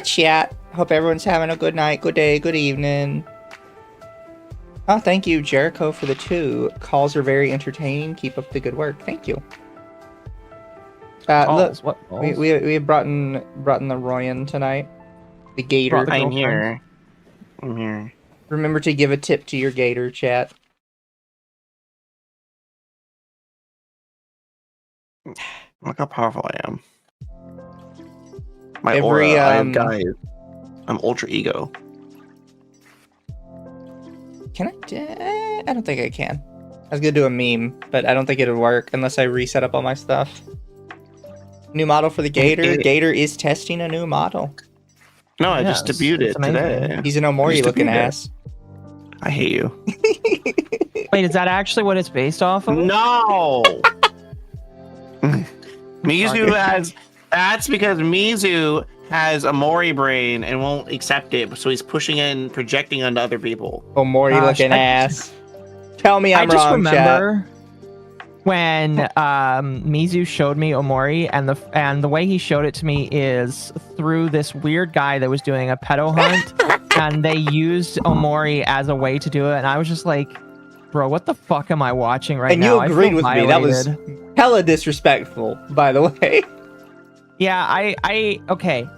Hi, chat. Hope everyone's having a good night, good day, good evening. Oh, thank you, Jericho, for the 2. Calls are very entertaining. Keep up the good work. Thank you. Look, What calls? we have brought in the Royan tonight. The Gator. I'm here. I'm here. Remember to give a tip to your Gator, chat. Look how powerful I am. My aura, I have guys. I'm ultra ego. Can I? I don't think I can. I was gonna do a meme, but I don't think it'll work unless I reset up all my stuff. New model for the Gator. Gator is testing a new model. No, I just debuted it today. He's an Omori looking ass. I hate you. Wait, is that actually what it's based off of? No! Mizu has... That's because Mizu has a Mori brain and won't accept it, so he's pushing it and projecting onto other people. Omori looking ass. Tell me I'm wrong, I just remember when Mizu showed me Omori, and the way he showed it to me is through this weird guy that was doing a pedo hunt, and they used Omori as a way to do it, and I was just like, bro, what the fuck am I watching right now? And you agreed with me. That was hella disrespectful, by the way. Yeah, okay.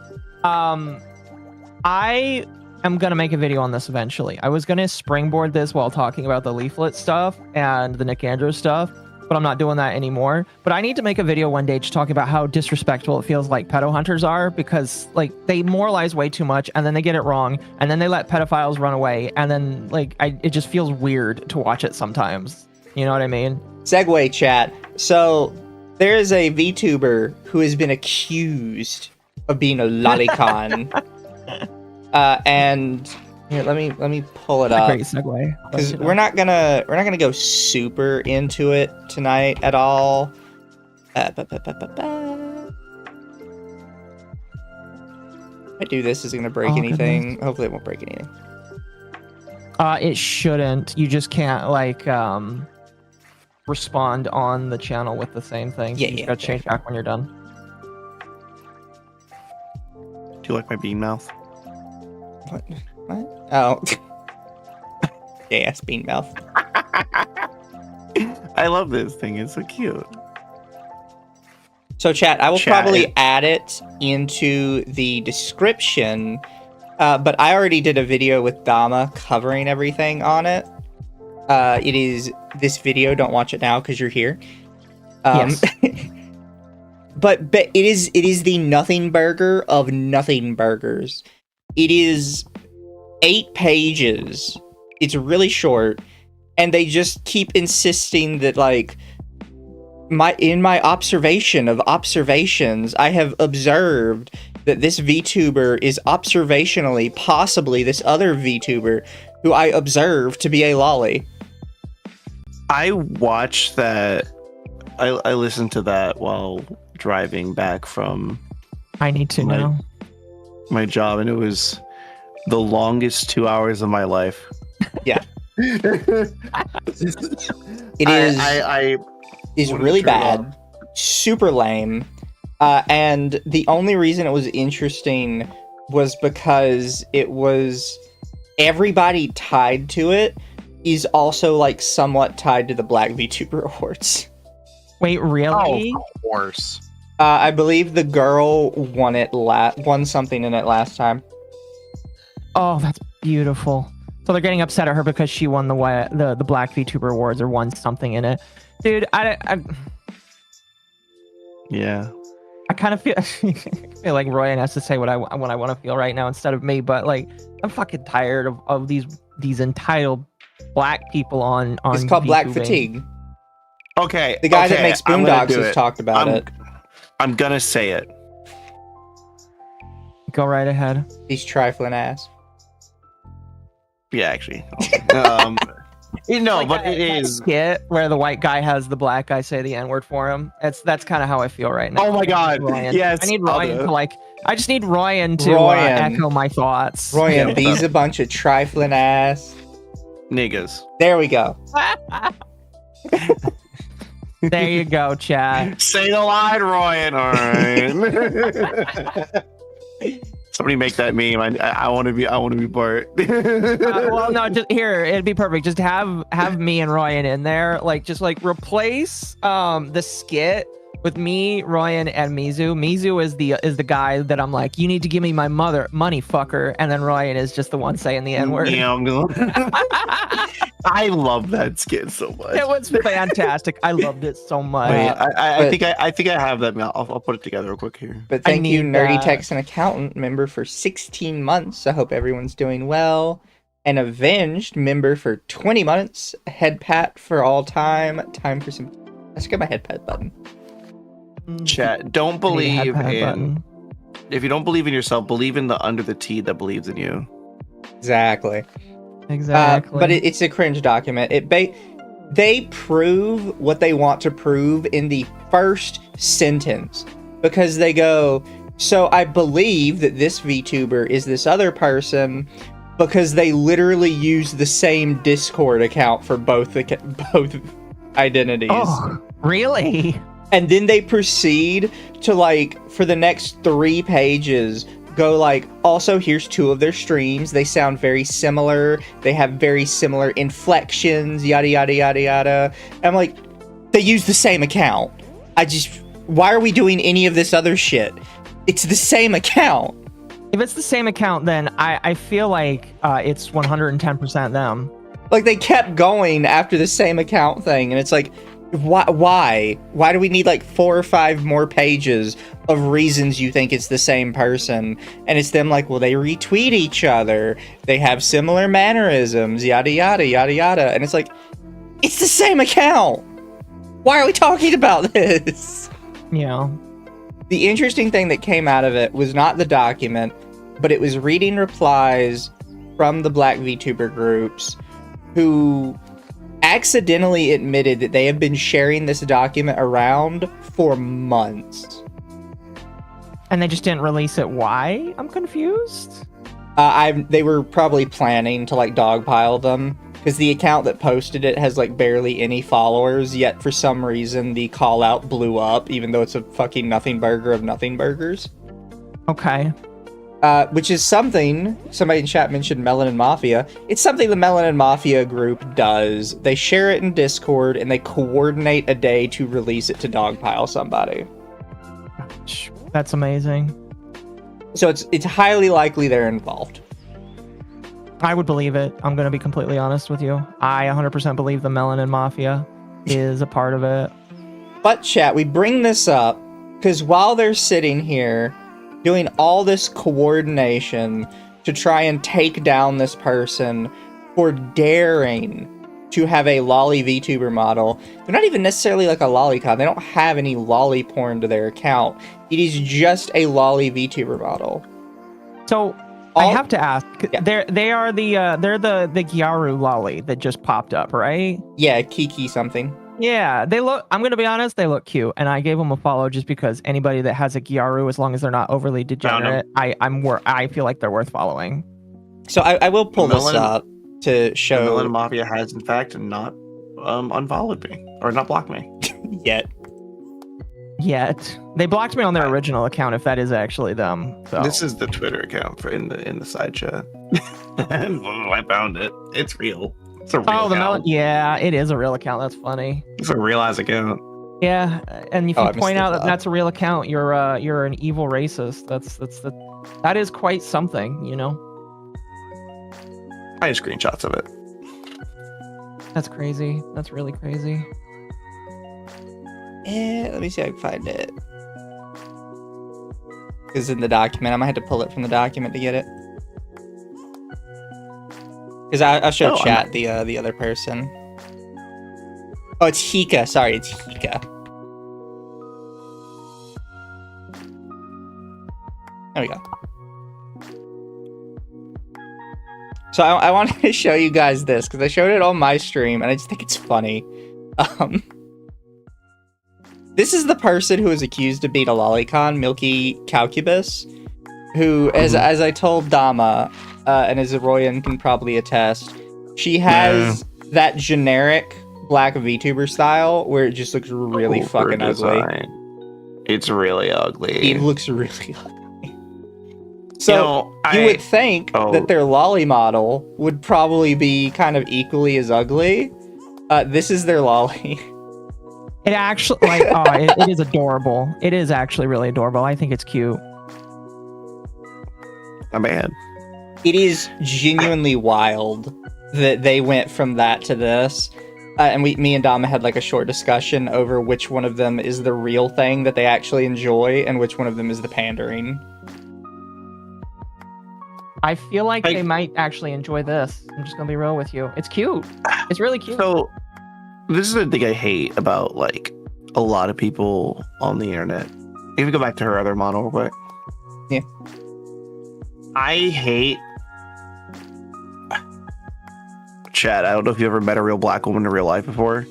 I am gonna make a video on this eventually. I was gonna springboard this while talking about the leaflet stuff and the Nick Andrews stuff, but I'm not doing that anymore. But I need to make a video one day to talk about how disrespectful it feels like pedo hunters are, because like they moralize way too much and then they get it wrong and then they let pedophiles run away, and then like it just feels weird to watch it sometimes. You know what I mean? Segue, chat. So there is a VTuber who has been accused of being a lolicon. And here, let me pull it up. Great segue. Because we're not gonna go super into it tonight at all. If I do this, is it gonna break anything? Goodness. Hopefully it won't break anything. It shouldn't. You just can't like respond on the channel with the same thing. So you just gotta change back when you're done. Do you like my bean mouth? What? Oh. Yes, bean mouth. I love this thing. It's so cute. So, chat, I will probably add it into the description, but I already did a video with Dama covering everything on it. It is this video. Don't watch it now because you're here. Yes. But it is the nothing burger of nothing burgers. It is 8 pages. It's really short, and they just keep insisting that like in my observation of observations, I have observed that this VTuber is observationally possibly this other VTuber who I observe to be a lolly. I watched that. I listened to that while driving back from I need to know my job, and it was the longest 2 hours of my life. Yeah. It is. I is really bad, super lame, and the only reason it was interesting was because it was everybody tied to it is also like somewhat tied to the Black VTuber Awards. Wait, really? Oh, of course. I believe the girl won something in it last time. Oh, that's beautiful. So they're getting upset at her because she won the Black VTuber Awards or won something in it. Dude, yeah. I kind of feel like Royan has to say what I want to feel right now instead of me, but like I'm fucking tired of these entitled black people on It's called VTubing. Black Fatigue. Okay. The guy that makes Boondocks has talked about it. I'm gonna say it. Go right ahead. He's trifling ass. Yeah, actually. But it is skit where the white guy has the black guy say the N-word for him. That's kind of how I feel right now. Oh my god. Yes. I need Royan to I just need Royan to echo my thoughts. Royan, these a bunch of trifling ass niggas. There we go. There you go, Chad. Say the line, Royan. All right. Somebody make that meme. I want to be Bart. Well, no, just here, it'd be perfect. Just have me and Ryan in there. Like, just like replace the skit with me, Ryan, and Mizu. Mizu is the guy that I'm like, you need to give me my money, fucker. And then Ryan is just the one saying the N-word. Yeah, I love that skit so much. It was fantastic. I loved it so much. Wait, I think I have that. I'll put it together real quick here. But thank you, Nerdy Tech's an accountant member for 16 months. I hope everyone's doing well. An Avenged member for 20 months. A head pat for all time. Time for some. Let's get my head pat button. Chat. Don't believe in. If you don't believe in yourself, believe in the under the T that believes in you. Exactly. But it's a cringe document. They prove what they want to prove in the first sentence because they go, so I believe that this VTuber is this other person because they literally use the same Discord account for both identities. Oh, really? And then they proceed to, like, for the next 3 pages, go like, also here's 2 of their streams. They sound very similar. They have very similar inflections, yada, yada, yada, yada. And I'm like, they use the same account. Why are we doing any of this other shit? It's the same account. If it's the same account, then I feel like it's 110% them. Like, they kept going after the same account thing, and it's like, why do we need like 4 or 5 more pages of reasons you think it's the same person? And it's them like, well, they retweet each other, they have similar mannerisms, yada yada yada yada. And it's like, it's the same account. Why are we talking about this? Yeah. The interesting thing that came out of it was not the document, but it was reading replies from the Black VTuber groups who accidentally admitted that they have been sharing this document around for months. And they just didn't release it. Why? I'm confused. They were probably planning to like dogpile them because the account that posted it has like barely any followers, yet for some reason the call out blew up even though it's a fucking nothing burger of nothing burgers. Okay. Which is something, somebody in chat mentioned Melanin Mafia. It's something the Melanin Mafia group does. They share it in Discord and they coordinate a day to release it to dogpile somebody. That's amazing. So it's highly likely they're involved. I would believe it. I'm going to be completely honest with you. I 100% believe the Melanin Mafia is a part of it. But chat, we bring this up because while they're sitting here doing all this coordination to try and take down this person for daring to have a lolly VTuber model. They're not even necessarily like a lolicon. They don't have any lolly porn to their account. It is just a lolly VTuber model. So I have to ask, yeah. They're the Gyaru lolly that just popped up, right? Yeah, Kiki something. Yeah, they look, I'm going to be honest, they look cute. And I gave them a follow just because anybody that has a Gyaru, as long as they're not overly degenerate, I feel like they're worth following. So I will pull this up to show. Melanin Mafia has, in fact, not unfollowed me. Or not blocked me. Yet. They blocked me on their original account, if that is actually them. So. This is the Twitter account for in the side chat. I found it. It's real. It's a real account. Yeah, it is a real account. That's funny. It's a realized account. Yeah, and if you point out that that's a real account, you're an evil racist. That is quite something, you know. I have screenshots of it. That's crazy. That's really crazy. Let me see if I can find it. It's in the document. I might have to pull it from the document to get it. Because I showed chat the other person. Oh, it's Hika. Sorry, it's Hika. There we go. So I wanted to show you guys this because I showed it on my stream and I just think it's funny. This is the person who is accused of being a lolicon, Milky Calcubus, who, as I told Dama, and as Royan can probably attest, she has that generic black VTuber style where it just looks really fucking ugly. It's really ugly. It looks really ugly. So you would think that their lolly model would probably be kind of equally as ugly. This is their lolly. It actually, like, it is adorable. It is actually really adorable. I think it's cute. Oh, man. It is genuinely wild that they went from that to this. And me and Dama had like a short discussion over which one of them is the real thing that they actually enjoy and which one of them is the pandering. I feel like they might actually enjoy this. I'm just gonna be real with you. It's cute. It's really cute. So this is the thing I hate about like a lot of people on the internet. If we go back to her other model real quick. Yeah. I hate Chad. I don't know if you ever met a real black woman in real life before.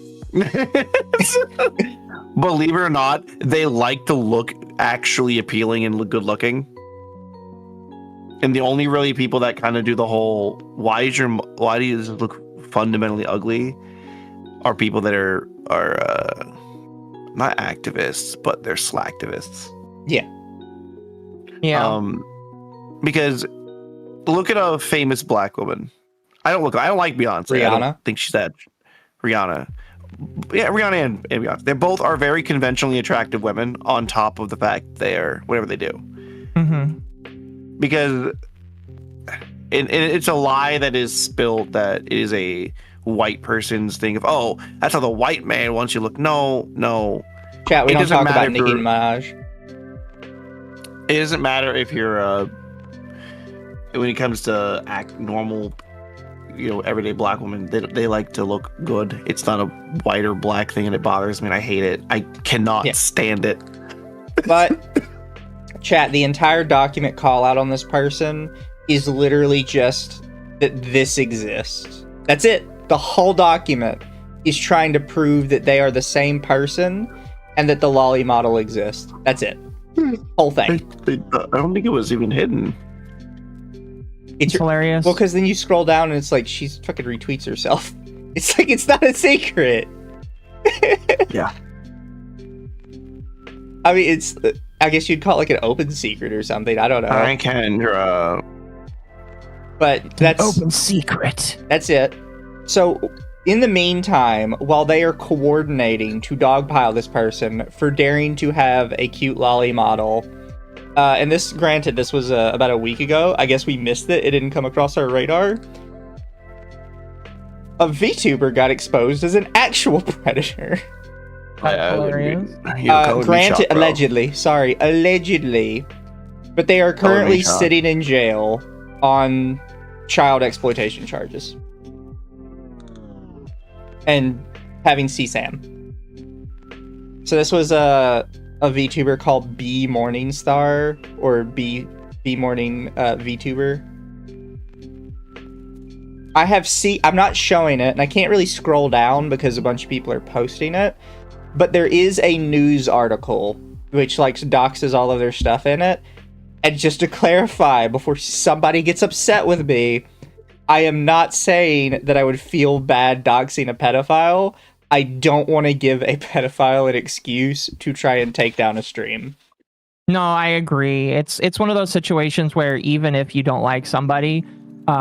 Believe it or not, they like to look actually appealing and look good looking. And the only really people that kind of do the whole why do you look fundamentally ugly are people that are not activists, but they're slacktivists. Yeah. Yeah. Because look at a famous black woman. I don't like Beyonce. Rihanna. I don't think she's that. Rihanna. Yeah, Rihanna and Beyonce. They both are very conventionally attractive women on top of the fact they are whatever they do. Mm-hmm. Because it's a lie that is spilled that it is a white person's thing of, oh, that's how the white man wants you to look. No. Chat, we don't talk about Nicki Minaj. It doesn't matter if you're when it comes to normal, everyday black women, they like to look good. It's not a white or black thing, and it bothers me, and I hate it. I cannot stand it. But chat, the entire document call out on this person is literally just that this exists. That's it. The whole document is trying to prove that they are the same person and that the lolly model exists. That's it. Whole thing. I don't think it was even hidden. It's hilarious. Well, because then you scroll down and it's like she fucking retweets herself. It's like it's not a secret. Yeah. I mean, I guess you'd call it like an open secret or something. I don't know. I can. But that's open secret. That's it. So, in the meantime, while they are coordinating to dogpile this person for daring to have a cute lolly model, and this, granted, this was about a week ago. I guess we missed it. It didn't come across our radar. A VTuber got exposed as an actual predator. Granted, allegedly. Sorry, allegedly. But they are currently sitting in jail on child exploitation charges. And having CSAM. So this was a VTuber called B Morningstar, or B Morning VTuber. I'm not showing it, and I can't really scroll down because a bunch of people are posting it. But there is a news article which doxes all of their stuff in it. And just to clarify, before somebody gets upset with me, I am not saying that I would feel bad doxing a pedophile. I don't want to give a pedophile an excuse to try and take down a stream. No, I agree. It's one of those situations where even if you don't like somebody,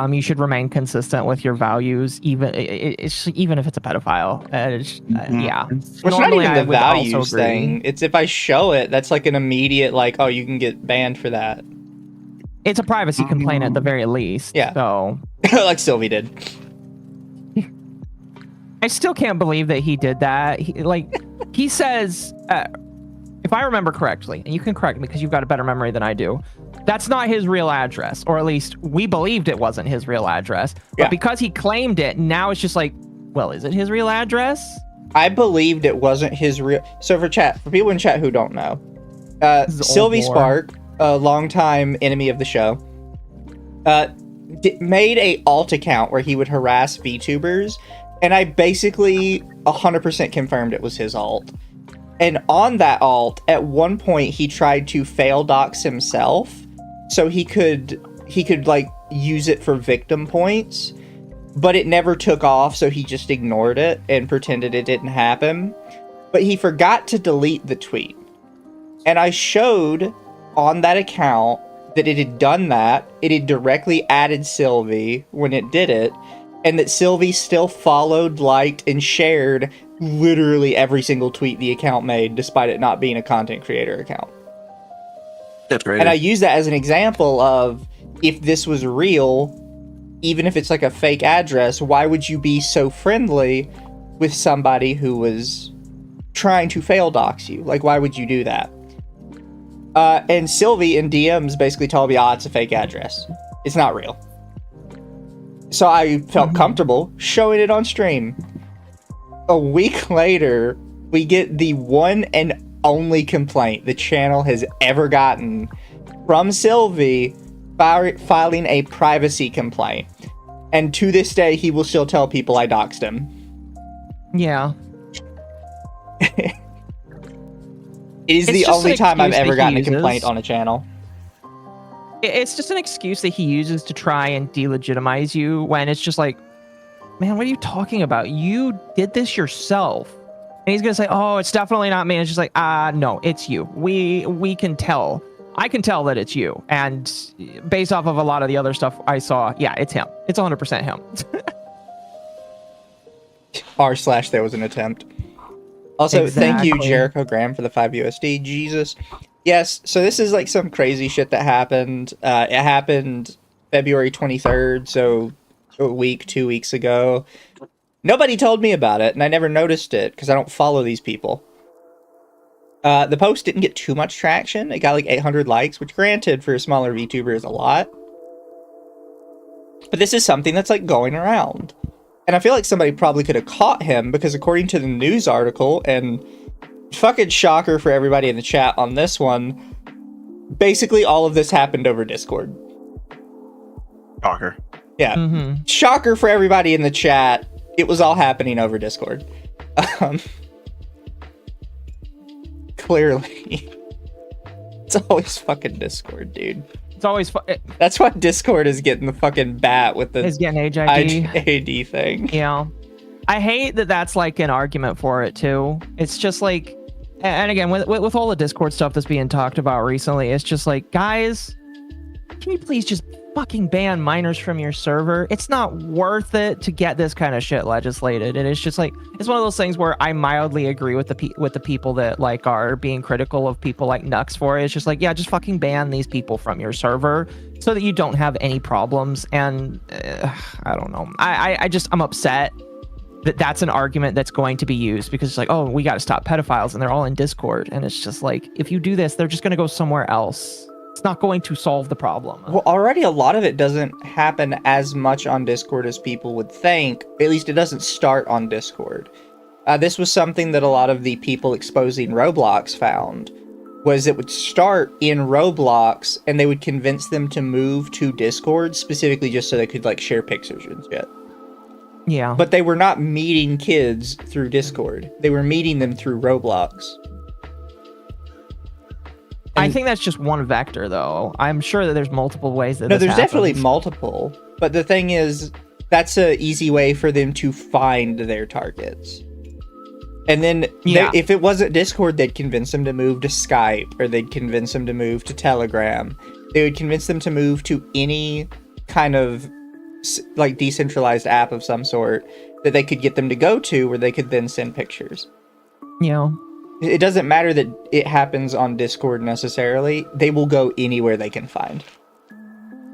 you should remain consistent with your values, even if it's a pedophile. Yeah. It's not even the values thing. It's if I show it, that's like an immediate, oh, you can get banned for that. It's a privacy complaint at the very least. Yeah. So, like Sylvie did. I still can't believe that he did that. He says, if I remember correctly, and you can correct me because you've got a better memory than I do, that's not his real address, or at least we believed it wasn't his real address. But because he claimed it, now it's just well, is it his real address? I believed it wasn't his real. So for people in chat who don't know, Sylvie Spark, a longtime enemy of the show, made a alt account where he would harass VTubers, and I basically 100% confirmed it was his alt. And on that alt, at one point, he tried to fail dox himself, so he could use it for victim points, but it never took off, so he just ignored it and pretended it didn't happen. But he forgot to delete the tweet. And I showed on that account that it had done that, it had directly added Sylvie when it did it, and that Sylvie still followed, liked, and shared literally every single tweet the account made, despite it not being a content creator account. That's great. And I use that as an example of, if this was real, even if it's like a fake address, why would you be so friendly with somebody who was trying to fail dox you? Like, why would you do that? And Sylvie in DMs basically told me, it's a fake address. It's not real. So I felt comfortable showing it on stream. A week later, we get the one and only complaint the channel has ever gotten from Sylvie, filing a privacy complaint. And to this day, he will still tell people I doxed him. Yeah. It is the only time I've ever gotten a complaint on a channel. It's just an excuse that he uses to try and delegitimize you, when it's just like, man, what are you talking about? You did this yourself. And he's going to say, oh, it's definitely not me. And it's just like, no, it's you. We can tell. I can tell that it's you. And based off of a lot of the other stuff I saw, yeah, it's him. It's 100% him. r/ there was an attempt. Also, Thank you, Jericho Graham, for the 5 USD. Jesus. Yes, so this is like some crazy shit that happened. It happened February 23rd, so a week, 2 weeks ago. Nobody told me about it, and I never noticed it, because I don't follow these people. The post didn't get too much traction. It got like 800 likes, which granted, for a smaller VTuber is a lot. But this is something that's like going around. And I feel like somebody probably could have caught him, because according to the news article, and fucking shocker for everybody in the chat on this one, basically all of this happened over Discord. Shocker. Yeah. Shocker for everybody in the chat. It was all happening over Discord. Clearly. It's always fucking Discord, dude. It's always That's why Discord is getting the fucking bat with the is getting HID thing. Yeah. I hate that that's like an argument for it too. It's just like, and again, with all the Discord stuff that's being talked about recently, it's just like, guys, can you please just fucking ban minors from your server? It's not worth it to get this kind of shit legislated. And it's just like, it's one of those things where I mildly agree with the people that like are being critical of people like Nux for it. It's just like, yeah, just fucking ban these people from your server so that you don't have any problems. And I don't know. I'm upset that that's an argument that's going to be used, because it's like, oh, we got to stop pedophiles and they're all in Discord. And it's just like, if you do this, they're just going to go somewhere else. It's not going to solve the problem. Well, already a lot of it doesn't happen as much on Discord as people would think. At least it doesn't start on Discord. This was something that a lot of the people exposing Roblox found, was it would start in Roblox and they would convince them to move to Discord specifically just so they could like share pictures and shit. Yeah. But they were not meeting kids through Discord. They were meeting them through Roblox. I think that's just one vector, though. I'm sure that there's multiple ways that there's definitely multiple. But the thing is, that's an easy way for them to find their targets. And then if it wasn't Discord, they'd convince them to move to Skype, or they'd convince them to move to Telegram. They would convince them to move to any kind of like decentralized app of some sort that they could get them to go to, where they could then send pictures. Yeah. It doesn't matter that it happens on Discord necessarily. They will go anywhere they can find.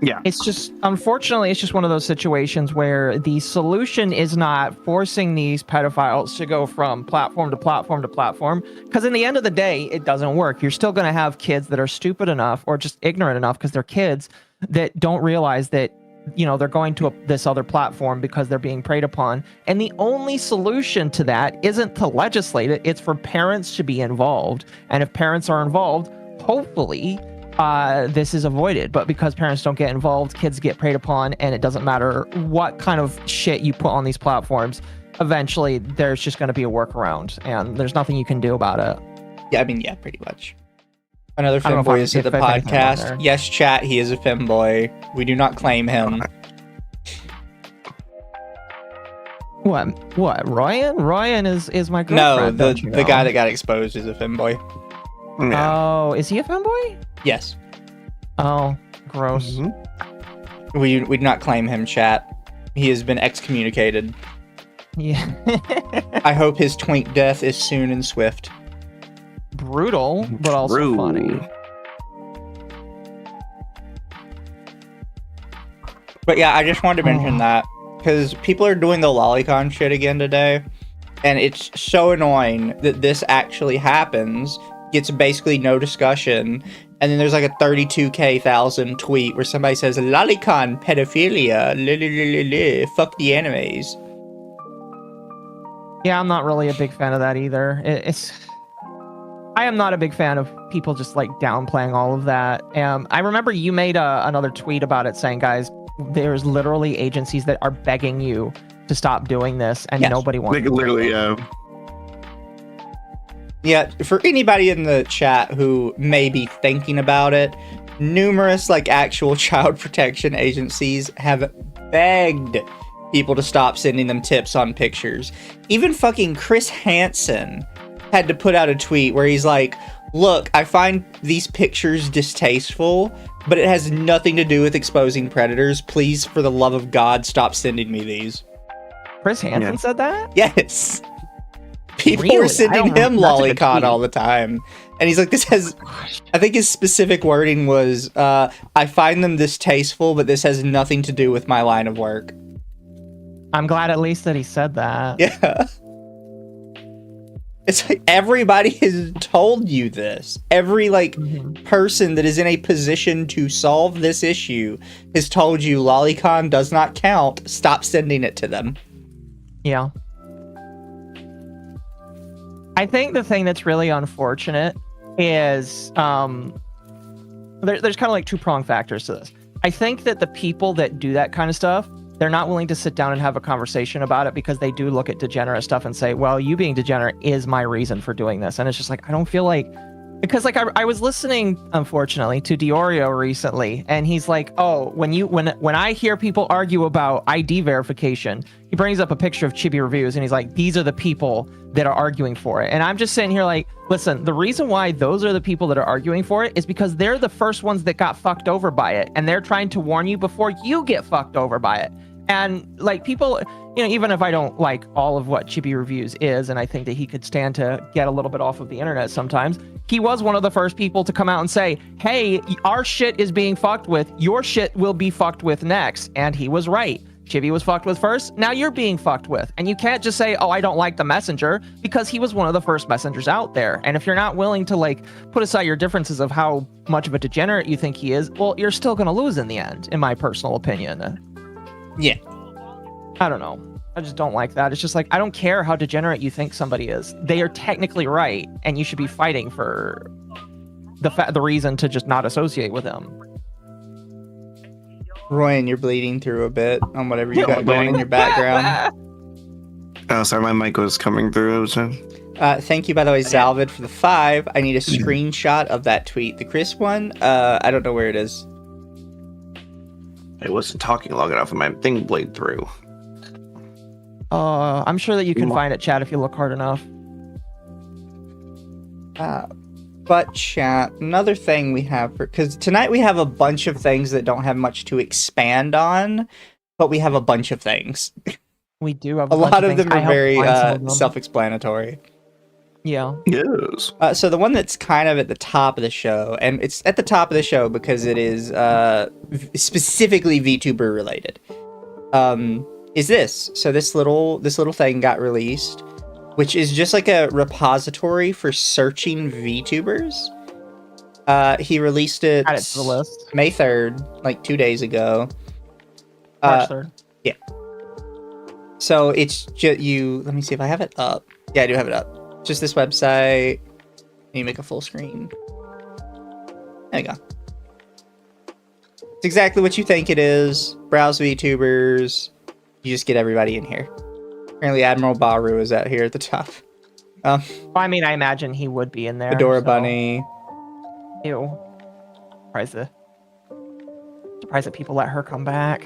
Yeah. It's just, unfortunately, it's just one of those situations where the solution is not forcing these pedophiles to go from platform to platform to platform. Because in the end of the day, it doesn't work. You're still going to have kids that are stupid enough or just ignorant enough, because they're kids, that don't realize that, you know, they're going to this other platform because they're being preyed upon. And the only solution to that isn't to legislate it. It's for parents to be involved. And if parents are involved, hopefully this is avoided. But because parents don't get involved, kids get preyed upon, and it doesn't matter what kind of shit you put on these platforms. Eventually, there's just going to be a workaround, and there's nothing you can do about it. Yeah, I mean, yeah, pretty much. Another femboy is at the podcast. Yes, chat, he is a femboy. We do not claim him. What? Ryan is my girlfriend. No, the guy that got exposed is a femboy. Yeah. Oh, is he a femboy? Yes. Oh, gross. Mm-hmm. We do not claim him, chat. He has been excommunicated. Yeah. I hope his twink death is soon and swift. Brutal, but also True. funny. But yeah, I just wanted to mention that because people are doing the lolicon shit again today, and it's so annoying that this actually happens, gets basically no discussion, and then there's like a 32,000 tweet where somebody says lolicon pedophilia, fuck the animes. Yeah, I'm not really a big fan of that either. I am not a big fan of people just like downplaying all of that. I remember you made another tweet about it saying, guys, there's literally agencies that are begging you to stop doing this, and Yes. nobody wants Like literally, Yeah, for anybody in the chat who may be thinking about it, numerous like actual child protection agencies have begged people to stop sending them tips on pictures. Even fucking Chris Hansen had to put out a tweet where he's like, look, I find these pictures distasteful, but it has nothing to do with exposing predators. Please, for the love of God, stop sending me these. Chris Hansen said that? Yes. People Really? were sending him That's a good lolicon tweet. all the time. And he's like, this has... I think his specific wording was, I find them distasteful, but this has nothing to do with my line of work. I'm glad at least that he said that. Yeah. It's like everybody has told you this. Every like person that is in a position to solve this issue has told you lolicon does not count. Stop sending it to them. Yeah. I think the thing that's really unfortunate is there's kind of like two-pronged factors to this. I think that the people that do that kind of stuff, they're not willing to sit down and have a conversation about it because they do look at degenerate stuff and say, well, you being degenerate is my reason for doing this. And it's just like, I don't feel like, because like I was listening, unfortunately, to Diorio recently, and he's like, oh, when I hear people argue about ID verification, he brings up a picture of Chibi Reviews and he's like, these are the people that are arguing for it. And I'm just sitting here like, listen, the reason why those are the people that are arguing for it is because they're the first ones that got fucked over by it, and they're trying to warn you before you get fucked over by it. And like people, you know, even if I don't like all of what Chibi Reviews is, and I think that he could stand to get a little bit off of the internet sometimes, he was one of the first people to come out and say, hey, our shit is being fucked with, your shit will be fucked with next. And he was right. Chibi was fucked with first, now you're being fucked with. And you can't just say, oh, I don't like the messenger, because he was one of the first messengers out there. And if you're not willing to like put aside your differences of how much of a degenerate you think he is, well, you're still going to lose in the end, in my personal opinion. Yeah. I don't know. I just don't like that. It's just like, I don't care how degenerate you think somebody is. They are technically right, and you should be fighting for the reason to just not associate with them. Royan, you're bleeding through a bit on whatever you got going in your background. oh, sorry, my mic was coming through. So. Thank you, by the way, Zalvid, for the 5. I need a screenshot of that tweet. The Chris one, I don't know where it is. I wasn't talking long enough and my thing blade through. I'm sure that you can find it, chat, if you look hard enough. But chat, another thing we have, because tonight we have a bunch of things that don't have much to expand on, but we have a bunch of things. We do have A lot of things. them I are helped very find some of them. self-explanatory. Yeah. Yes. So the one that's kind of at the top of the show, and it's at the top of the show because it is specifically VTuber related, is this. So this little thing got released, which is just like a repository for searching VTubers. He released it, Add it to the list. May 3rd, like 2 days ago. March 3rd. Yeah. So it's just let me see if I have it up. Yeah, I do have it up. Just this website. And you make a full screen. There you go. It's exactly what you think it is. Browse VTubers. You just get everybody in here. Apparently Admiral Baru is out here at the top. Well, I mean, I imagine he would be in there. Fedora so- Bunny. Ew. Surprised that people let her come back.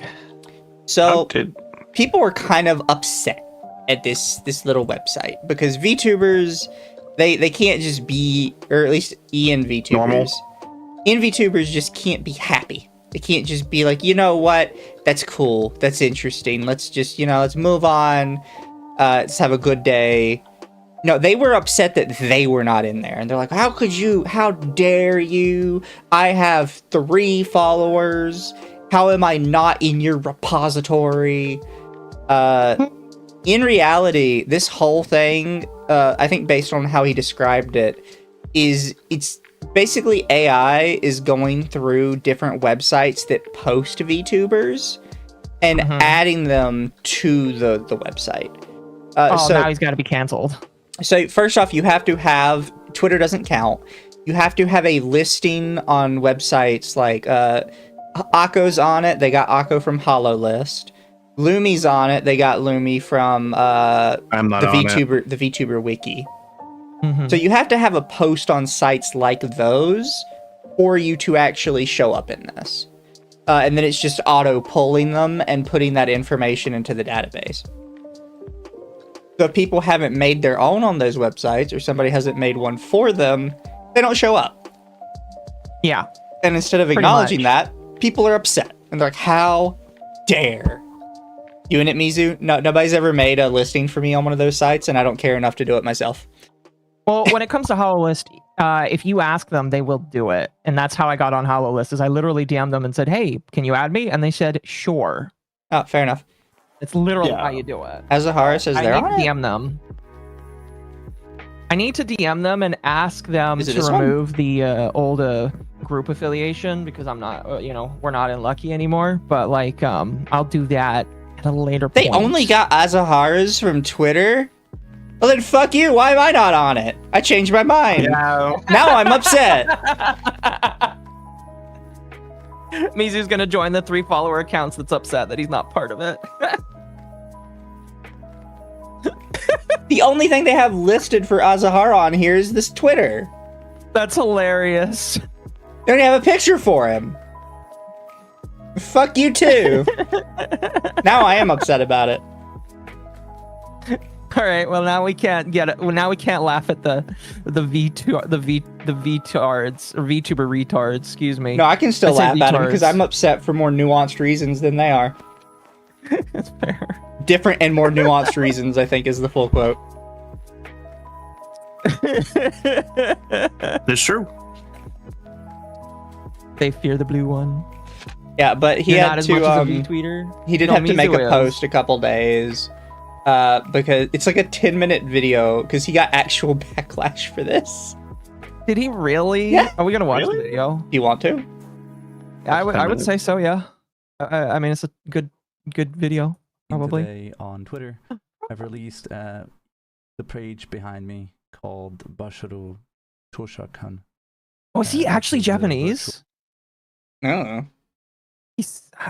So Did people were kind of upset at this little website because VTubers, they can't just be, or at least Ian VTubers. Normal? VTubers just can't be happy. They can't just be like, you know what? That's cool. That's interesting. Let's just, let's move on. Let's have a good day. No, they were upset that they were not in there. And they're like, how could you? How dare you? I have 3 followers. How am I not in your repository? In reality, this whole thing, I think based on how he described it, it's basically AI is going through different websites that post VTubers and adding them to the website. So now he's got to be canceled. So first off, you have to have, Twitter doesn't count. You have to have a listing on websites like Occo's on it. They got Occo from HoloList. Lumi's on it. They got Lumi from the VTuber wiki. So you have to have a post on sites like those for you to actually show up in this. And then it's just auto pulling them and putting that information into the database. So if people haven't made their own on those websites or somebody hasn't made one for them, they don't show up. Yeah. And instead of acknowledging that, people are upset. And they're like, how dare you in it, Mizu? No, nobody's ever made a listing for me on one of those sites, and I don't care enough to do it myself. Well, when it comes to HoloList, if you ask them, they will do it. And that's how I got on HoloList, is I literally DM'd them and said, hey, can you add me? And they said, sure. Oh, fair enough. It's literally how you do it. Azahara says they're on it? I need to DM them. I need to DM them and ask them to remove the old group affiliation, because I'm not, we're not in Lucky anymore. But like, I'll do that at a later point. They only got Azahara's from Twitter? Well then fuck you, why am I not on it? I changed my mind. No. Now I'm upset. Mizu's gonna join the 3 follower accounts that's upset that he's not part of it. The only thing they have listed for Azahara on here is this Twitter. That's hilarious. They don't even have a picture for him. Fuck you too. Now I am upset about it. All right. Well, now we can't get it. Well, now we can't laugh at the VTuber retards. Excuse me. No, I can still laugh at them because I'm upset for more nuanced reasons than they are. That's fair. Different and more nuanced reasons, I think, is the full quote. It's true. They fear the blue one. Yeah, but he You're had not as to. Much as a V-tweeter. He did have to make a post a couple days. Because it's like a 10-minute video, because he got actual backlash for this. Did he really? Yeah. Are we gonna watch the video? Do you want to? I would say so. Yeah. I mean, it's a good video. Probably. Today on Twitter, I've released the page behind me called Basharu Toshakan. Oh, is he actually Japanese? I don't know.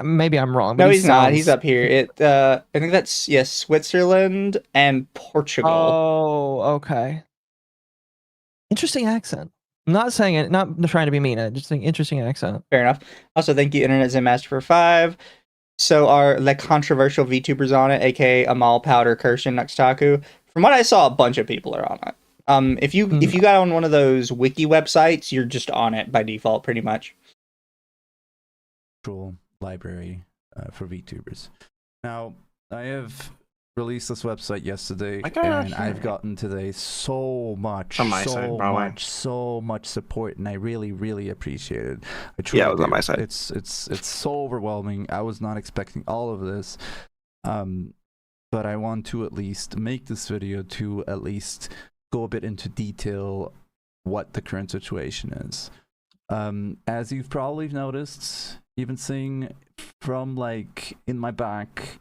Maybe I'm wrong. But No, he's not. He's up here. I think that's Switzerland and Portugal. Oh, okay. Interesting accent. I'm not saying it, not trying to be mean. Just saying interesting accent. Fair enough. Also, thank you, Internet Zen Master for 5. So are the controversial VTubers on it, aka Amal, Powder, Kirshen, Nuxtaku. From what I saw, a bunch of people are on it. If you got on one of those wiki websites, you're just on it by default, pretty much. Library for VTubers. Now, I have released this website yesterday, and I've gotten today so much support, and I really appreciate it. Yeah, it was on my side. It's so overwhelming. I was not expecting all of this, but I want to at least make this video to at least go a bit into detail what the current situation is. As you've probably noticed, even seeing from like in my back,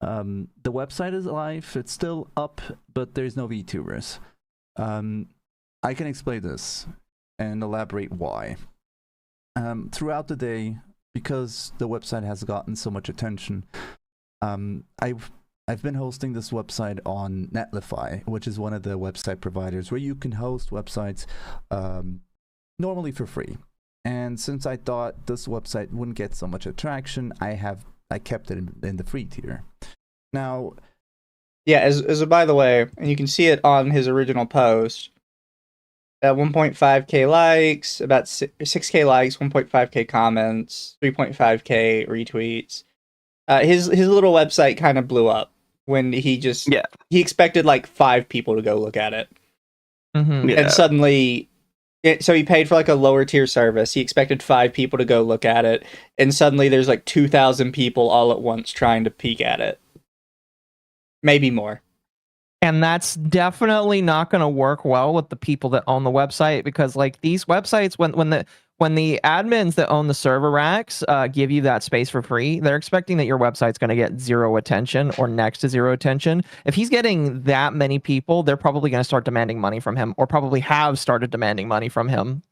the website is live. It's still up, but there's no VTubers. I can explain this and elaborate why. Throughout the day, because the website has gotten so much attention, I've been hosting this website on Netlify, which is one of the website providers where you can host websites normally for free. And since I thought this website wouldn't get so much attraction, I kept it in the free tier. Now, yeah, as a by the way, and you can see it on his original post, 1.5k likes, about 6k likes, 1.5k comments, 3.5k retweets. His little website kind of blew up when he expected like 5 people to go look at it. Mm-hmm. Yeah. And suddenly, so he paid for like a lower tier service. He expected 5 people to go look at it, and suddenly there's like 2,000 people all at once trying to peek at it. Maybe more. And that's definitely not going to work well with the people that own the website, because like these websites, when the admins that own the server racks give you that space for free, they're expecting that your website's going to get 0 attention or next to 0 attention. If he's getting that many people, they're probably going to start demanding money from him, or probably have started demanding money from him.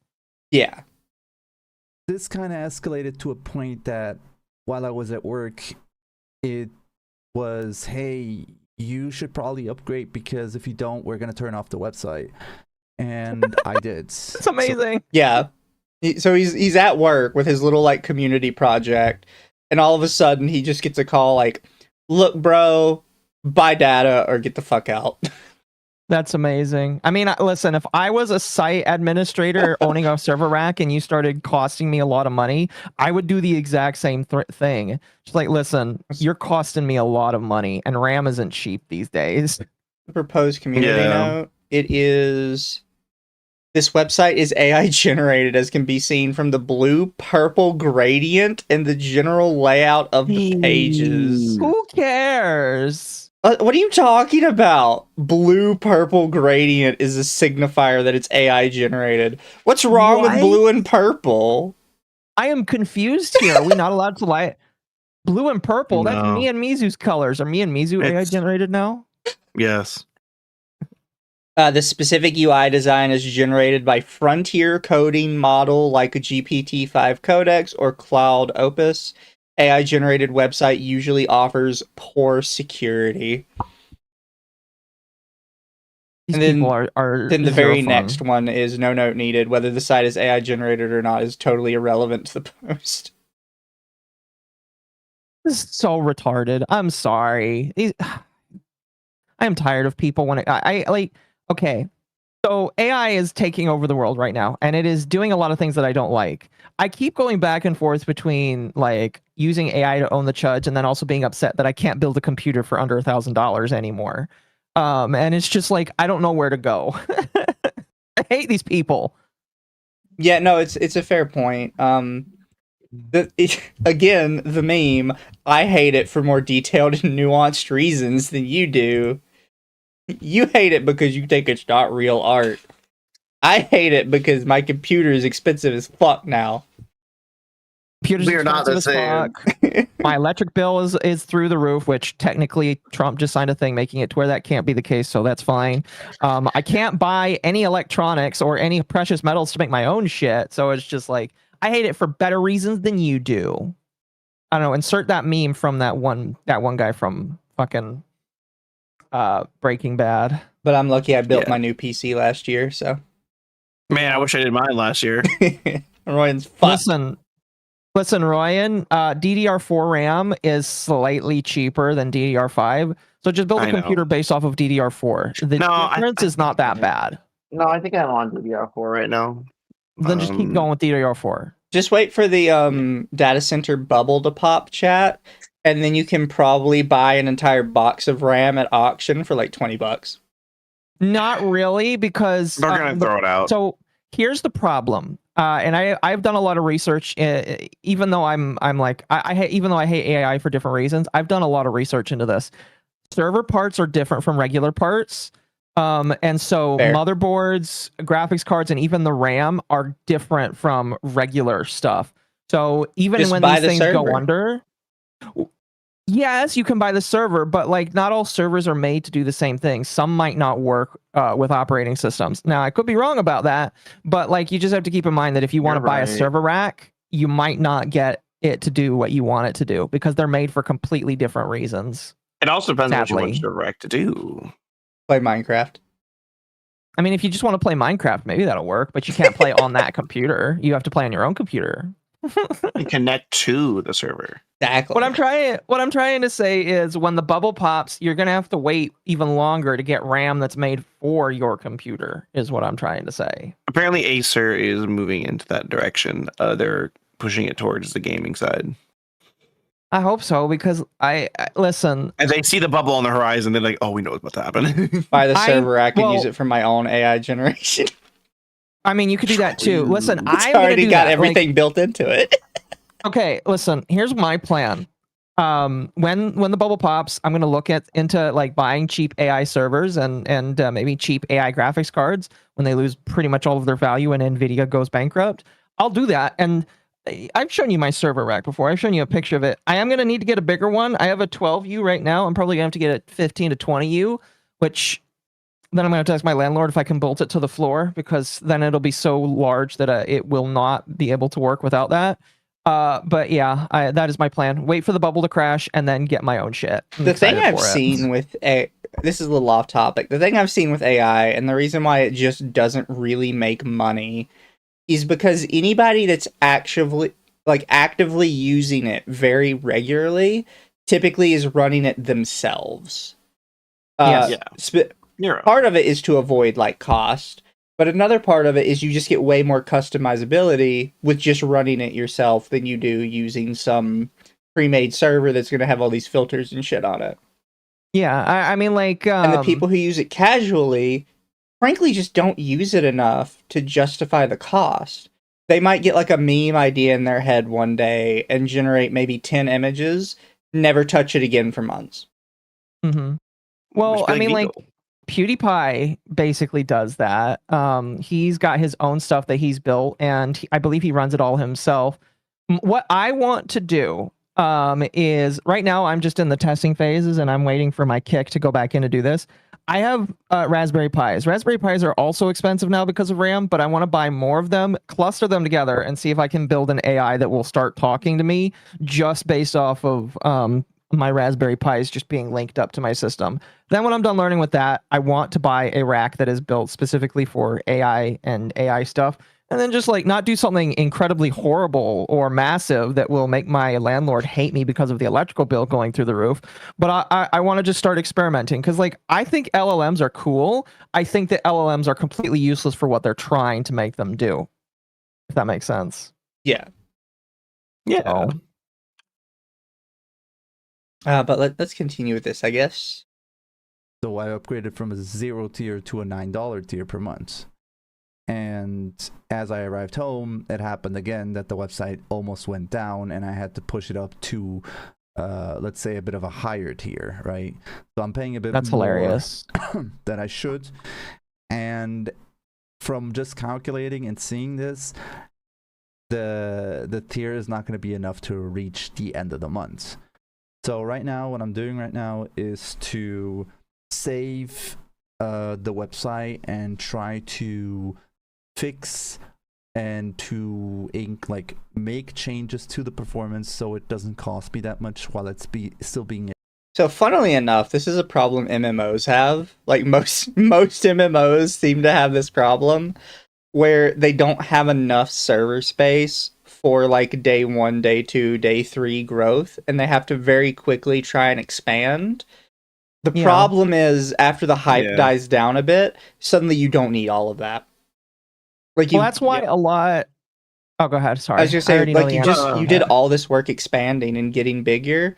Yeah. This kind of escalated to a point that while I was at work, it was, hey, you should probably upgrade, because if you don't, we're going to turn off the website. And I did. It's amazing. Yeah. So he's at work with his little like community project, and all of a sudden he just gets a call like, "Look, bro, buy data or get the fuck out." That's amazing. I mean, listen, if I was a site administrator owning a server rack and you started costing me a lot of money, I would do the exact same thing. Just like, listen, you're costing me a lot of money, and RAM isn't cheap these days. The proposed community note, it is... This website is AI generated, as can be seen from the blue-purple gradient and the general layout of the pages. Who cares? What are you talking about? Blue-purple gradient is a signifier that it's AI generated. What's wrong with blue and purple? I am confused here. Are we not allowed to like blue and purple? No. That's me and Mizu's colors. Are me and Mizu AI generated now? Yes. The specific UI design is generated by frontier coding model like a GPT-5 Codex or Cloud Opus. AI generated website usually offers poor security. These and then, people are then the zero very fun. next one is no note needed. Whether the site is AI generated or not is totally irrelevant to the post. This is so retarded. I'm sorry. I am tired of people when I like. Okay, so AI is taking over the world right now, and it is doing a lot of things that I don't like. I keep going back and forth between like using AI to own the chudge, and then also being upset that I can't build a computer for under $1,000 anymore. And it's just like I don't know where to go. I hate these people. Yeah, no, it's a fair point. Again, the meme. I hate it for more detailed and nuanced reasons than you do. You hate it because you think it's not real art. I hate it because my computer is expensive as fuck now. Computers We are not the expensive as fuck. My electric bill is through the roof, which technically Trump just signed a thing making it to where that can't be the case, so that's fine. I can't buy any electronics or any precious metals to make my own shit, so it's just like I hate it for better reasons than you do. I don't know. Insert that meme from that one guy from fucking Breaking Bad. But I'm lucky I built my new PC last year, so. Man, I wish I did mine last year. Ryan's fucked. Listen, Ryan, DDR4 RAM is slightly cheaper than DDR5, so just build a computer based off of DDR4. The difference is not that bad. No, I think I'm on DDR4 right now. Then just keep going with DDR4. Just wait for the data center bubble to pop, chat, and then you can probably buy an entire box of RAM at auction for like $20. Not really, because they're gonna throw it out. So here's the problem, and I've done a lot of research. Even though even though I hate AI for different reasons, I've done a lot of research into this. Server parts are different from regular parts, and so motherboards, graphics cards, and even the RAM are different from regular stuff. So even just when these things go under. Yes, you can buy the server, but like not all servers are made to do the same thing. Some might not work with operating systems. Now, I could be wrong about that, but like you just have to keep in mind that if you want to buy a server rack, you might not get it to do what you want it to do because they're made for completely different reasons. It also depends on what you want your rack to do. Play Minecraft. I mean, if you just want to play Minecraft, maybe that'll work, but you can't play on that computer. You have to play on your own computer. And connect to the server. Exactly. What I'm trying to say is when the bubble pops, you're gonna have to wait even longer to get RAM that's made for your computer, is what I'm trying to say. Apparently Acer is moving into that direction. They're pushing it towards the gaming side. I hope so, because I listen. And they see the bubble on the horizon, they're like, oh, we know what's about to happen. Buy the server, I can use well- it for my own AI generation. I mean, you could do that too. Listen, It's I'm already gonna do got that. everything built into it. Okay, listen, here's my plan. When the bubble pops, I'm gonna look into like buying cheap AI servers and maybe cheap AI graphics cards when they lose pretty much all of their value and Nvidia goes bankrupt. I'll do that, and I've shown you my server rack before. I've shown you a picture of it. I am gonna need to get a bigger one. I have a 12U right now. I'm probably gonna have to get a 15 to 20U, which then I'm gonna have to ask my landlord if I can bolt it to the floor, because then it'll be so large that it will not be able to work without that. But yeah, that is my plan. Wait for the bubble to crash and then get my own shit. The thing I've seen with this is a little off topic. The thing I've seen with AI, and the reason why it just doesn't really make money, is because anybody that's actively using it very regularly typically is running it themselves. Part of it is to avoid like cost. But another part of it is you just get way more customizability with just running it yourself than you do using some pre-made server that's going to have all these filters and shit on it. Yeah, I mean, like... and the people who use it casually, frankly, just don't use it enough to justify the cost. They might get like a meme idea in their head one day and generate maybe 10 images, never touch it again for months. Mm-hmm. Well, I mean, like... PewDiePie basically does that. He's got his own stuff that he's built, and I believe he runs it all himself. What I want to do is, right now I'm just in the testing phases, and I'm waiting for my kick to go back in to do this. I have Raspberry Pis. Raspberry Pis are also expensive now because of RAM, but I want to buy more of them, cluster them together, and see if I can build an AI that will start talking to me just based off of my Raspberry Pis just being linked up to my system. Then when I'm done learning with that, I want to buy a rack that is built specifically for AI and AI stuff, and then just like not do something incredibly horrible or massive that will make my landlord hate me because of the electrical bill going through the roof. But I want to just start experimenting, because like I think LLMs are cool. I think that LLMs are completely useless for what they're trying to make them do, if that makes sense. Yeah. So. But let's continue with this, I guess. So I upgraded from a 0 tier to a $9 tier per month. And as I arrived home, it happened again that the website almost went down, and I had to push it up to, let's say, a bit of a higher tier, right? So I'm paying a bit That's more hilarious. than I should. And from just calculating and seeing this, the tier is not going to be enough to reach the end of the month. So right now, what I'm doing right now is to save the website and try to fix and to make changes to the performance so it doesn't cost me that much while it's still being. So funnily enough, this is a problem MMOs have. Like most MMOs seem to have this problem where they don't have enough server space for like day 1, day 2, day 3 growth, and they have to very quickly try and expand. The problem is after the hype dies down a bit, suddenly you don't need all of that. Like that's why a lot. Oh, go ahead. Sorry. I was just saying, like you did all this work expanding and getting bigger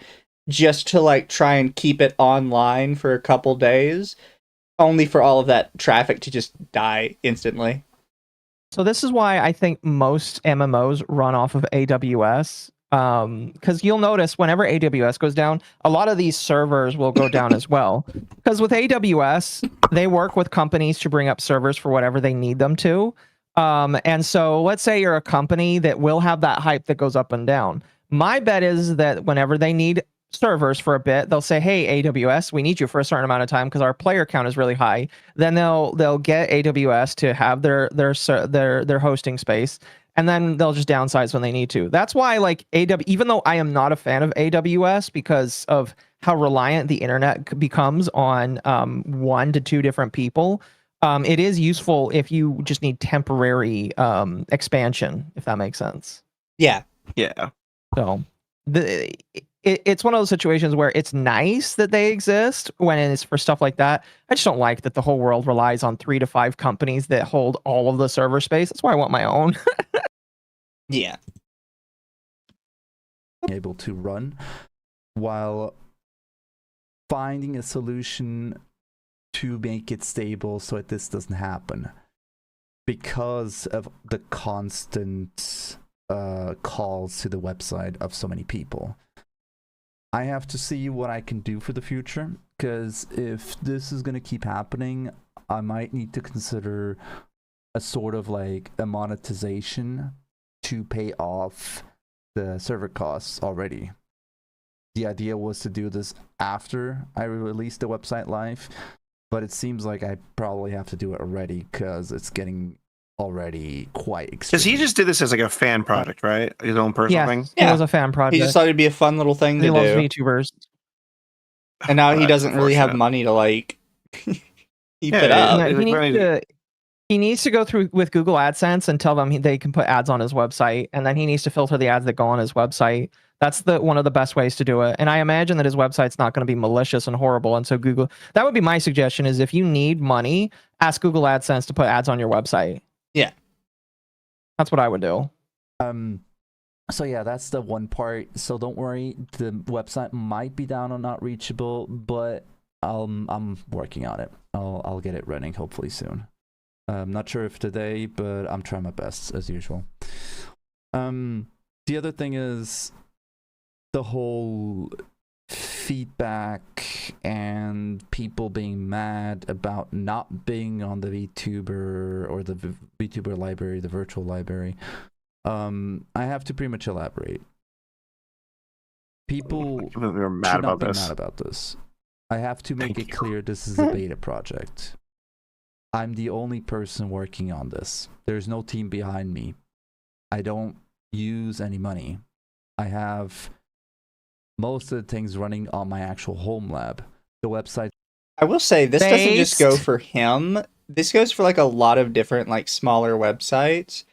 just to like try and keep it online for a couple days, only for all of that traffic to just die instantly. So this is why I think most MMOs run off of AWS. Because you'll notice whenever AWS goes down, a lot of these servers will go down as well. Because with AWS, they work with companies to bring up servers for whatever they need them to. And so let's say you're a company that will have that hype that goes up and down. My bet is that whenever they need servers for a bit, they'll say, hey, AWS, we need you for a certain amount of time because our player count is really high. Then they'll get AWS to have their hosting space, and then they'll just downsize when they need to. That's why, like, even though I am not a fan of AWS because of how reliant the internet becomes on 1 to 2 different people, it is useful if you just need temporary expansion, if that makes sense. Yeah. Yeah. So it's one of those situations where it's nice that they exist when it's for stuff like that. I just don't like that the whole world relies on 3 to 5 companies that hold all of the server space. That's why I want my own. Yeah. Able to run while finding a solution to make it stable so that this doesn't happen because of the constant calls to the website of so many people. I have to see what I can do for the future, because if this is going to keep happening, I might need to consider a sort of like a monetization to pay off the server costs already. The idea was to do this after I released the website live, but it seems like I probably have to do it already because it's getting already quite extreme. Because he just did this as like a fan project, right? His own personal thing. It was a fan project. He just thought it'd be a fun little thing to He loves do. VTubers. And now he That's doesn't really have unfortunate. money to like keep Yeah, it up. Yeah, he needs to go through with Google AdSense and tell them they can put ads on his website, and then he needs to filter the ads that go on his website. That's one of the best ways to do it. And I imagine that his website's not going to be malicious and horrible. And so that would be my suggestion: is if you need money, ask Google AdSense to put ads on your website. Yeah. That's what I would do. So yeah, that's the one part. So don't worry, the website might be down or not reachable, but I'm working on it. I'll get it running hopefully soon. I'm not sure if today, but I'm trying my best as usual. The other thing is the whole feedback and people being mad about not being on the VTuber or the VTuber library, the virtual library. I have to pretty much elaborate. People They're should mad not about be this. mad about this. I have to make Thank it you. clear this is a beta project. I'm the only person working on this. There's no team behind me. I don't use any money. I have most of the things running on my actual home lab. The website. I will say this doesn't just go Based- for him. This goes for like a lot of different like smaller websites.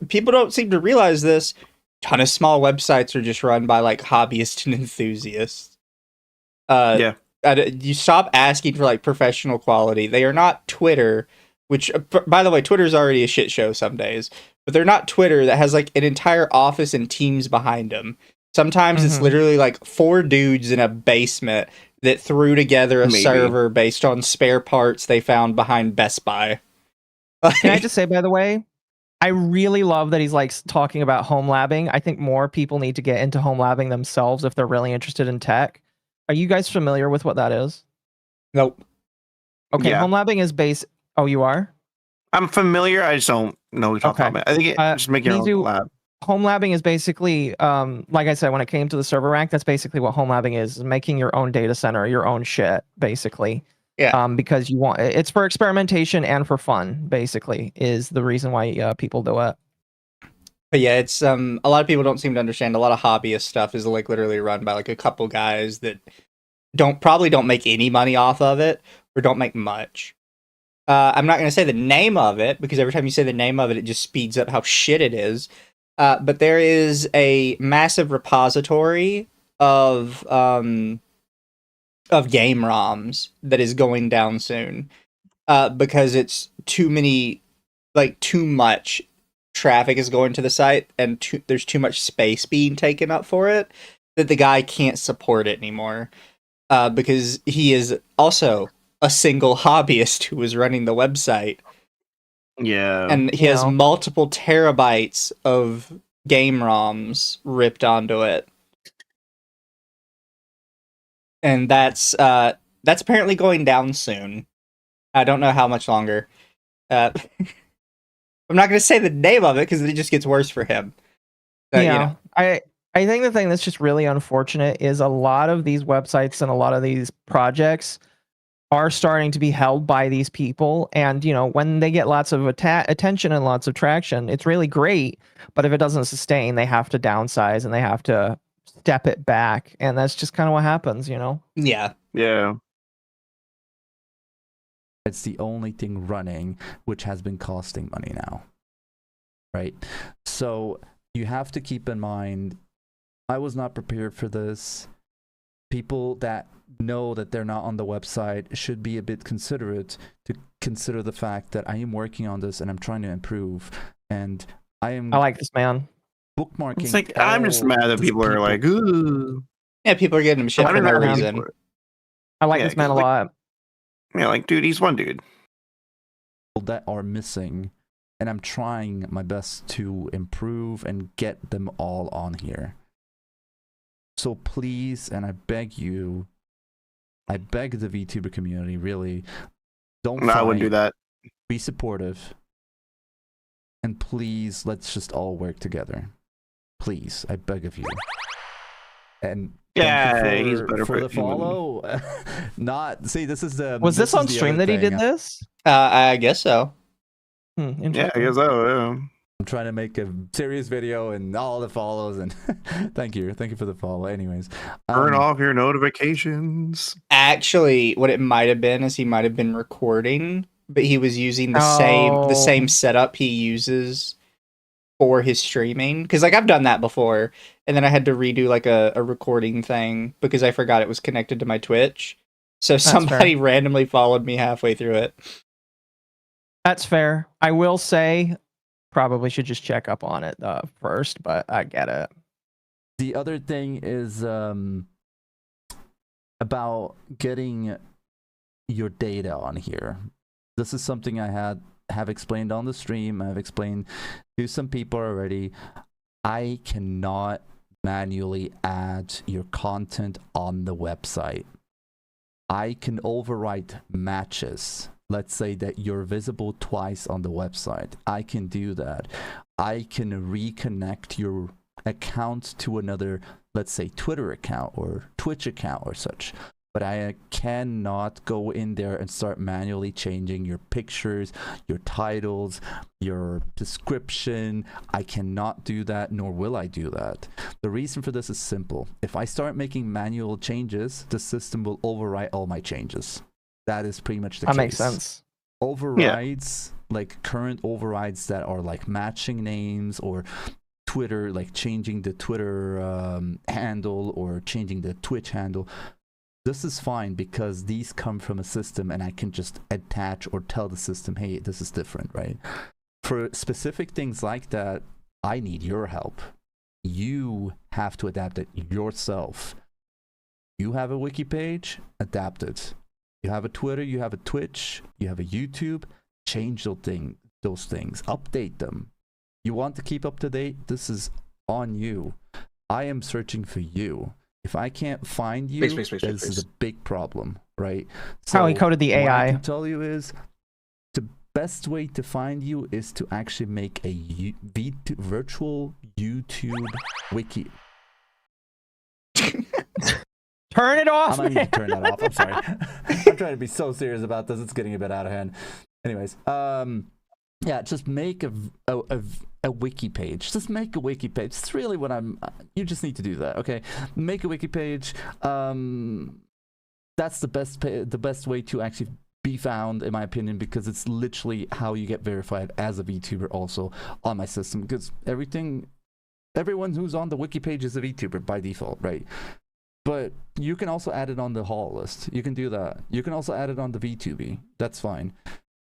People don't seem to realize this. Ton of small websites are just run by like hobbyists and enthusiasts. Yeah. You stop asking for like professional quality. They are not Twitter, which by the way, Twitter's already a shit show some days, but they're not Twitter that has like an entire office and teams behind them. Sometimes it's Mhm. literally like 4 dudes in a basement that threw together a Maybe. server based on spare parts they found behind Best Buy. Can I just say, by the way, I really love that he's like talking about home labbing. I think more people need to get into home labbing themselves if they're really interested in tech. Are you guys familiar with what that is? Nope. Okay, Yeah. home labbing is based. Oh, you are? I'm familiar. I just don't know what you're talking Okay. about. I think just make your Mizu- own lab. Home labbing is basically, like I said, when it came to the server rank, that's basically what home labbing is making your own data center, your own shit, basically. Yeah. Because it's for experimentation and for fun, basically, is the reason why people do it. But yeah, it's a lot of people don't seem to understand. A lot of hobbyist stuff is like literally run by like a couple guys that probably don't make any money off of it or don't make much. I'm not going to say the name of it because every time you say the name of it, it just speeds up how shit it is. But there is a massive repository of game ROMs that is going down soon because it's too much traffic is going to the site and there's too much space being taken up for it that the guy can't support it anymore because he is also a single hobbyist who is running the website. Yeah. And he has multiple terabytes of game ROMs ripped onto it. And that's apparently going down soon. I don't know how much longer. I'm not going to say the name of it because it just gets worse for him. You know. I think the thing that's just really unfortunate is a lot of these websites and a lot of these projects are starting to be held by these people, and when they get lots of attention and lots of traction, it's really great, but if it doesn't sustain, they have to downsize and they have to step it back, and that's just kind of what happens. Yeah. It's the only thing running which has been costing money now, right? So you have to keep in mind, I was not prepared for this. People that know that they're not on the website should be a bit considerate to consider the fact that I am working on this and I'm trying to improve. And I am I like this man. bookmarking. It's like, I'm just all mad that these people are like, ooh. Yeah, people are getting him shit I for don't no know, man. reason. I like Yeah, this man a 'cause, like, lot. Yeah, like, dude, he's one dude. that are missing, and I'm trying my best to improve and get them all on here. So please, and I beg you, I beg the VTuber community, really, don't No, I wouldn't do fight. that. Be supportive, and please, let's just all work together. Please, I beg of you. And Yeah, thank you he's better for the he wouldn't. follow. Not see, this is the Was this is on the stream other that he thing. did this? I guess so. Hmm, Yeah, interesting. I guess so. Yeah. I'm trying to make a serious video and all the follows, and thank you for the follow. Anyways, Turn off your notifications. Actually, what it might have been is he might have been recording, but he was using the Oh. same setup he uses for his streaming. Because like I've done that before, and then I had to redo like a recording thing because I forgot it was connected to my Twitch. So somebody randomly followed me halfway through it. That's fair. I will say, probably should just check up on it first, but I get it. The other thing is about getting your data on here. This is something I have explained on the stream. I've explained to some people already. I cannot manually add your content on the website. I can overwrite matches. Let's say that you're visible twice on the website. I can do that. I can reconnect your account to another, let's say, Twitter account or Twitch account or such. But I cannot go in there and start manually changing your pictures, your titles, your description. I cannot do that, nor will I do that. The reason for this is simple. If I start making manual changes, the system will overwrite all my changes. That is pretty much the case. That makes sense. Overrides, like current overrides that are like matching names or Twitter, like changing the Twitter handle or changing the Twitch handle. This is fine because these come from a system and I can just attach or tell the system, hey, this is different, right? For specific things like that, I need your help. You have to adapt it yourself. You have a wiki page, adapt it. You have a Twitter, you have a Twitch, you have a YouTube, change those things, update them. You want to keep up to date? This is on you. I am searching for you. If I can't find you, this is a big problem, right? How he coded the What I AI. can tell you is the best way to find you is to actually make a virtual YouTube wiki. Turn it off. I'm not even turn that off. I'm sorry. I'm trying to be so serious about this. It's getting a bit out of hand. Anyways, yeah, just make a wiki page. Just make a wiki page. It's really what you just need to do that, okay? Make a wiki page. That's the best way to actually be found, in my opinion, because it's literally how you get verified as a VTuber also on my system, because everyone who's on the wiki page is a VTuber by default, right? But you can also add it on the haul list. You can do that. You can also add it on the VTuber. That's fine.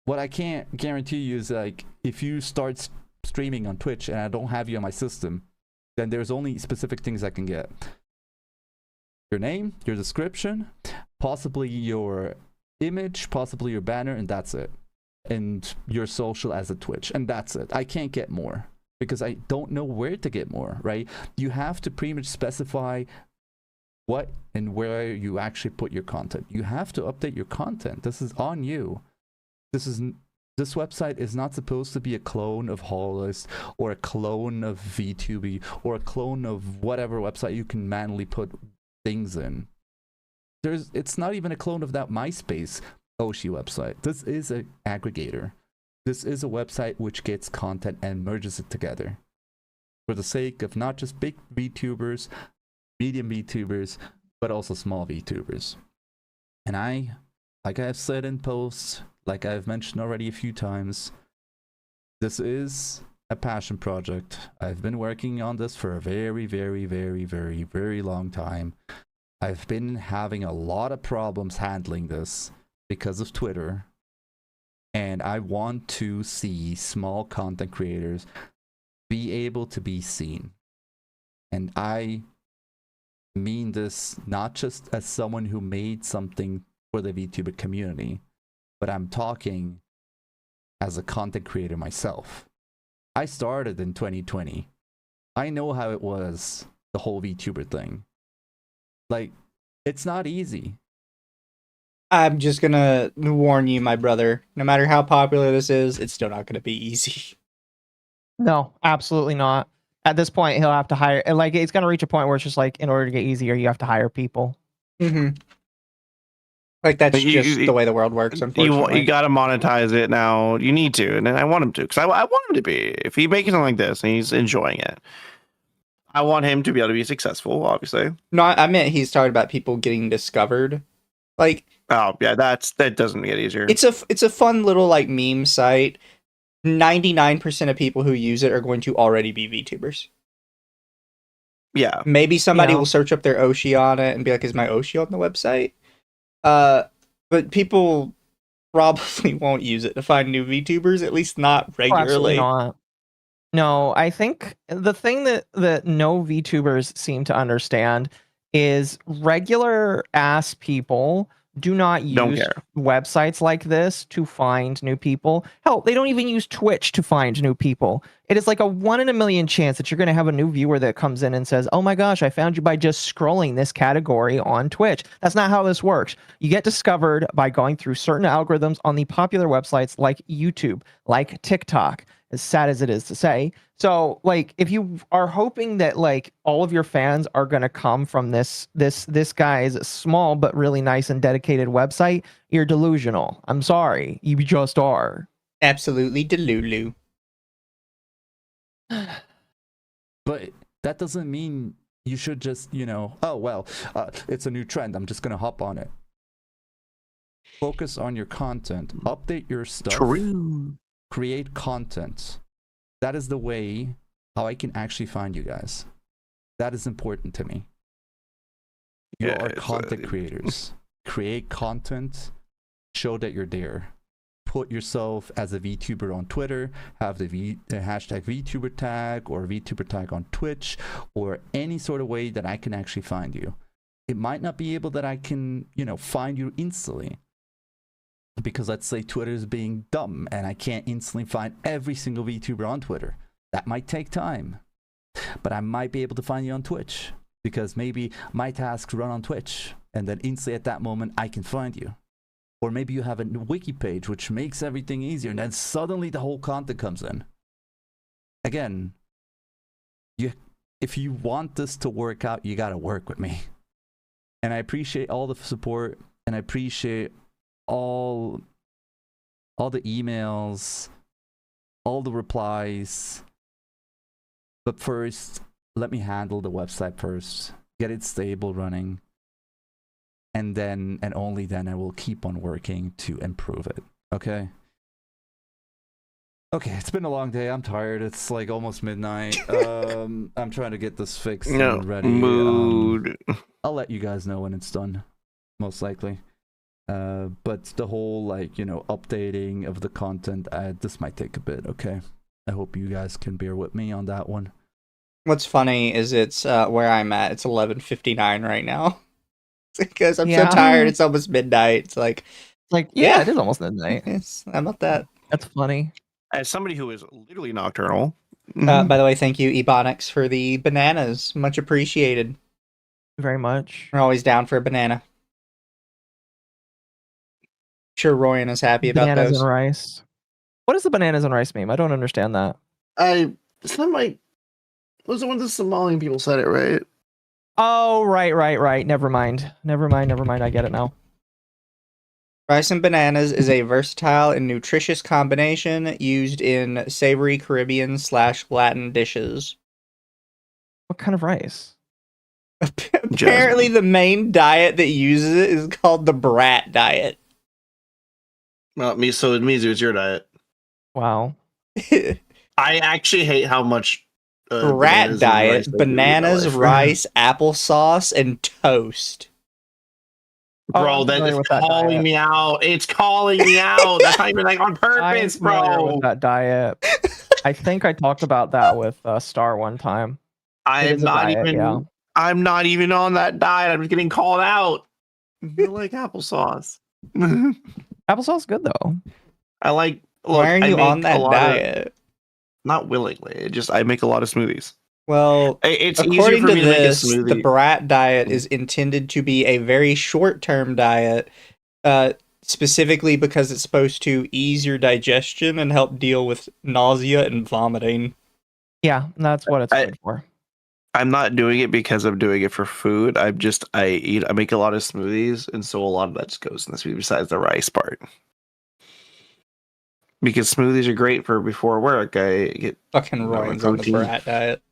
What I can't guarantee you is, like, if you start streaming on Twitch and I don't have you on my system, then there's only specific things I can get. Your name, your description, possibly your image, possibly your banner, and that's it. And your social as a Twitch, and that's it. I can't get more because I don't know where to get more, right? You have to pretty much specify what and where you actually put your content. You have to update your content. This is on you. This website is not supposed to be a clone of Hobbyist or a clone of VTuber or a clone of whatever website you can manually put things in. It's not even a clone of that MySpace Oshi website. This is an aggregator. This is a website which gets content and merges it together for the sake of not just big VTubers, medium VTubers, but also small VTubers. And like I have said in posts, like I've mentioned already a few times, this is a passion project. I've been working on this for a very, very, very, very, very long time. I've been having a lot of problems handling this because of Twitter. And I want to see small content creators be able to be seen. And I mean this not just as someone who made something for the VTuber community, but I'm talking as a content creator myself. I started in 2020. I know how it was, the whole VTuber thing. Like, it's not easy. I'm just gonna warn you, my brother. No matter how popular this is, it's still not gonna be easy. No, absolutely not. At this point, he'll have to hire. Like, it's gonna reach a point where it's just like, in order to get easier, you have to hire people. Mm-hmm. Like that's just the way the world works. Unfortunately, you got to monetize it now. You need to, and I want him to, because I want him to be. If he's making something like this and he's enjoying it, I want him to be able to be successful. Obviously, no, I meant he's talking about people getting discovered. Like, oh yeah, that doesn't get easier. It's a fun little like meme site. 99% of people who use it are going to already be VTubers. Yeah, maybe somebody will search up their Oshi on it and be like, "Is my Oshi on the website?" But people probably won't use it to find new VTubers, at least not regularly. Not. No, I think the thing that no VTubers seem to understand is regular ass people do not use websites like this to find new people. Hell, they don't even use Twitch to find new people. It is like a 1 in a million chance that you're going to have a new viewer that comes in and says, "Oh my gosh, I found you by just scrolling this category on Twitch." That's not how this works. You get discovered by going through certain algorithms on the popular websites like YouTube, like TikTok, as sad as it is to say. So, like, if you are hoping that like all of your fans are going to come from this guy's small but really nice and dedicated website, you're delusional. I'm sorry, you just are. Absolutely delulu. But that doesn't mean you should just, oh well, it's a new trend, I'm just gonna hop on it. Focus on your content, update your stuff. True. Create content. That is the way how I can actually find you guys. That is important to me. You are content creators. Create content. Show that you're there. Put yourself as a VTuber on Twitter. Have the hashtag VTuber tag or VTuber tag on Twitch, or any sort of way that I can actually find you. It might not be able that I can, find you instantly. Because let's say Twitter is being dumb and I can't instantly find every single VTuber on Twitter. That might take time. But I might be able to find you on Twitch, because maybe my tasks run on Twitch and then instantly at that moment I can find you. Or maybe you have a wiki page which makes everything easier, and then suddenly the whole content comes in. Again, if you want this to work out, you gotta work with me. And I appreciate all the support, and I appreciate all the emails, all the replies. But first, let me handle the website first, get it stable running, and then and only then I will keep on working to improve it. Okay, it's been a long day, I'm tired, it's like almost midnight. I'm trying to get this fixed and ready. Mood. I'll let you guys know when it's done, most likely. But the whole updating of the content, this might take a bit. Okay, I hope you guys can bear with me on that one. What's funny is it's where I'm at. It's 11:59 right now. Because I'm so tired. It's almost midnight. It's like yeah, it is almost midnight. How about that? That's funny. As somebody who is literally nocturnal. By the way, thank you, Ebonics, for the bananas. Much appreciated. Very much. We're always down for a banana. Sure, Royan is happy about those. Bananas and rice. What is the bananas and rice meme? I don't understand that. It's not like, was it when the Somalian people said it, right? Oh, right. Never mind. I get it now. Rice and bananas is a versatile and nutritious combination used in savory Caribbean/Latin dishes. What kind of rice? Apparently, the main diet that uses it is called the brat diet. Well, Mizu is your diet. Wow. I actually hate how much Brat bananas and rice diet, I do in bananas, my life. rice, applesauce, and toast. Oh, Bro, I'm that familiar is with that calling diet. me out. It's calling me out. That's not even like on I'm purpose, familiar bro. with that diet. I think I talked about that with Star one time. It is a diet, yeah. I'm not even on that diet. I'm just getting called out. I like applesauce. Applesauce is good though. I like. Look, Why are I you make on a that lot diet? not willingly. It just I make a lot of smoothies. Well, It's easier according for to me to make a this, the smoothie. brat diet is intended to be a very short-term diet, specifically because it's supposed to ease your digestion and help deal with nausea and vomiting. Yeah, that's what it's good for. I'm not doing it because I'm doing it for food. I make a lot of smoothies, and so a lot of that just goes in the smoothie besides the rice part. Because smoothies are great for before work. I get Fucking Ryan's on the protein. brat diet.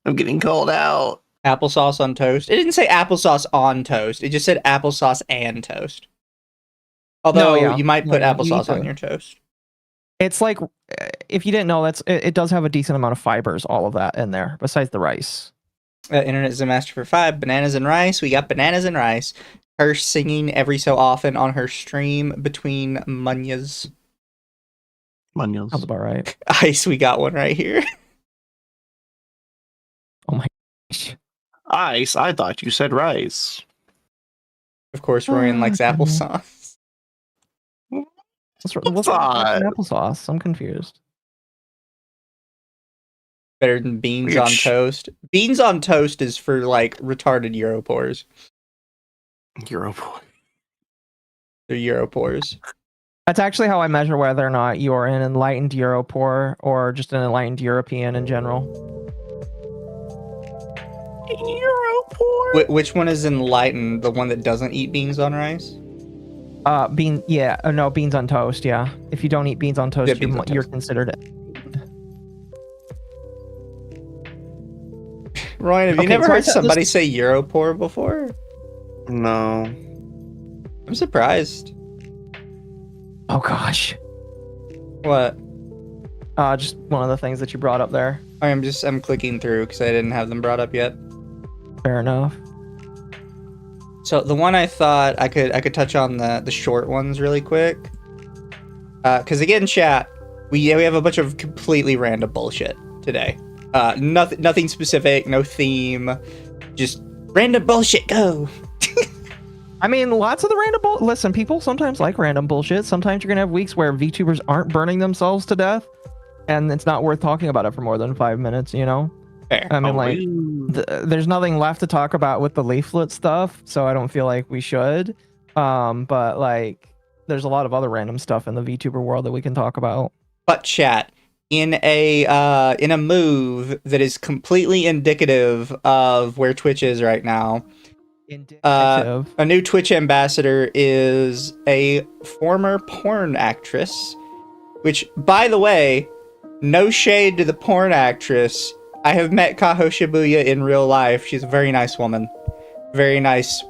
I'm getting called out. Applesauce on toast. It didn't say applesauce on toast. It just said applesauce and toast. Although you might put applesauce on your toast. It's like, if you didn't know, it does have a decent amount of fibers, all of that in there, besides the rice. Internet is a master for 5. Bananas and rice. We got bananas and rice. Her singing every so often on her stream between munyas. Munyas. Sounds about right. Ice, we got one right here. Oh my gosh. Ice? I thought you said rice. Of course, Ryan likes applesauce. What's wrong with applesauce? I'm confused. Better than beans on toast. Beans on toast is for like retarded Europores. Europore. They're Europores. That's actually how I measure whether or not you're an enlightened Europore or just an enlightened European in general. Europore. Which one is enlightened? The one that doesn't eat beans on rice? No, beans on toast, yeah. If you don't eat beans on toast, you're considered it. Ryan, have you never heard somebody say Europore before? No. I'm surprised. Oh gosh. What? Just one of the things that you brought up there. I'm clicking through because I didn't have them brought up yet. Fair enough. So the one I thought I could touch on the short ones really quick. Because again, chat, we have a bunch of completely random bullshit today. Nothing specific, no theme, just random bullshit. Go. I mean, lots of the random listen, people sometimes like random bullshit. Sometimes you're gonna have weeks where VTubers aren't burning themselves to death, and it's not worth talking about it for more than 5 minutes. You know. Fair. I mean, there's nothing left to talk about with the leaflet stuff, so I don't feel like we should. But like, there's a lot of other random stuff in the VTuber world that we can talk about. But chat, in a move that is completely indicative of where Twitch is right now, a new Twitch ambassador is a former porn actress. Which, by the way, no shade to the porn actress. I have met Kaho Shibuya in real life. She's a very nice woman. Very nice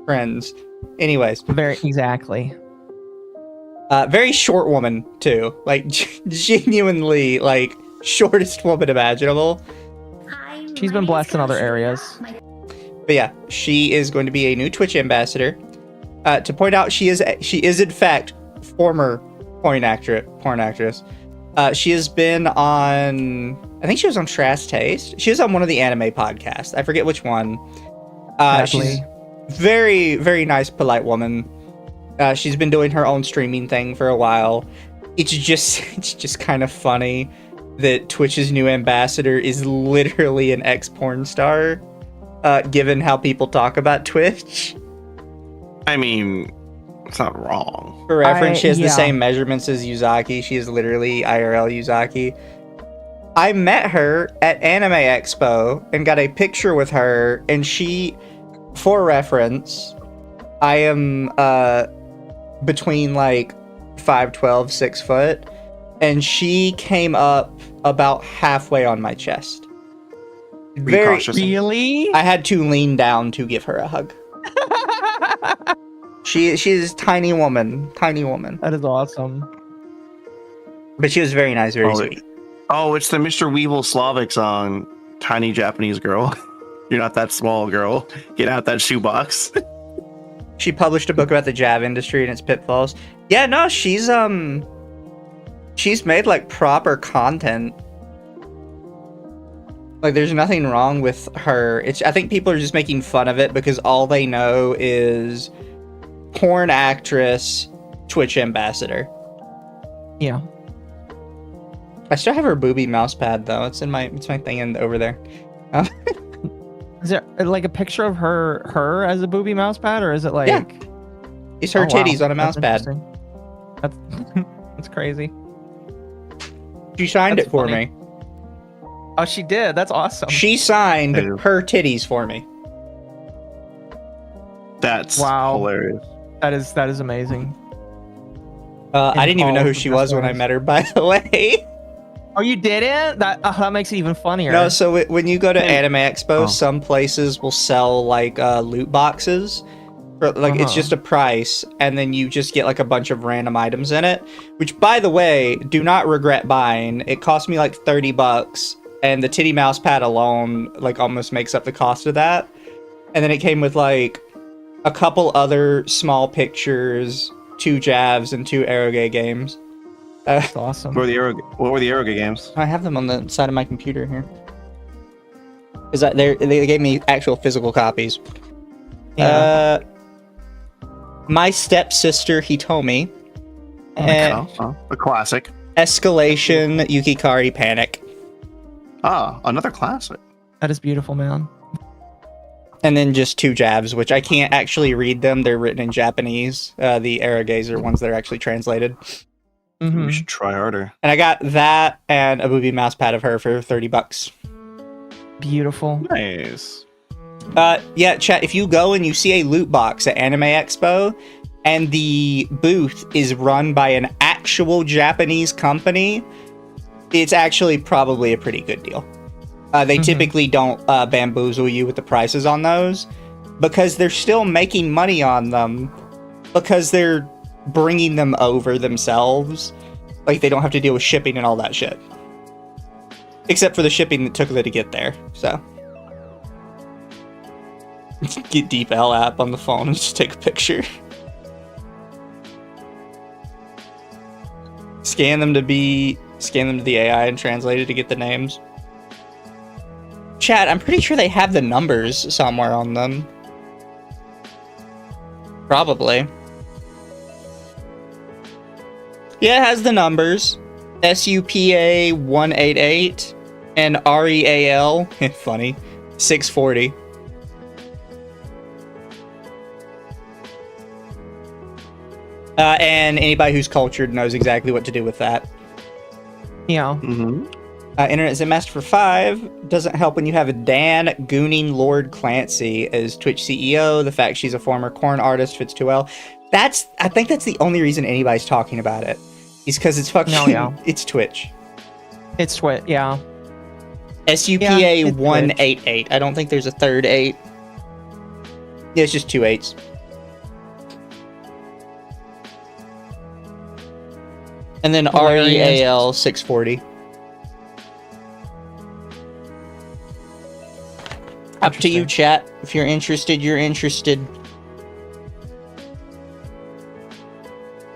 friends. Anyways. Exactly. Very short woman, too. Like, genuinely, like, shortest woman imaginable. She's been blessed in other areas. But yeah, she is going to be a new Twitch ambassador. To point out, she is in fact former porn actress. She has been on, I think she was on Trash Taste. She was on one of the anime podcasts. I forget which one. She's very, very nice, polite woman. She's been doing her own streaming thing for a while. It's just kind of funny that Twitch's new ambassador is literally an ex-porn star, given how people talk about Twitch. I mean, it's not wrong. For reference, she has the same measurements as Yuzaki. She is literally IRL Yuzaki. I met her at Anime Expo and got a picture with her, and she, for reference, I am between like 5'12", 6 foot, and she came up about halfway on my chest. Really? I had to lean down to give her a hug. She is tiny woman. That is awesome. But she was very nice, very sweet. Oh, it's the Mr. Weevil Slavic song, Tiny Japanese Girl. You're not that small, girl. Get out that shoebox. She published a book about the Java industry and its pitfalls. Yeah, no, she's made like proper content. Like, there's nothing wrong with her. I think people are just making fun of it because all they know is porn actress, Twitch ambassador. Yeah. I still have her booby mouse pad though. It's my thing over there. Is there like a picture of her as a booby mouse pad, or is it like? Yeah. It's her titties on a mouse pad. That's that's crazy. She signed That's it for funny. me. Oh, she did. That's awesome. She signed her titties for me. That's Wow. hilarious. That is amazing. I didn't even know all who the she best was when I ways. met her, by the way. Oh, you didn't? That makes it even funnier. No, so when you go to Anime Expo, Oh. some places will sell like loot boxes. For, like it's just a price, and then you just get like a bunch of random items in it. Which, by the way, do not regret buying. It cost me like $30, and the titty mouse pad alone like almost makes up the cost of that. And then it came with like a couple other small pictures, 2 Javs, and 2 Eroge games. That's awesome. What were the Eroge games? I have them on the side of my computer here. Because they gave me actual physical copies. Yeah. My stepsister Hitomi. And A classic. Escalation Yukikari Panic. Ah, another classic. That is beautiful, man. And then just 2 Javs, which I can't actually read them. They're written in Japanese. The Eroges are ones that are actually translated. Mhm. We should try harder. And I got that and a booby mouse pad of her for $30. Beautiful. Nice. Yeah, chat, if you go and you see a loot box at Anime Expo and the booth is run by an actual Japanese company, it's actually probably a pretty good deal. They typically don't bamboozle you with the prices on those because they're still making money on them because they're bringing them over themselves. Like, they don't have to deal with shipping and all that shit. Except for the shipping that took them to get there, so. Get DeepL app on the phone and just take a picture. Scan them to the AI and translate it to get the names. Chat, I'm pretty sure they have the numbers somewhere on them. Probably. Yeah, it has the numbers. SUPA 188 and REAL, funny, 640. And anybody who's cultured knows exactly what to do with that. Yeah. Mm-hmm. Internet Zen Master for 5 doesn't help when you have a Dan Gooning Lord Clancy as Twitch CEO. The fact she's a former corn artist fits too well. I think that's the only reason anybody's talking about it. Is because it's fucking. No, yeah. It's Twitch. It's Twitch, yeah. SUPA Yeah, it's 188. I don't think there's a third 8. Yeah, it's just 2 8s. And then Hilarious. REAL 640. Up to you, chat. If you're interested, you're interested.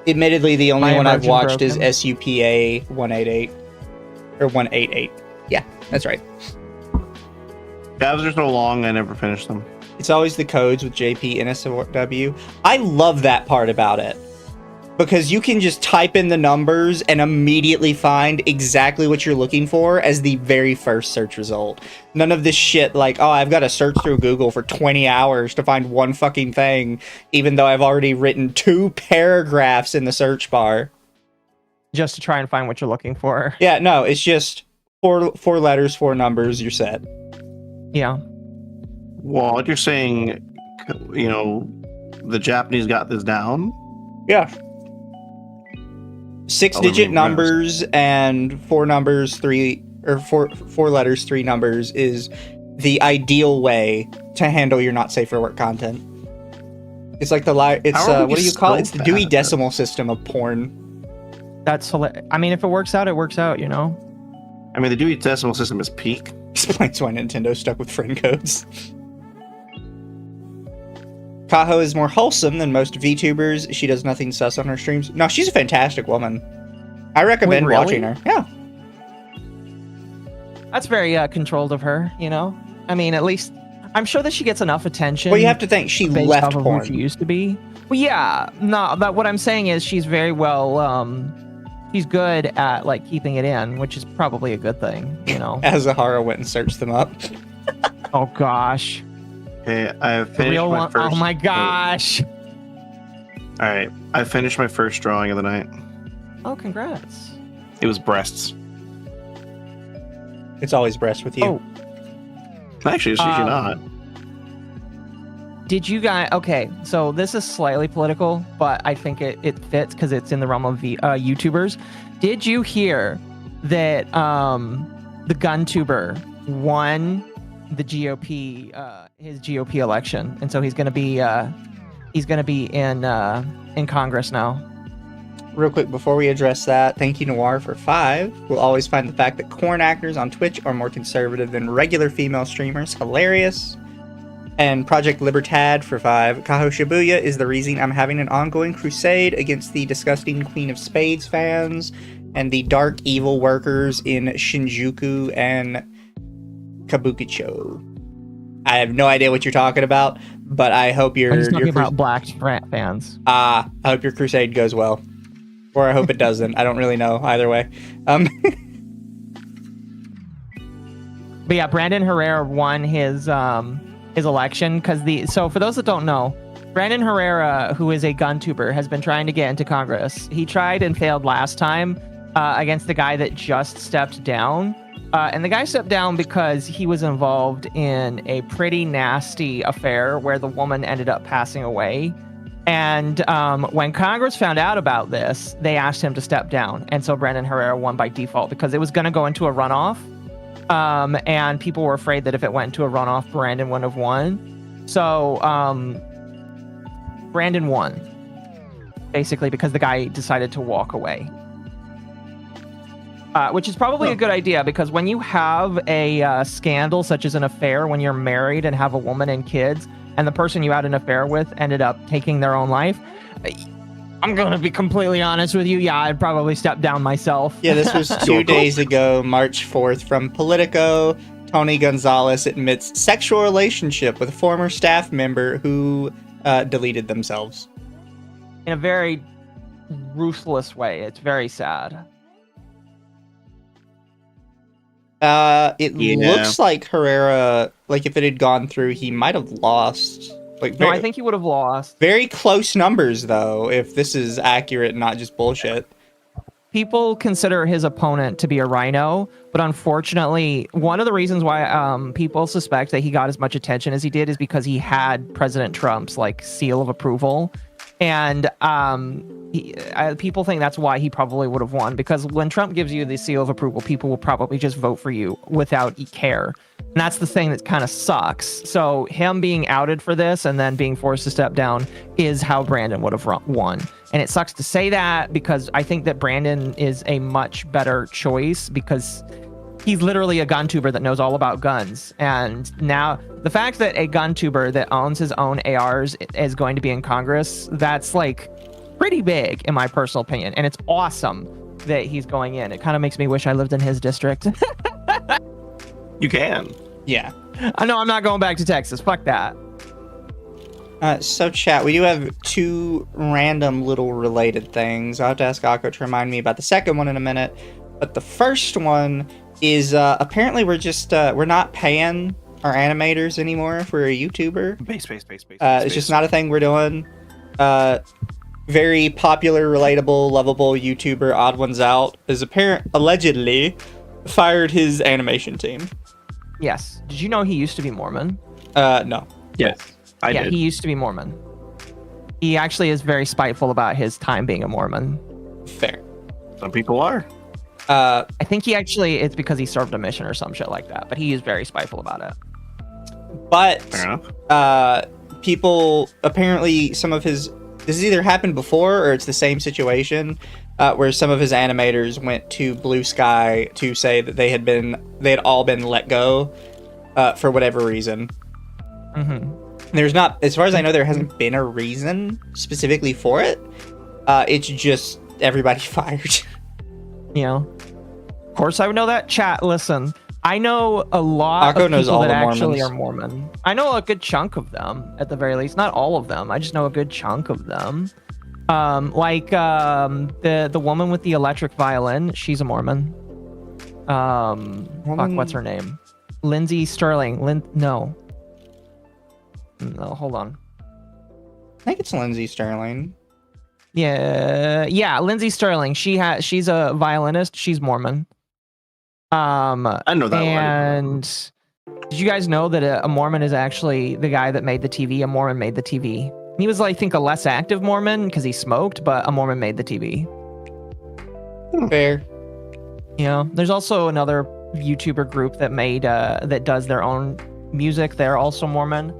Admittedly, the only My one I've emoji watched is broken. SUPA 188. Or 188. Yeah, that's right. Tabs are so long, I never finished them. It's always the codes with JP NSW. I love that part about it. Because you can just type in the numbers and immediately find exactly what you're looking for as the very first search result. None of this shit like, oh, I've got to search through Google for 20 hours to find one fucking thing, even though I've already written 2 paragraphs in the search bar. Just to try and find what you're looking for. Yeah, no, it's just four letters, 4 numbers, you're set. Yeah. Well, you're saying, the Japanese got this down? Yeah. 6-digit numbers and 4 numbers, 3 or 4 letters, 3 numbers is the ideal way to handle your not safe for work content. It's like it's How are we what do you call it? so It's the bad Dewey at Decimal System of porn. That's hilarious. I mean, if it works out, it works out, you know? I mean, the Dewey Decimal System is peak. Explains why Nintendo's stuck with friend codes. Kaho is more wholesome than most VTubers. She does nothing sus on her streams. No, she's a fantastic woman. I recommend Wait, really? watching her. Yeah. That's very controlled of her, you know? I mean, at least I'm sure that she gets enough attention. Well, you have to think she based left off of porn. who she used to be. Well, yeah, no, but what I'm saying is she's very well, she's good at like keeping it in, which is probably a good thing, you know? Azahara went and searched them up. Oh gosh. Okay, I The finished real my one. first. Oh my gosh. All right, I finished my first drawing of the night. Oh, congrats. It was breasts. It's always breast with you. Oh. Actually, it's usually not. Did you guys? Okay, so this is slightly political, but I think it fits because it's in the realm of YouTubers. Did you hear that the GunTuber won the GOP his GOP election, and so he's gonna be in Congress now? Real quick, before we address that, thank you, Noir, for 5. We'll always find the fact that corn actors on Twitch are more conservative than regular female streamers hilarious. And Project Libertad for 5. Kaho Shibuya is the reason I'm having an ongoing crusade against the disgusting Queen of Spades fans and the dark evil workers in Shinjuku and Kabukicho. I have no idea what you're talking about, but I hope He's talking about black fans. I hope your crusade goes well. Or I hope it doesn't. I don't really know either way. But yeah, Brandon Herrera won his election because so for those that don't know, Brandon Herrera, who is a GunTuber, has been trying to get into Congress. He tried and failed last time against the guy that just stepped down. And the guy stepped down because he was involved in a pretty nasty affair where the woman ended up passing away. And when Congress found out about this, they asked him to step down. And so Brandon Herrera won by default because it was going to go into a runoff. And people were afraid that if it went into a runoff, Brandon wouldn't have won. So Brandon won, basically, because the guy decided to walk away. Which is probably a good idea, because when you have a scandal such as an affair, when you're married and have a woman and kids, and the person you had an affair with ended up taking their own life, I'm going to be completely honest with you. Yeah, I'd probably step down myself. Yeah, this was 2 days ago, March 4th, from Politico. Tony Gonzalez admits sexual relationship with a former staff member who deleted themselves. In a very ruthless way. It's very sad. It looks like Herrera, like if it had gone through, he might have lost. Like, No, I think he would have lost. very close numbers, though, if this is accurate, not just bullshit. People consider his opponent to be a rhino, but unfortunately, one of the reasons why people suspect that he got as much attention as he did is because he had President Trump's like seal of approval, and people think that's why he probably would have won, because when Trump gives you the seal of approval, people will probably just vote for you without care. And that's the thing that kind of sucks. So him being outed for this and then being forced to step down is how Brandon would have won. And it sucks to say that, because I think that Brandon is a much better choice, because he's literally a GunTuber that knows all about guns. And now the fact that a GunTuber that owns his own ARs is going to be in Congress, that's like pretty big in my personal opinion. And it's awesome that he's going in. It kind of makes me wish I lived in his district. You can. Yeah. I know, I'm not going back to Texas. Fuck that. So chat, we do have 2 random little related things. I'll have to ask Occo to remind me about the second one in a minute. But the first one is apparently we're not paying our animators anymore if we're a YouTuber. Base. It's just not a thing we're doing. Very popular, relatable, lovable YouTuber Odd Ones Out is allegedly fired his animation team. Yes. Did you know he used to be Mormon? No. Yes, I did. He used to be Mormon. He actually is very spiteful about his time being a Mormon. Fair. Some people are. I think it's because he served a mission or some shit like that, but he is very spiteful about it. But Fair enough. people apparently some of his this has either happened before or it's the same situation where some of his animators went to Blue Sky to say that they had all been let go for whatever reason. There's not, as far as I know, there hasn't been a reason specifically for it. It's just everybody fired. You know, of course I would know that. Chat, listen. I know a lot Occo of knows people all that the actually Mormons. are Mormon. I know a good chunk of them, at the very least. Not all of them. I just know a good chunk of them. Like the woman with the electric violin. She's a Mormon. Fuck, what's her name? Lindsay Sterling. No, hold on. I think it's Lindsay Sterling. Yeah, Lindsay Sterling. She's a violinist. She's Mormon. I know that one. And did you guys know that a Mormon is actually the guy that made the TV? A Mormon made the TV. He was, I think, a less active Mormon because he smoked, but a Mormon made the TV. Fair. You know, there's also another YouTuber group that made that does their own music. They're also Mormon.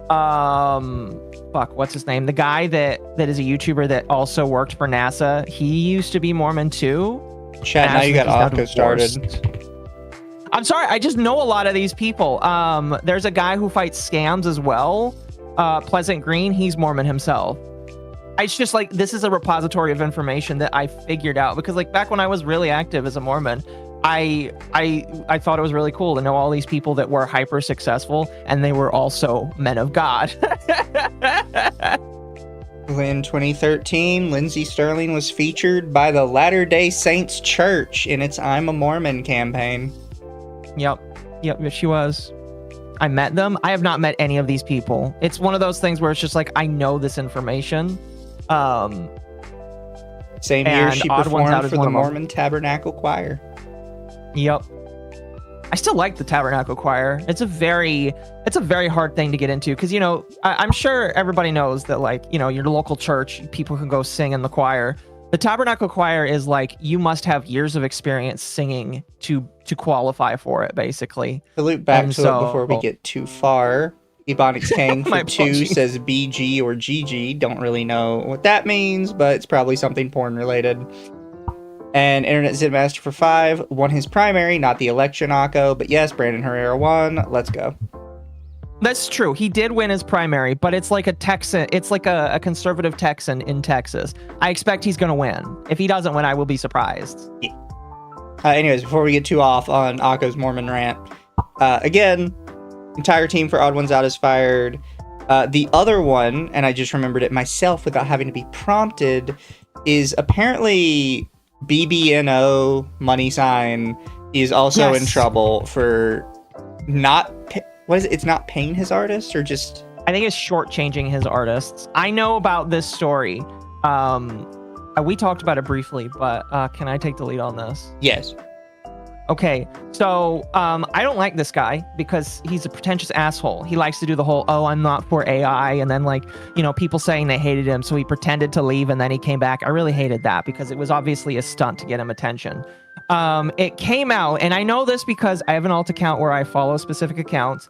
Fuck, what's his name? The guy that is a YouTuber that also worked for NASA. He used to be Mormon too. Chat, now you got Occo started. I'm sorry, I just know a lot of these people. There's a guy who fights scams as well. Pleasant Green, he's Mormon himself. It's just like, this is a repository of information that I figured out because like back when I was really active as a Mormon, I thought it was really cool to know all these people that were hyper successful and they were also men of God. In 2013, Lindsay Sterling was featured by the Latter-day Saints Church in its I'm a Mormon campaign. Yep, she was. I met them. I have not met any of these people. It's one of those things where it's just like, I know this information. Same year she Odd Ones Out performed is for one the of them. Mormon Tabernacle Choir. Yep. I still like the Tabernacle Choir. It's a very hard thing to get into because, you know, I'm sure everybody knows that, like, you know, your local church, people can go sing in the choir. The Tabernacle Choir is like, you must have years of experience singing to qualify for it, basically. To loop back And to so- it before we get too far, Ebonics King My for 2 apologies. says BG or GG. Don't really know what that means, but it's probably something porn related. And Internet Zidmaster for 5 won his primary, not the election, Occo. But yes, Brandon Herrera won. Let's go. That's true. He did win his primary, but it's like a Texan. It's like a conservative Texan in Texas. I expect he's going to win. If he doesn't win, I will be surprised. Anyways, before we get too off on Occo's Mormon rant, again, entire team for Odd Ones Out is fired. The other one, and I just remembered it myself without having to be prompted, is apparently BBNO money sign is also in Yes. trouble for not. What is it? It's not paying his artists, or just. I think it's shortchanging his artists. I know about this story. We talked about it briefly, but can I take the lead on this? Yes. Okay, so I don't like this guy because he's a pretentious asshole. He likes to do the whole, oh, I'm not for AI, and then, like, you know, people saying they hated him, so he pretended to leave and then he came back. I really hated that because it was obviously a stunt to get him attention. It came out, and I know this because I have an alt account where I follow specific accounts.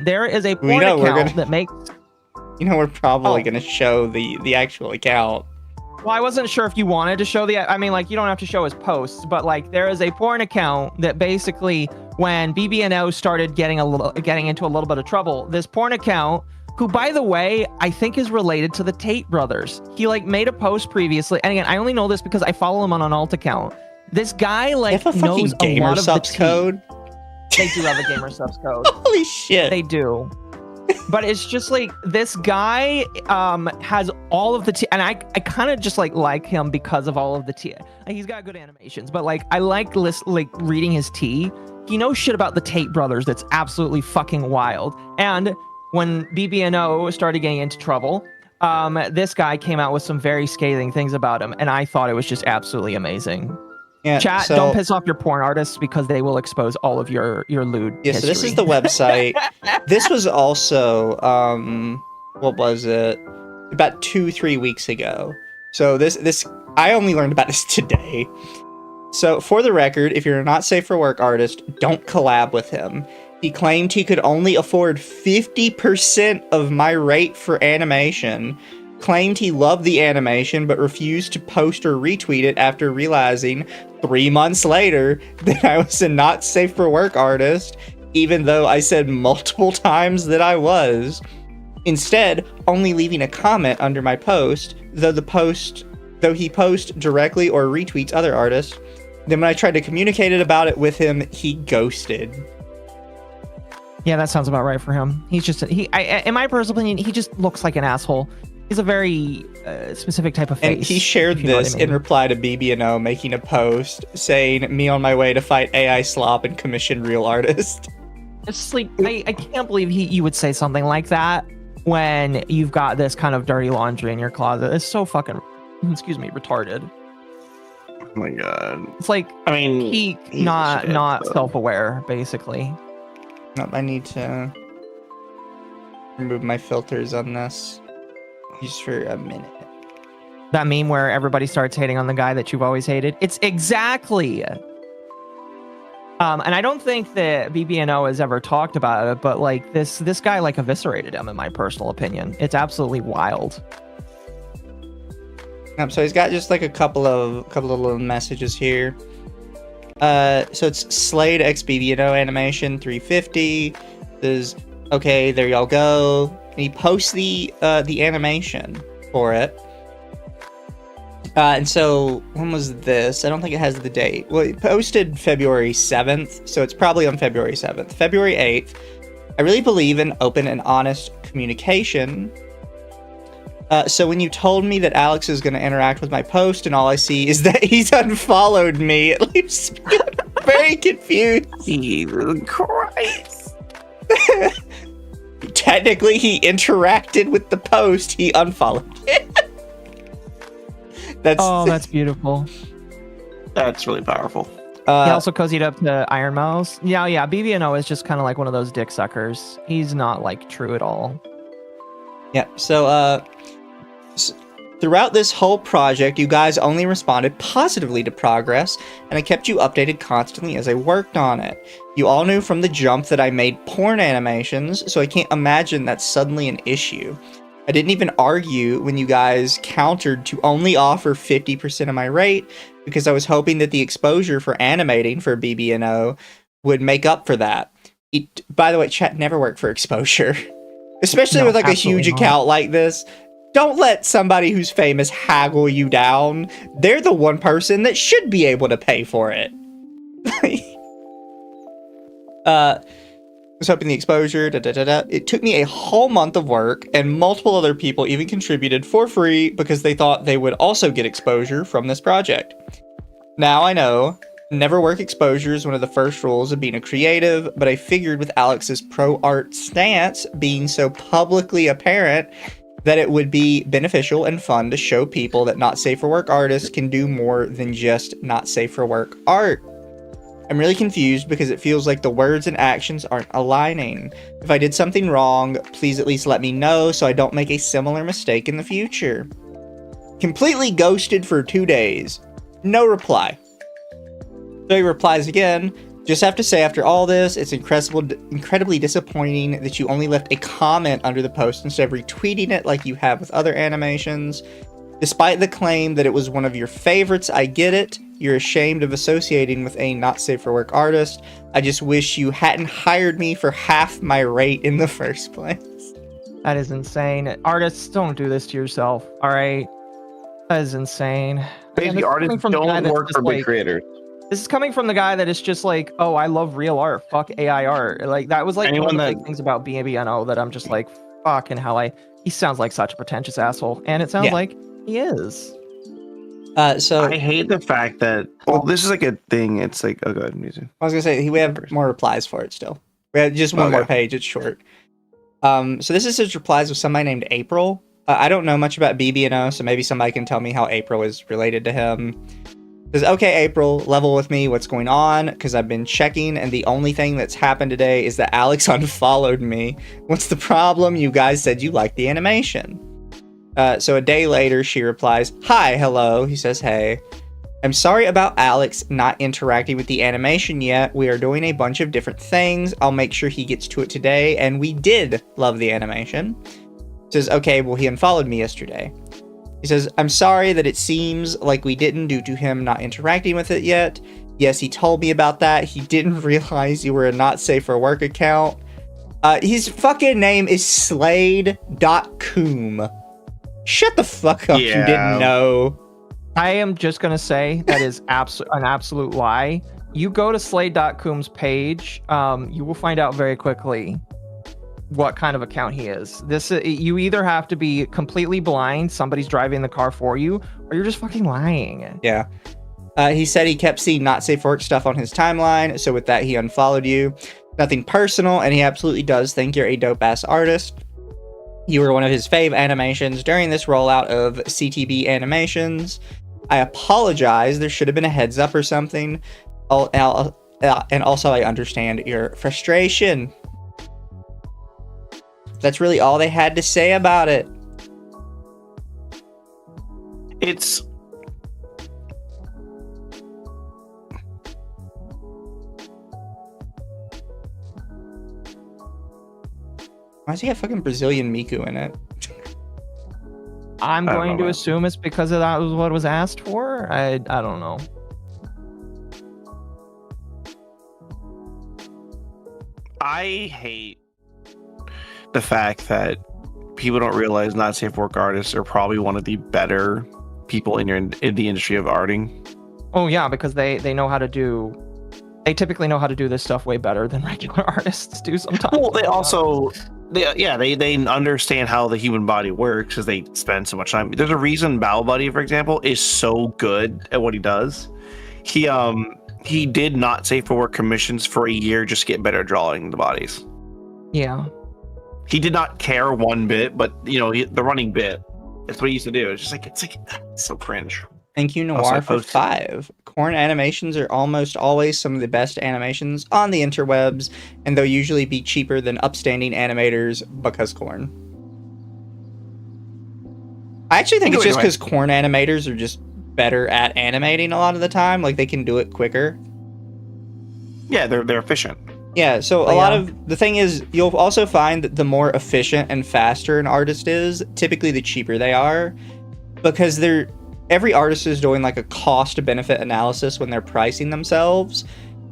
There is a porn account that makes... You know, we're probably Oh. going to show the actual account. Well, I wasn't sure if you wanted to show I mean, like, you don't have to show his posts, but like, there is a porn account that basically, when BBNO started getting into a little bit of trouble, this porn account, who, by the way, I think is related to the Tate brothers. He like made a post previously, and again, I only know this because I follow him on an alt account. This guy They like have a fucking knows a gamer lot of the subs tea. code. They do have a gamer subs code. Holy shit. They do. But it's just like, this guy has all of the tea, and I kind of just like him because of all of the tea. Like, he's got good animations, but like, I like reading his tea. He knows shit about the Tate brothers that's absolutely fucking wild. And when BBNO started getting into trouble, this guy came out with some very scathing things about him, and I thought it was just absolutely amazing. Yeah, Chat, so- don't piss off your porn artists because they will expose all of your lewd Yeah, so this history. is the website. This was also, what was it? About 2-3 weeks ago. So this, I only learned about this today. So for the record, if you're a not safe for work artist, don't collab with him. He claimed he could only afford 50% of my rate for animation, claimed he loved the animation but refused to post or retweet it after realizing 3 months later that I was a not safe for work artist, even though I said multiple times that I was. Instead, only leaving a comment under my post, though he posts directly or retweets other artists. Then when I tried to communicate about it with him, he ghosted. Yeah, that sounds about right for him. He's just in my personal opinion, he just looks like an asshole. He's a very specific type of face. And he shared this in reply to BB&O making a post saying, "Me on my way to fight AI slop and commission real artist." It's just like, I can't believe you would say something like that when you've got this kind of dirty laundry in your closet. It's so fucking, retarded. Oh my god. It's like, I mean, he not self-aware, basically. Nope, I need to remove my filters on this just for a minute. That meme where everybody starts hating on the guy that you've always hated. It's exactly. And I don't think that BB&O has ever talked about it, but like this guy like eviscerated him, in my personal opinion. It's absolutely wild. So he's got just like a couple of little messages here. So it's Slade x BB&O animation 350. There's okay, there y'all go. And he posts the animation for it. And so when was this? I don't think it has the date. Well, it posted February 7th, so it's probably on February 7th. February 8th. I really believe in open and honest communication. So when you told me that Alex is going to interact with my post and all I see is that he's unfollowed me, it leaves me very confused. Jesus Christ. Technically, he interacted with the post. He unfollowed it. That's beautiful. That's really powerful. He also cozied up to Iron Mouse. Yeah, BB&O is just kind of like one of those dick suckers. He's not like true at all. Yeah, so throughout this whole project, you guys only responded positively to progress, and I kept you updated constantly as I worked on it. You all knew from the jump that I made porn animations, so I can't imagine that's suddenly an issue. I didn't even argue when you guys countered to only offer 50% of my rate, because I was hoping that the exposure for animating for BB&O would make up for that. By the way, chat never worked for exposure. Especially with like a huge account like this. Don't let somebody who's famous haggle you down. They're the one person that should be able to pay for it. I was hoping the exposure, It took me a whole month of work, and multiple other people even contributed for free because they thought they would also get exposure from this project. Now I know, never work exposure is one of the first rules of being a creative, but I figured with Alex's pro-art stance being so publicly apparent that it would be beneficial and fun to show people that not safe for work artists can do more than just not safe for work art. I'm really confused because it feels like the words and actions aren't aligning. If I did something wrong, please at least let me know so I don't make a similar mistake in the future. Completely ghosted for 2 days. No reply. So he replies again. Just have to say, after all this, it's incredibly disappointing that you only left a comment under the post instead of retweeting it like you have with other animations. Despite the claim that it was one of your favorites, I get it. You're ashamed of associating with a not safe for work artist. I just wish you hadn't hired me for half my rate in the first place. That is insane. Artists, don't do this to yourself, all right? That is insane. Basically, artists don't work for big creators. This is coming from the guy that is just like, oh, I love real art. Fuck AI art. Like, that was like one of the big things about BB&O that I'm just like, fucking hell, he sounds like such a pretentious asshole. And it sounds like he is. So I hate the fact that, well, this is like a thing. It's like, oh, go ahead, Mizu. I was gonna say we have more replies for it still. We have just one more page. It's short. So this is his replies with somebody named April. I don't know much about BB&O, so maybe somebody can tell me how April is related to him. Says, okay, April, level with me. What's going on? Because I've been checking, and the only thing that's happened today is that Alex unfollowed me. What's the problem? You guys said you liked the animation. So a day later, she replies, hi, hello. He says, hey. I'm sorry about Alex not interacting with the animation yet. We are doing a bunch of different things. I'll make sure he gets to it today. And we did love the animation. Says, okay, well, he unfollowed me yesterday. He says, I'm sorry that it seems like we didn't due to him not interacting with it yet. Yes, he told me about that. He didn't realize you were a not safe for work account. His fucking name is Slade.coom. Shut the fuck up, Yeah. You didn't know. I am just going to say that is an absolute lie. You go to Slade.coom's page, you will find out very quickly what kind of account he is. You either have to be completely blind, somebody's driving the car for you, or you're just fucking lying. Yeah. He said he kept seeing not safe for work stuff on his timeline, so with that he unfollowed you. Nothing personal, and he absolutely does think you're a dope-ass artist. You were one of his fave animations during this rollout of CTB animations. I apologize, there should have been a heads up or something. And also I understand your frustration. That's really all they had to say about it. It's Why does he have fucking Brazilian Miku in it? I'm I don't going know, to man. assume it's because that was what was asked for. I don't know. I hate the fact that people don't realize not safe for work artists are probably one of the better people in the industry of arting. Oh yeah, because they know how to do. They typically know how to do this stuff way better than regular artists do sometimes. Well, they also they understand how the human body works because they spend so much time. There's a reason Bow Buddy, for example, is so good at what he does. He did not safe for work commissions for a year just to get better at drawing the bodies. Yeah. He did not care one bit, but the running bit. That's what he used to do. It's so cringe. Thank you, Also, I Noir, for posted- 5. Corn animations are almost always some of the best animations on the interwebs, and they'll usually be cheaper than upstanding animators because Corn. I actually think it's just because Corn animators are just better at animating a lot of the time. Like, they can do it quicker. Yeah, they're efficient. Yeah, so a lot of the thing is, you'll also find that the more efficient and faster an artist is, typically the cheaper they are, because every artist is doing like a cost benefit analysis when they're pricing themselves.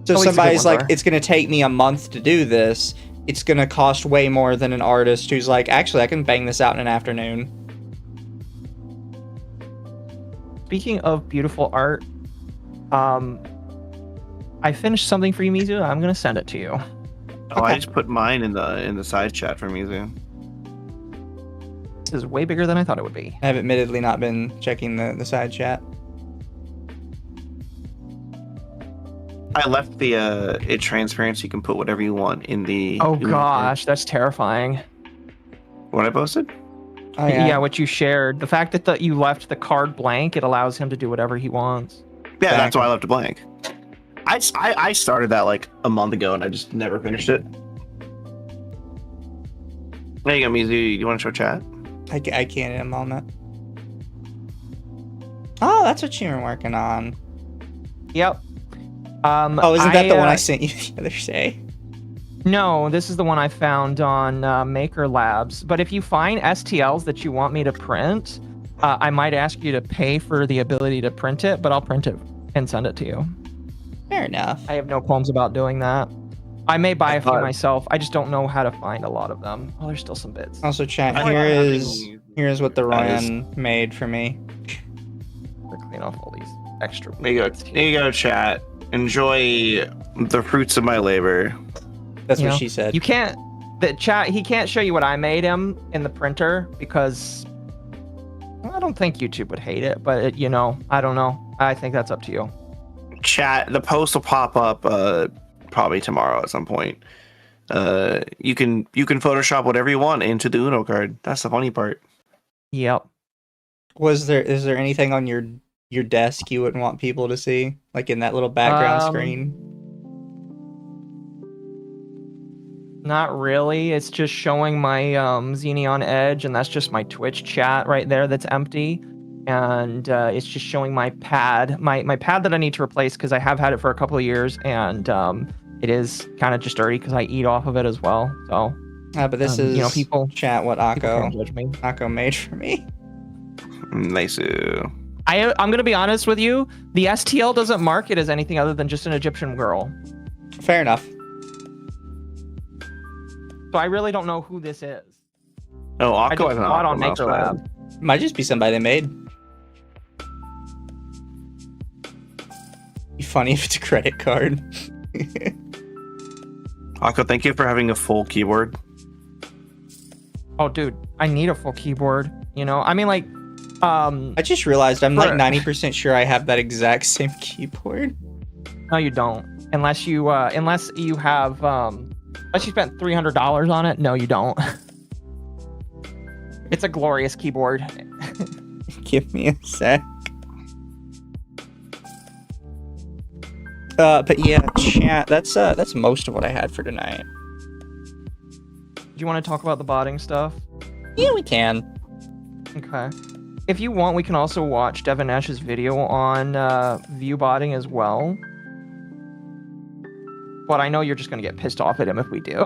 So Always a good somebody's one like, there. it's going to take me a month to do this. It's going to cost way more than an artist who's like, actually, I can bang this out in an afternoon. Speaking of beautiful art, I finished something for you, Mizu. I'm gonna send it to you. Oh, I just put mine in the side chat for Mizu. This is way bigger than I thought it would be. I have admittedly not been checking the side chat. I left the it transparent so you can put whatever you want in the. Oh in the- gosh, that's terrifying. What I posted? Oh, Yeah, what you shared. The fact that you left the card blank, it allows him to do whatever he wants. Yeah, that's why I left it blank. I started that like a month ago and I just never finished it. There you go, Mizu. You want to show chat? I can't in a moment. Oh, that's what you were working on. Yep. Oh, isn't that the one I sent you the other day? No, this is the one I found on Maker Labs. But if you find STLs that you want me to print, I might ask you to pay for the ability to print it, but I'll print it and send it to you. Fair enough. I have no qualms about doing that. I may buy a few thought- myself. I just don't know how to find a lot of them. Oh, there's still some bits. Also, chat, I here's what the That is- Ryan made for me. Clean off all these extra. There you go. There you go, chat. Enjoy the fruits of my labor. That's You what know, she said. You can't. The chat. He can't show you what I made him in the printer because I don't think YouTube would hate it. But I don't know. I think that's up to you. Chat. The post will pop up probably tomorrow at some point. You can Photoshop whatever you want into the Uno card. That's the funny part. Yep. Is there anything on your desk you wouldn't want people to see, like in that little background screen? Not really. It's just showing my Xeneon Edge, and that's just my Twitch chat right there that's empty. and it's just showing my pad, my pad that I need to replace because I have had it for a couple of years, and it is kind of just dirty because I eat off of it as well. So, but this is, you know, people chat what can't judge me. Occo made for me. Nice. I'm gonna be honest with you. The STL doesn't mark it as anything other than just an Egyptian girl. Fair enough. So I really don't know who this is. Oh, I Occo just has an saw it Occo on Maker mousepad. Lab. Might just be somebody they made. Be funny if it's a credit card. Occo, thank you for having a full keyboard. Oh, dude, I need a full keyboard. You know, I mean, like, I just realized I'm like 90% sure I have that exact same keyboard. no, you don't. Unless you have, unless you spent $300 on it. No, you don't. It's a glorious keyboard. Give me a sec. But yeah, chat. That's most of what I had for tonight. Do you want to talk about the botting stuff? Yeah, we can. Okay. If you want, we can also watch Devin Nash's video on Viewbotting as well. But I know you're just gonna get pissed off at him if we do.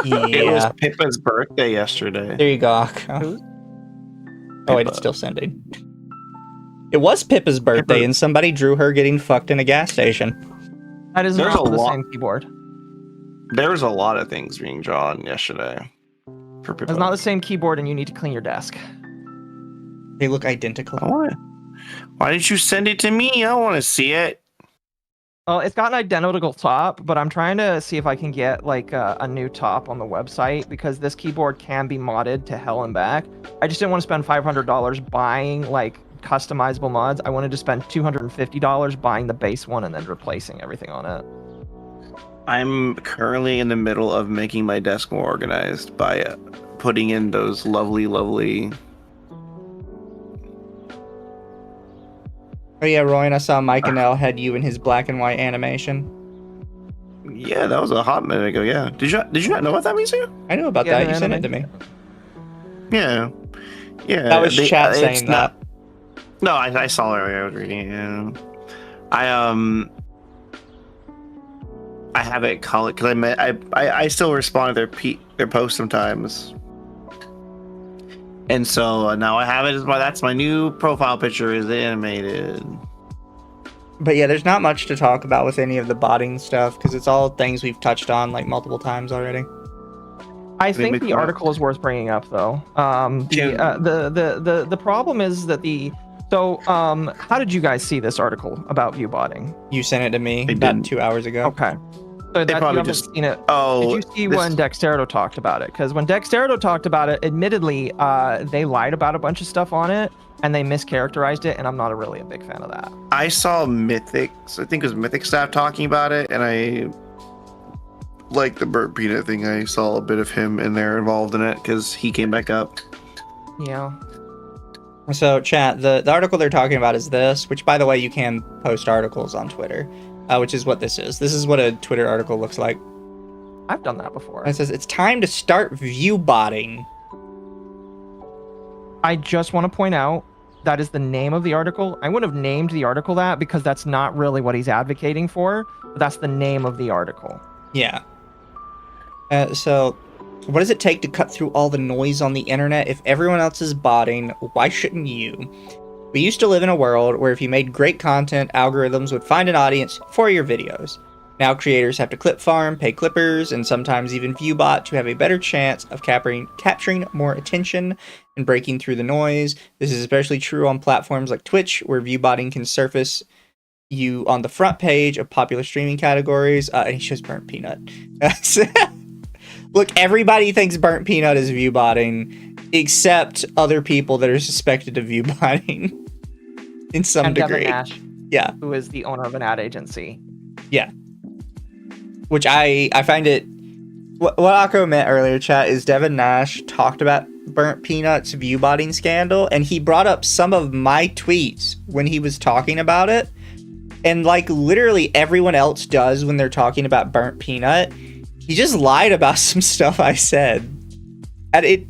It was Yeah. Pippa's birthday yesterday. There you go, Occo. Oh wait, it's still sending. It was Pippa's birthday, Pippa. and somebody drew her getting fucked in a gas station. That is There's not a the lot- same keyboard. There was a lot of things being drawn yesterday for Pippa. It's not the same keyboard, and you need to clean your desk. They look identical. Why didn't you send it to me? I don't want to see it. Well, it's got an identical top, but I'm trying to see if I can get like a new top on the website because this keyboard can be modded to hell and back. I just didn't want to spend $500 buying like customizable mods. I wanted to spend $250 buying the base one and then replacing everything on it. I'm currently in the middle of making my desk more organized by putting in those lovely. Oh yeah, Roy, and I saw Mike and L had you in his black and white animation. Yeah, that was a hot minute ago. Yeah, did you not know about that, Mizu? I knew about Yeah, that. the You sent it to animation. me. Yeah. That was chat it's saying that. No, I saw it earlier. I was reading it. I have it call it because I still respond to their posts sometimes, and so now I have it as that's my new profile picture is animated. But yeah, there's not much to talk about with any of the botting stuff because it's all things we've touched on like multiple times already. I think make the fun. article is worth bringing up though. The problem is that how did you guys see this article about viewbotting? You sent it to me I about didn't. 2 hours ago. Okay. So that you probably haven't just- seen it. Oh, Did you see when Dexterito talked about it? Because when Dexterito talked about it, admittedly, they lied about a bunch of stuff on it and they mischaracterized it, and I'm not really a big fan of that. I saw Mythics. I think it was Mythic staff talking about it, and I like the burnt peanut thing. I saw a bit of him in there involved in it because he came back up. Yeah. So chat, the article they're talking about is this, which by the way, you can post articles on Twitter, which is what this is. This is what a Twitter article looks like. I've done that before. It says, it's time to start viewbotting. I just want to point out that is the name of the article. I wouldn't have named the article that because that's not really what he's advocating for. But that's the name of the article. Yeah. So, what does it take to cut through all the noise on the internet? If everyone else is botting, why shouldn't you? We used to live in a world where if you made great content, algorithms would find an audience for your videos. Now creators have to clip farm, pay clippers, and sometimes even viewbot to have a better chance of capturing more attention and breaking through the noise. This is especially true on platforms like Twitch, where viewbotting can surface you on the front page of popular streaming categories. And he shows Burnt Peanut. Look, everybody thinks Burnt Peanut is viewbotting, except other people that are suspected of viewbotting in some And degree. Devin Nash, Yeah. who is the owner of an ad agency. Yeah. Which I find it... What Occo meant earlier, chat, is Devin Nash talked about Burnt Peanut's viewbotting scandal, and he brought up some of my tweets when he was talking about it. And like literally everyone else does when they're talking about Burnt Peanut, he just lied about some stuff I said. And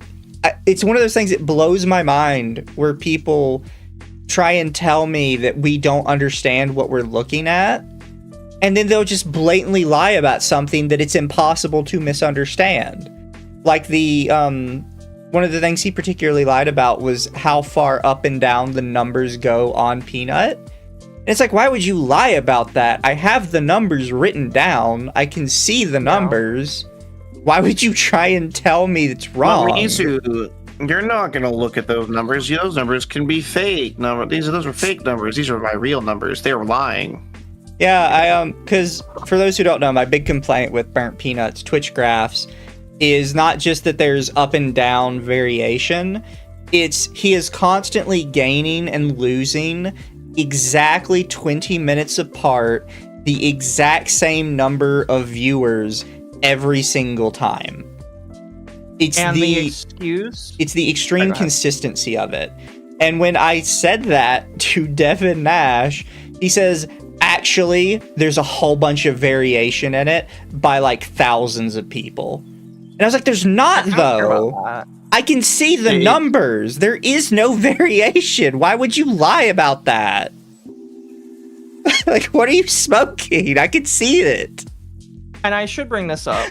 it's one of those things that blows my mind where people try and tell me that we don't understand what we're looking at, and then they'll just blatantly lie about something that it's impossible to misunderstand. Like the one of the things he particularly lied about was how far up and down the numbers go on Peanut. And it's like, why would you lie about that? I have the numbers written down. I can see the numbers. Why would you try and tell me it's wrong? Well, Mizu, you're not going to look at those numbers. Those numbers can be fake. Those are fake numbers. These are my real numbers. They're lying. Yeah, because for those who don't know, my big complaint with Burnt Peanut's Twitch graphs is not just that there's up and down variation. It's he is constantly gaining and losing exactly 20 minutes apart the exact same number of viewers every single time. It's the excuse? It's the extreme consistency of it. And when I said that to Devin Nash, he says, actually, there's a whole bunch of variation in it by like thousands of people. And I was like, there's not, though. I can see the numbers. There is no variation. Why would you lie about that? Like, what are you smoking? I can see it. And I should bring this up,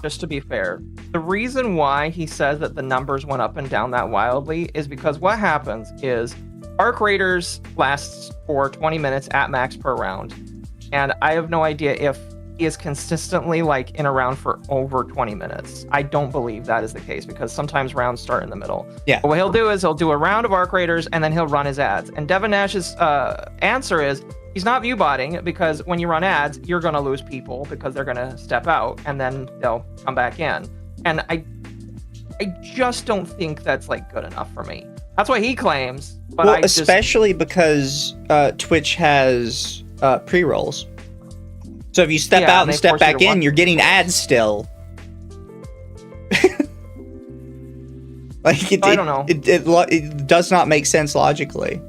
just to be fair. The reason why he says that the numbers went up and down that wildly is because what happens is Arc Raiders lasts for 20 minutes at max per round. And I have no idea if he is consistently like in a round for over 20 minutes. I don't believe that is the case because sometimes rounds start in the middle. Yeah. But what he'll do is he'll do a round of Arc Raiders and then he'll run his ads. And Devin Nash's answer is he's not viewbotting because when you run ads, you're going to lose people because they're going to step out and then they'll come back in. And I just don't think that's like good enough for me. That's what he claims. But well, especially because Twitch has pre-rolls. So if you step out and step back in, you're getting ads still. Like I don't know. It does not make sense logically.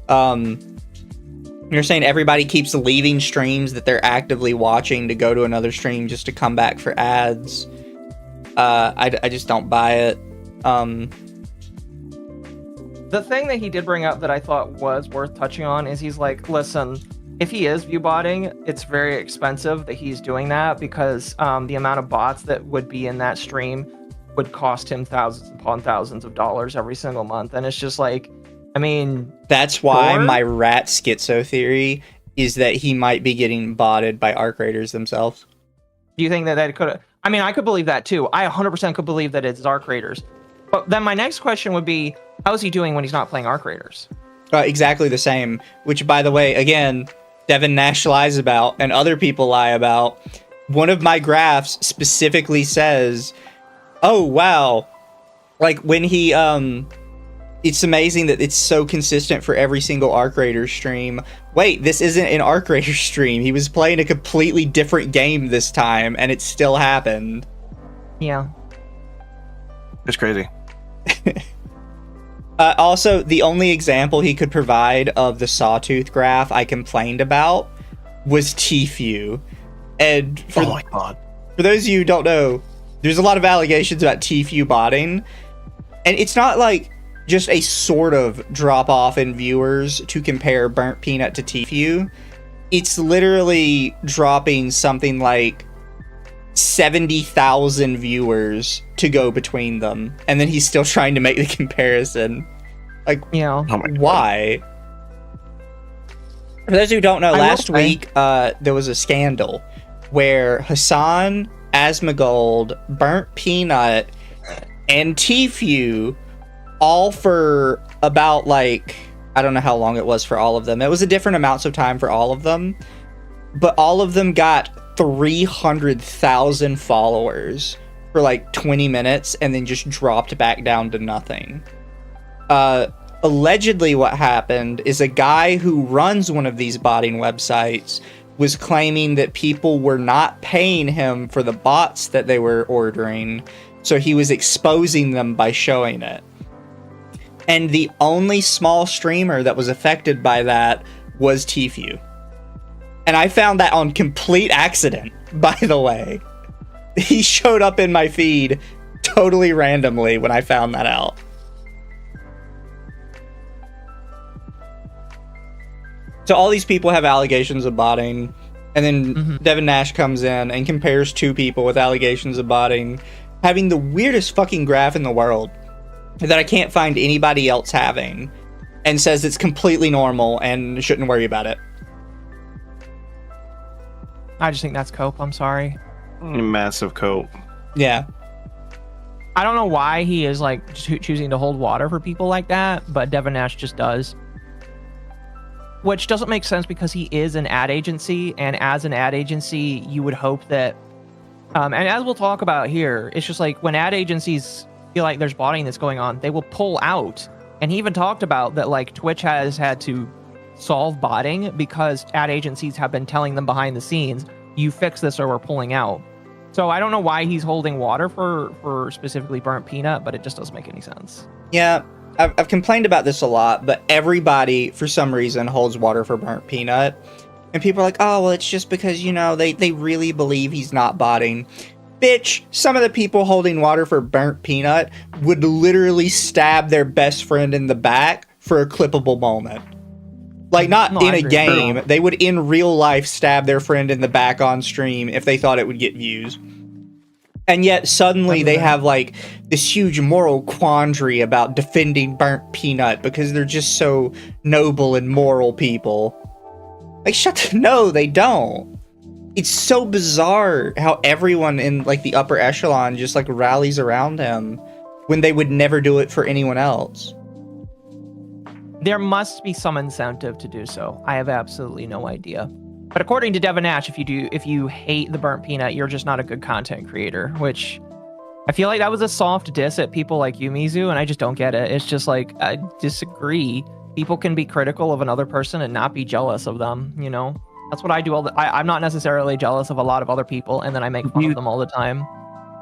You're saying everybody keeps leaving streams that they're actively watching to go to another stream just to come back for ads. I just don't buy it. The thing that he did bring up that I thought was worth touching on is he's like, listen, if he is viewbotting, it's very expensive that he's doing that because the amount of bots that would be in that stream would cost him thousands upon thousands of dollars every single month. And it's just like, I mean... That's why my rat schizo theory is that he might be getting botted by Arc Raiders themselves. Do you think that that could... I mean, I could believe that too. I 100% could believe that it's Arc Raiders. But then my next question would be, how is he doing when he's not playing Arc Raiders? Exactly the same. Which, by the way, again, Devin Nash lies about, and other people lie about. One of my graphs specifically says, oh, wow. Like, when he, it's amazing that it's so consistent for every single Arc Raiders stream. Wait, this isn't an Arc Raiders stream. He was playing a completely different game this time, and it still happened. Yeah. It's crazy. Also, the only example he could provide of the Sawtooth graph I complained about was Tfue. And for, oh my God. For those of you who don't know, there's a lot of allegations about Tfue botting. And it's not like just a sort of drop off in viewers to compare Burnt Peanut to Tfue. It's literally dropping something like 70,000 viewers to go between them, and then he's still trying to make the comparison. Like, why? For those who don't know, last week there was a scandal where Hassan, Asmongold, Burnt Peanut, and Tfue, all for about like, I don't know how long it was for all of them. It was a different amounts of time for all of them, but all of them got 300,000 followers for like 20 minutes and then just dropped back down to nothing. Allegedly what happened is a guy who runs one of these botting websites was claiming that people were not paying him for the bots that they were ordering, so he was exposing them by showing it. And the only small streamer that was affected by that was Tfue. And I found that on complete accident, by the way. He showed up in my feed totally randomly when I found that out. So all these people have allegations of botting, and then Mhm. Devin Nash comes in and compares two people with allegations of botting, having the weirdest fucking graph in the world that I can't find anybody else having, and says it's completely normal and shouldn't worry about it. I just think that's cope. I'm sorry. Massive coat. Yeah. I don't know why he is like choosing to hold water for people like that, but Devin Nash just does. Which doesn't make sense because he is an ad agency, and as an ad agency, you would hope that, and as we'll talk about here, it's just like when ad agencies feel like there's botting that's going on, they will pull out. And he even talked about that, like Twitch has had to solve botting because ad agencies have been telling them behind the scenes, you fix this or we're pulling out. So I don't know why he's holding water for specifically burnt peanut, but it just doesn't make any sense. Yeah, I've complained about this a lot, but everybody, for some reason, holds water for burnt peanut. And people are like, oh, well, it's just because, you know, they really believe he's not botting. Bitch, some of the people holding water for burnt peanut would literally stab their best friend in the back for a clippable moment. Like, not No, in I a agree. game. They would, in real life, stab their friend in the back on stream if they thought it would get views. And yet, suddenly, they have, like, this huge moral quandary about defending burnt peanut because they're just so noble and moral people. Like, no, they don't. It's so bizarre how everyone in, like, the upper echelon just, like, rallies around him when they would never do it for anyone else. There must be some incentive to do so. I have absolutely no idea. But according to Devin Nash, if you hate the burnt peanut, you're just not a good content creator, which I feel like that was a soft diss at people like you, Mizu, and I just don't get it. It's just like, I disagree. People can be critical of another person and not be jealous of them, you know? That's what I do I'm not necessarily jealous of a lot of other people, and then I make fun of them all the time.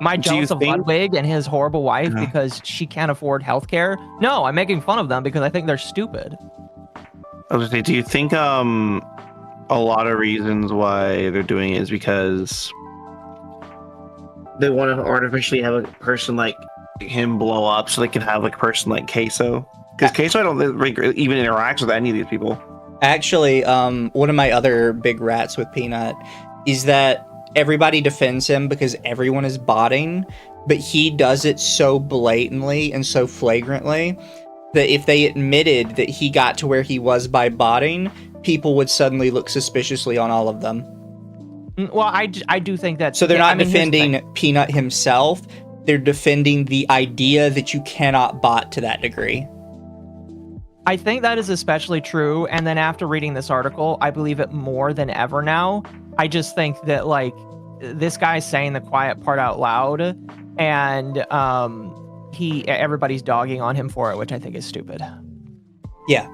Am I jealous of Ludwig and his horrible wife because she can't afford healthcare? No, I'm making fun of them because I think they're stupid. I was gonna say, do you think a lot of reasons why they're doing it is because they want to artificially have a person like him blow up so they can have like a person like Queso? Because Queso, I don't think even interacts with any of these people. Actually, one of my other big rats with Peanut is that everybody defends him because everyone is botting, but he does it so blatantly and so flagrantly that if they admitted that he got to where he was by botting, people would suddenly look suspiciously on all of them. Well, I do think that... So they're not defending Peanut himself, they're defending the idea that you cannot bot to that degree. I think that is especially true, and then after reading this article, I believe it more than ever now. I just think that, like, this guy's saying the quiet part out loud, and everybody's dogging on him for it, which I think is stupid. Yeah.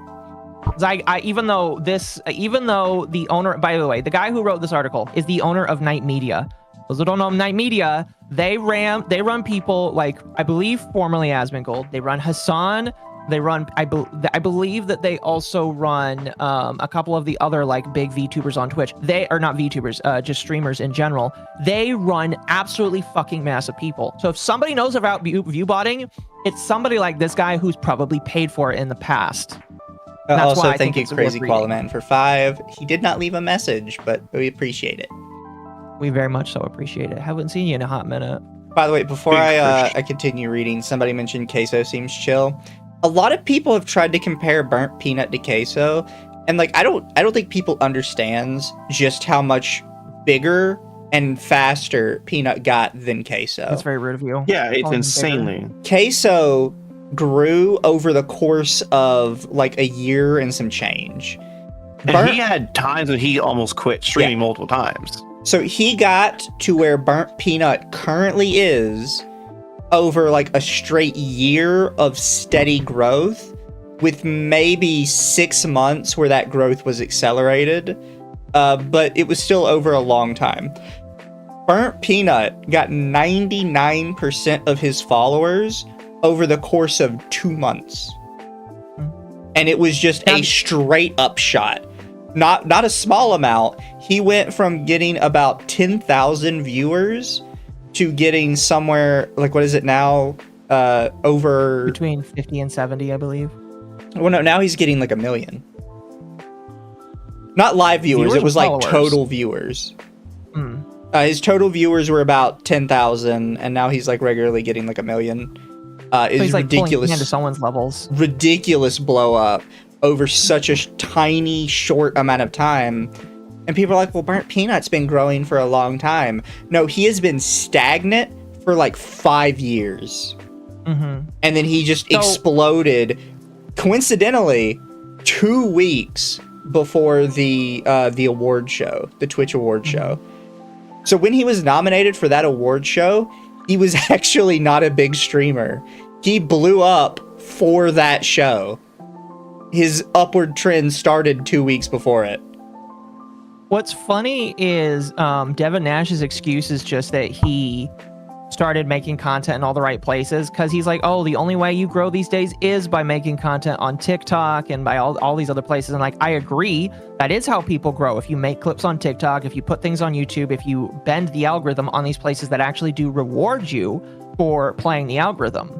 Even though the owner, by the way, the guy who wrote this article is the owner of Night Media. Those who don't know Night Media, they run people like, I believe formerly Asmongold. They run Hassan. They run, I believe that they also run a couple of the other like big VTubers on Twitch. They are not VTubers, just streamers in general. They run absolutely fucking massive people. So if somebody knows about viewbotting, it's somebody like this guy who's probably paid for it in the past. Also, thank you, Crazy Koala Man, for 5. He did not leave a message, but we appreciate it. We very much so appreciate it. Haven't seen you in a hot minute. By the way, before I continue reading, somebody mentioned Queso seems chill. A lot of people have tried to compare burnt peanut to Queso, and like I don't think people understands just how much bigger and faster Peanut got than Queso. That's very rude of you. Yeah, it's insanely. Queso grew over the course of like a year and some change. And he had times when he almost quit streaming multiple times. So he got to where burnt peanut currently is over like a straight year of steady growth, with maybe 6 months where that growth was accelerated, but it was still over a long time. Burnt Peanut got 99% of his followers over the course of 2 months. And it was just a straight up shot. Not a small amount. He went from getting about 10,000 viewers to getting somewhere, like, what is it now? Over... Between 50 and 70, I believe. Well, no, now he's getting like 1 million. Not live viewers, Viewers it was or like followers? total viewers. Hmm. His total viewers were about 10,000, and now he's like regularly getting like 1 million. So It's he's like pulling ridiculous. into someone's levels. Ridiculous blow up over such a tiny, short amount of time. And people are like, well, Burnt Peanut's been growing for a long time. No, he has been stagnant for like 5 years. Mm-hmm. And then he just So- exploded, coincidentally, 2 weeks before the award show, the Twitch award show. So when he was nominated for that award show, he was actually not a big streamer. He blew up for that show. His upward trend started 2 weeks before it. What's funny is Devin Nash's excuse is just that he started making content in all the right places, because he's like, oh, the only way you grow these days is by making content on TikTok and by all these other places. And like, I agree, that is how people grow. If you make clips on TikTok, if you put things on YouTube, if you bend the algorithm on these places that actually do reward you for playing the algorithm.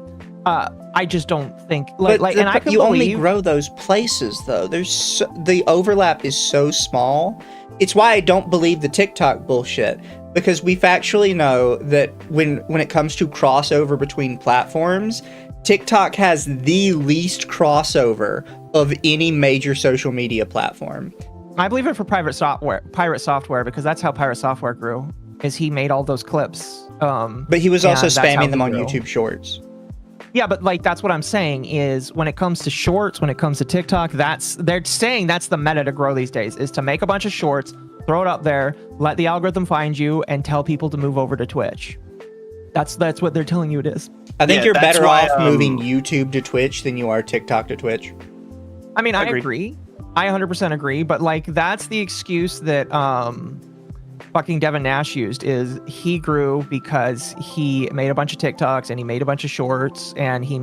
I just don't think and I can you only believe grow those places though. The overlap is so small. It's why I don't believe the TikTok bullshit, because we factually know that when it comes to crossover between platforms, TikTok has the least crossover of any major social media platform. I believe it for pirate software, because that's how pirate software grew, is he made all those clips. But he was also and that's how spamming he them on grew. YouTube Shorts. Yeah, but like, that's what I'm saying is when it comes to shorts, when it comes to TikTok, they're saying that's the meta to grow these days, is to make a bunch of shorts, throw it up there, let the algorithm find you, and tell people to move over to Twitch. That's what they're telling you it is. I think Yeah, you're that's better why, off moving YouTube to Twitch than you are TikTok to Twitch. I mean, I Agreed. agree. I 100% agree, but like, that's the excuse that fucking Devin Nash used, is he grew because he made a bunch of TikToks and he made a bunch of shorts and he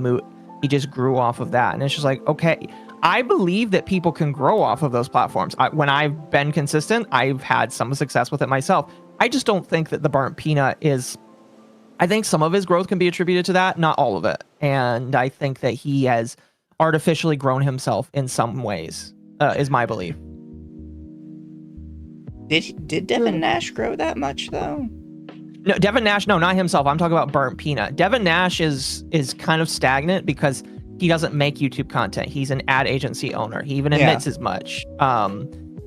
just grew off of that. And it's just like, okay, I believe that people can grow off of those platforms. When I've been consistent, I've had some success with it myself. I just don't think that the Burnt Peanut is, I think some of his growth can be attributed to that, not all of it. And I think that he has artificially grown himself in some ways, is my belief. Did Devin Nash grow that much though? No, Devin Nash, no, not himself. I'm talking about Burnt Peanut. Devin Nash is kind of stagnant because he doesn't make YouTube content. He's an ad agency owner. He even admits as much. I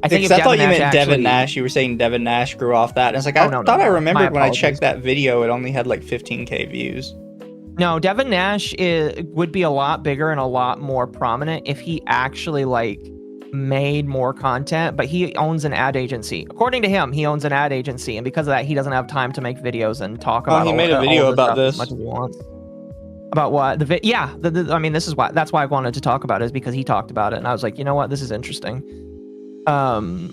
think Because I thought you meant Devin Nash. You were saying Devin Nash grew off that. And it's like, I thought I remembered when I checked that video, it only had like 15K views. No, Devin Nash would be a lot bigger and a lot more prominent if he actually like made more content, but he owns an ad agency. According to him, he owns an ad agency, and because of that, he doesn't have time to make videos and talk about. He made a video about this. As much as he wants. About what? I mean, this is why. That's why I wanted to talk about it, is because he talked about it, and I was like, you know what, this is interesting. I'll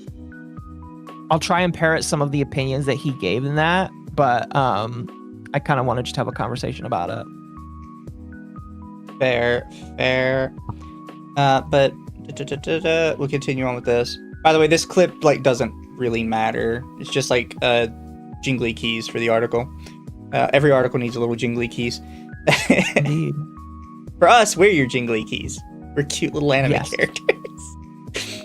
try and parrot some of the opinions that he gave in that, but I kind of want to just have a conversation about it. Fair. But we'll continue on with this. By the way, this clip like doesn't really matter. It's just like jingly keys for the article. Every article needs a little jingly keys. Indeed. For us, we're your jingly keys. We're cute little anime characters.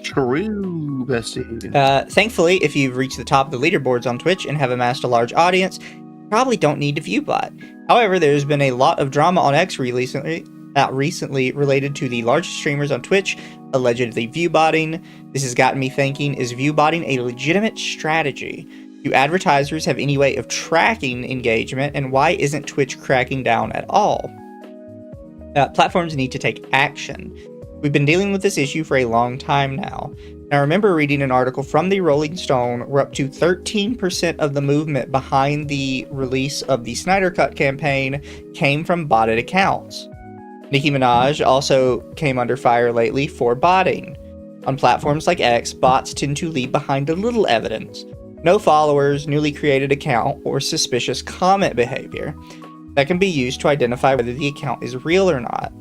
True, bestie. Thankfully, if you've reached the top of the leaderboards on Twitch and have amassed a large audience, you probably don't need to Viewbot. However, there's been a lot of drama on X recently related to the largest streamers on Twitch allegedly viewbotting. This has gotten me thinking, is viewbotting a legitimate strategy? Do advertisers have any way of tracking engagement, and why isn't Twitch cracking down at all? Platforms need to take action. We've been dealing with this issue for a long time now. I remember reading an article from the Rolling Stone where up to 13% of the movement behind the release of the Snyder Cut campaign came from botted accounts. Nicki Minaj also came under fire lately for botting. On platforms like X, bots tend to leave behind a little evidence. No followers, newly created account, or suspicious comment behavior that can be used to identify whether the account is real or not.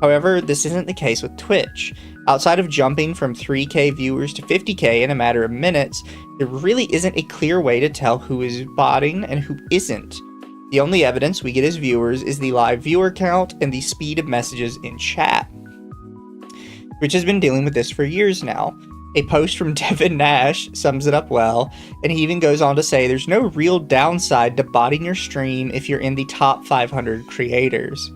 However, this isn't the case with Twitch. Outside of jumping from 3K viewers to 50K in a matter of minutes, there really isn't a clear way to tell who is botting and who isn't. The only evidence we get as viewers is the live viewer count and the speed of messages in chat. Twitch has been dealing with this for years now. A post from Devin Nash sums it up well, and he even goes on to say there's no real downside to botting your stream if you're in the top 500 creators.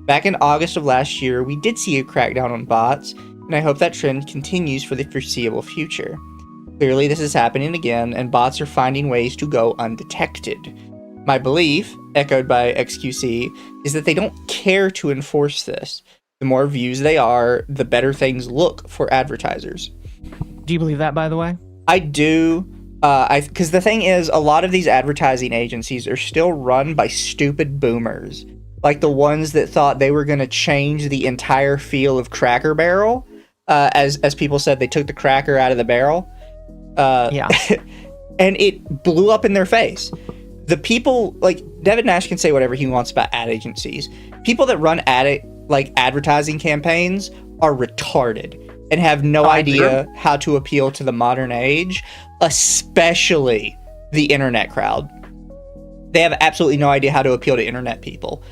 Back in August of last year, we did see a crackdown on bots, and I hope that trend continues for the foreseeable future. Clearly, this is happening again, and bots are finding ways to go undetected. My belief, echoed by XQC, is that they don't care to enforce this. The more views they are, the better things look for advertisers. Do you believe that, by the way? I do. Because the thing is, a lot of these advertising agencies are still run by stupid boomers. Like the ones that thought they were going to change the entire feel of Cracker Barrel. As people said, they took the cracker out of the barrel. Yeah. And it blew up in their face. The people, like, Devin Nash can say whatever he wants about ad agencies. People that run advertising campaigns are retarded and have no idea how to appeal to the modern age, especially the internet crowd. They have absolutely no idea how to appeal to internet people.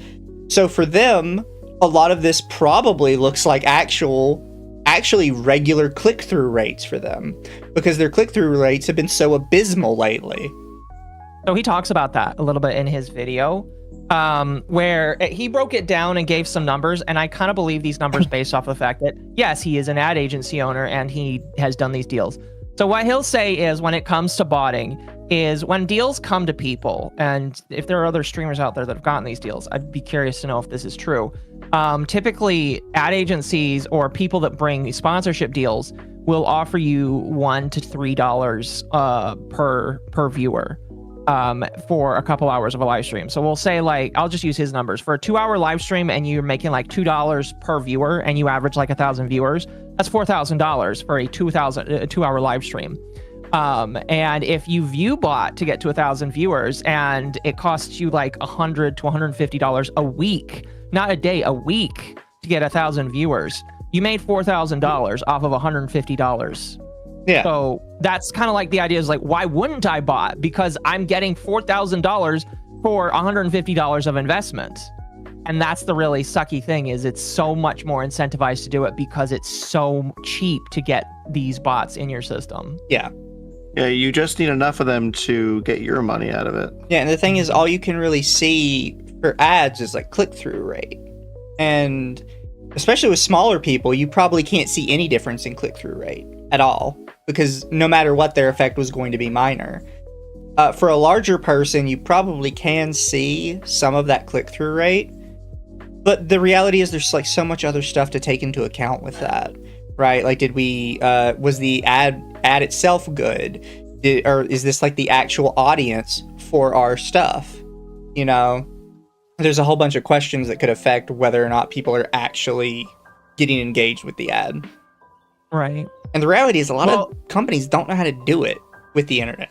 So for them, a lot of this probably looks like actually regular click-through rates for them, because their click-through rates have been so abysmal lately. So he talks about that a little bit in his video, where he broke it down and gave some numbers, and I kind of believe these numbers based off of the fact that, yes, he is an ad agency owner and he has done these deals. So what he'll say is, when it comes to botting, is when deals come to people, and if there are other streamers out there that have gotten these deals, I'd be curious to know if this is true. Typically, ad agencies or people that bring sponsorship deals will offer you $1 to $3 per viewer for a couple hours of a live stream. So we'll say, like, I'll just use his numbers. For a 2-hour live stream and you're making like $2 per viewer and you average like 1,000 viewers, that's $4,000 for a 2-hour live stream. And if you Viewbot to get to 1,000 viewers and it costs you like $100 to $150 a week, not a day, a week, to get 1,000 viewers, you made $4,000 off of $150. Yeah. So that's kind of like the idea is like, why wouldn't I bot? Because I'm getting $4,000 for $150 of investment. And that's the really sucky thing, is it's so much more incentivized to do it because it's so cheap to get these bots in your system. Yeah. Yeah, you just need enough of them to get your money out of it. Yeah, and the thing is, all you can really see for ads is like click-through rate. And especially with smaller people, you probably can't see any difference in click-through rate at all, because no matter what, their effect was going to be minor. For a larger person, you probably can see some of that click-through rate, but the reality is there's like so much other stuff to take into account with that, right? Like, was the ad itself good? Or is this like the actual audience for our stuff? You know, there's a whole bunch of questions that could affect whether or not people are actually getting engaged with the ad. Right. And the reality is a lot of companies don't know how to do it with the internet.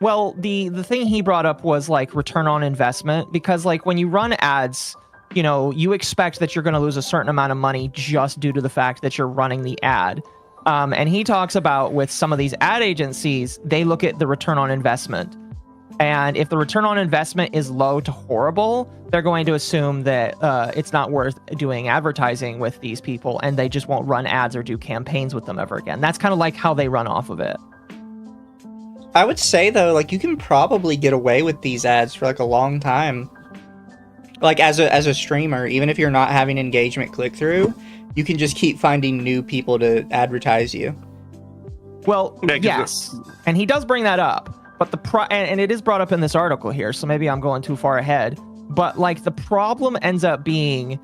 Well, the thing he brought up was like return on investment, because like when you run ads, you know, you expect that you're going to lose a certain amount of money just due to the fact that you're running the ad. And he talks about with some of these ad agencies, they look at the return on investment. And if the return on investment is low to horrible, they're going to assume that it's not worth doing advertising with these people, and they just won't run ads or do campaigns with them ever again. That's kind of like how they run off of it. I would say, though, like, you can probably get away with these ads for like a long time. Like, as a streamer, even if you're not having engagement click-through, you can just keep finding new people to advertise you. Well, yes. And he does bring that up. But and it is brought up in this article here, so maybe I'm going too far ahead. But like the problem ends up being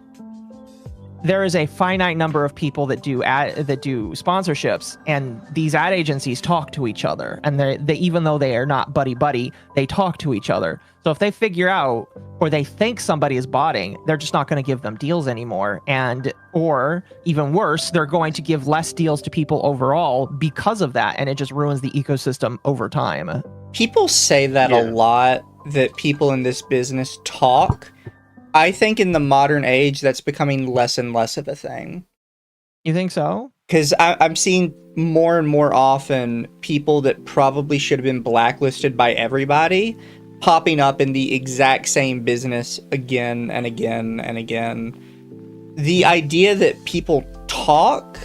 there is a finite number of people that do sponsorships, and these ad agencies talk to each other, and they even though they are not buddy, they talk to each other. So if they figure out or they think somebody is botting, they're just not going to give them deals anymore, or even worse, they're going to give less deals to people overall because of that, and it just ruins the ecosystem over time. People say that a lot, that people in this business talk. I think in the modern age, that's becoming less and less of a thing. You think so? Because I'm seeing more and more often people that probably should have been blacklisted by everybody popping up in the exact same business again and again and again. The idea that people talk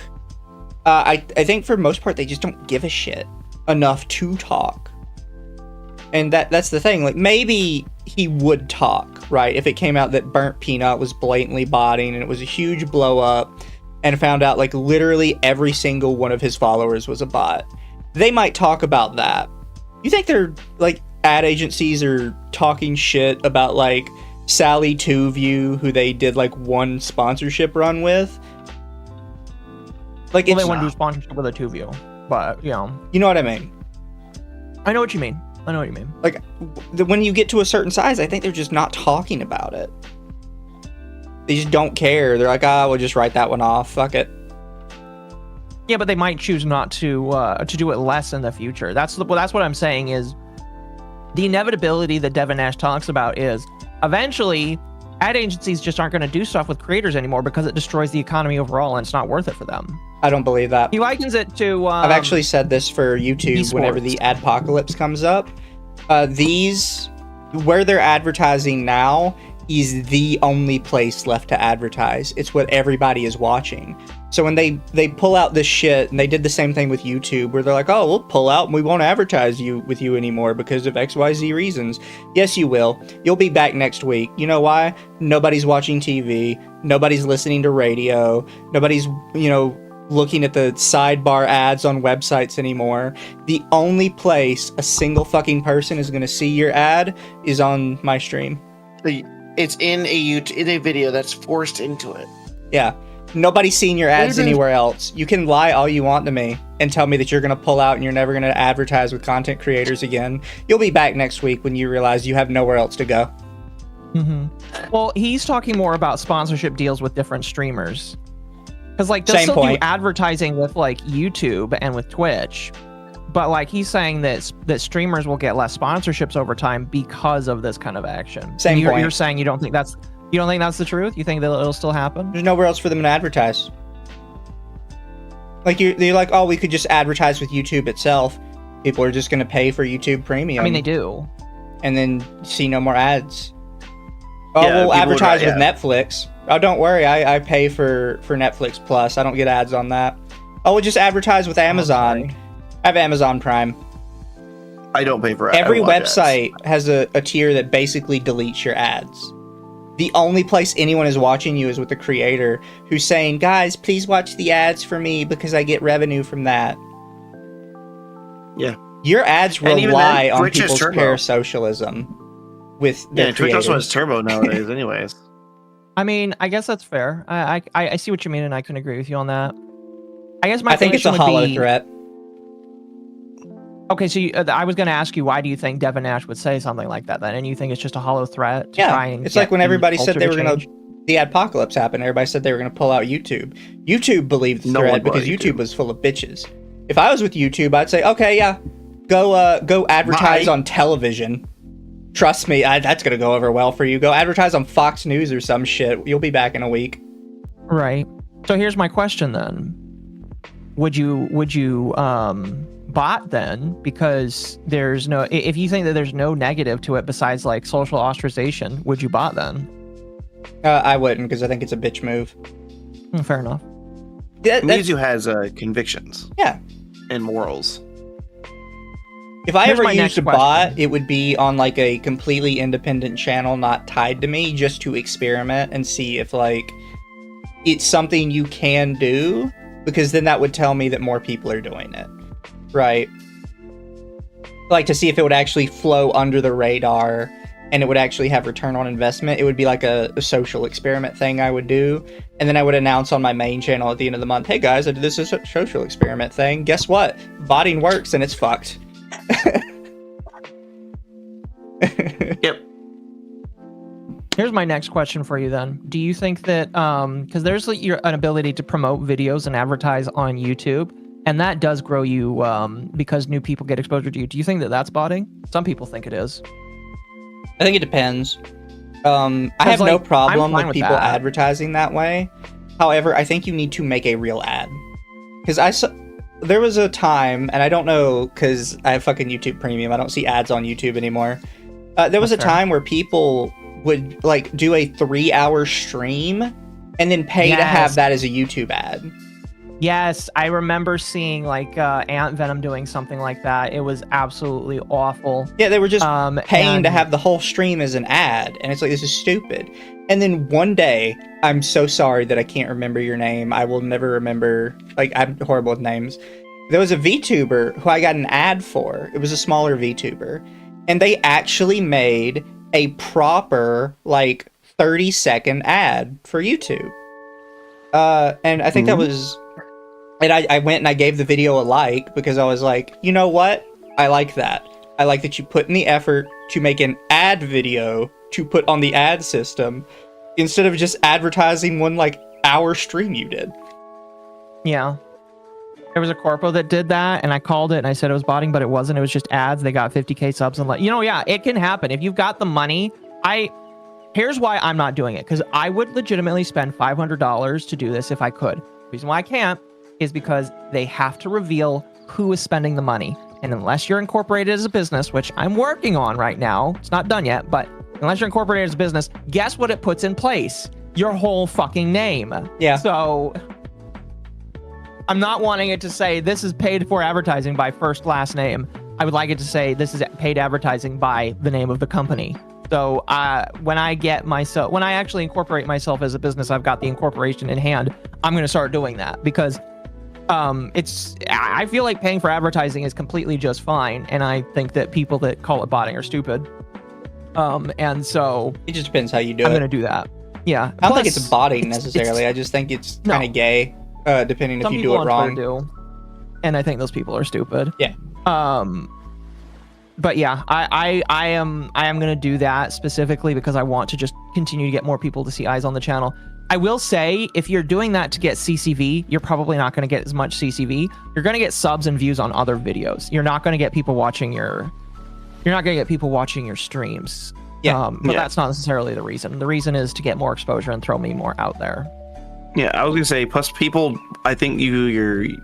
I think for most part they just don't give a shit enough to talk. And that's the thing. Like, maybe he would talk, right, if it came out that Burnt Peanut was blatantly botting and it was a huge blow up, and found out like literally every single one of his followers was a bot. They might talk about that. You think they're like ad agencies are talking shit about like Sally 2View, who they did like one sponsorship run with? Like, Well, it's they want to do sponsorship with a 2View, but you know what I mean? I know what you mean. I know what you mean. Like, when you get to a certain size, I think they're just not talking about it. They just don't care. They're like, we'll just write that one off. Fuck it. Yeah, but they might choose not to do it less in the future. That's what I'm saying is the inevitability that Devin Nash talks about is eventually ad agencies just aren't going to do stuff with creators anymore because it destroys the economy overall and it's not worth it for them. I don't believe that. He likens it to... I've actually said this for YouTube esports. whenever the adpocalypse comes up. Where they're advertising now is the only place left to advertise. It's what everybody is watching. So when they pull out this shit, and they did the same thing with YouTube, where they're like, oh, we'll pull out and we won't advertise with you anymore because of XYZ reasons. Yes, you will. You'll be back next week. You know why? Nobody's watching TV. Nobody's listening to radio. Nobody's, looking at the sidebar ads on websites anymore. The only place a single fucking person is going to see your ad is on my stream. It's in a video that's forced into it. Yeah. Nobody's seeing your ads anywhere else. You can lie all you want to me and tell me that you're going to pull out and you're never going to advertise with content creators again. You'll be back next week when you realize you have nowhere else to go. Mm-hmm. Well, he's talking more about sponsorship deals with different streamers. Because, like, they'll Same still point. do advertising with, like, YouTube and with Twitch. But, like, he's saying that streamers will get less sponsorships over time because of this kind of action. Same point. You're saying you don't think that's the truth? You think that it'll still happen? There's nowhere else for them to advertise. Like, you're like, oh, we could just advertise with YouTube itself. People are just going to pay for YouTube Premium. I mean, they do. And then see no more ads. Oh, Yeah, we'll advertise with yeah. Netflix. Oh, don't worry, I pay for Netflix Plus. I don't get ads on that. Oh, we'll just advertise with Amazon. I have Amazon Prime. I don't pay for Every I watch website has a tier that basically deletes your ads. The only place anyone is watching you is with the creator who's saying, guys, please watch the ads for me because I get revenue from that. Yeah. Your ads And even rely then, on Twitch is people's turbo. parasocialism with their Twitch also creators. has turbo nowadays anyways. I mean, I guess that's fair. I see what you mean, and I can agree with you on that. I guess my I think it's a question would hollow be- threat. Okay, so I was going to ask you, why do you think Devin Nash would say something like that then? And you think it's just a hollow threat to try and it's like when everybody said they were going change? to... The adpocalypse happened. Everybody said they were going to pull out YouTube. YouTube believed the No one threat bought because YouTube. YouTube was full of bitches. If I was with YouTube, I'd say, okay, yeah, go advertise Bye. on television. Trust me, that's going to go over well for you. Go advertise on Fox News or some shit. You'll be back in a week. Right. So here's my question then. Would you bot then? Because there's no... If you think that there's no negative to it besides like social ostracization, would you bot then? I wouldn't, because I think it's a bitch move. Fair enough. Mizu has convictions. Yeah. And morals. If I Here's ever my used next a bot, question. it would be on like a completely independent channel not tied to me, just to experiment and see if like it's something you can do, because then that would tell me that more people are doing it. Right? Like to see if it would actually flow under the radar and it would actually have return on investment. It would be like a social experiment thing I would do. And then I would announce on my main channel at the end of the month, hey guys, I did this social experiment thing. Guess what? Botting works and it's fucked. Yep. Here's my next question for you then. Do you think that, because there's like an ability to promote videos and advertise on YouTube, and that does grow you because new people get exposure to you. Do you think that that's botting? Some people think it is. I think it depends. I have no like, problem I'm fine with with people that. advertising that way. However, I think you need to make a real ad. Because there was a time, and I don't know, because I have fucking YouTube Premium, I don't see ads on YouTube anymore. There was That's a fair. time where people would like do a 3-hour stream and then pay to have Yes. that as a YouTube ad. Yes, I remember seeing like Ant Venom doing something like that. It was absolutely awful. Yeah, they were just paying to and- have the whole stream as an ad, and it's like, this is stupid. And then one day, I'm so sorry that I can't remember your name. I will never remember. Like, I'm horrible with names. There was a VTuber who I got an ad for. It was a smaller VTuber, and they actually made a proper like 30-second ad for YouTube. And I think that was. And I went and I gave the video a like because I was like, you know what? I like that. I like that you put in the effort to make an ad video to put on the ad system instead of just advertising one like hour stream you did. Yeah. There was a corpo that did that, and I called it and I said it was botting, but it wasn't. It was just ads. They got 50K subs and yeah, it can happen. If you've got the money, here's why I'm not doing it, because I would legitimately spend $500 to do this if I could. The reason why I can't is because they have to reveal who is spending the money. And unless you're incorporated as a business, which I'm working on right now, it's not done yet, but unless you're incorporated as a business, guess what it puts in place? Your whole fucking name. Yeah. So I'm not wanting it to say this is paid for advertising by first last name. I would like it to say this is paid advertising by the name of the company. So when I actually incorporate myself as a business, I've got the incorporation in hand. I'm going to start doing that because I feel like paying for advertising is completely just fine, and I think that people that call it botting are stupid. And so It just depends how you do I'm it. going to do that. Yeah. I don't think it's botting necessarily. I just think it's kind of gay, depending if you do it wrong. Do, and I think those people are stupid. Yeah. But yeah, I am going to do that specifically because I want to just continue to get more people to see eyes on the channel. I will say, if you're doing that to get CCV, you're probably not going to get as much CCV. You're going to get subs and views on other videos. You're not going to get people watching your streams. Yeah. But that's not necessarily the reason. The reason is to get more exposure and throw me more out there. Yeah, I was gonna say. Plus, I think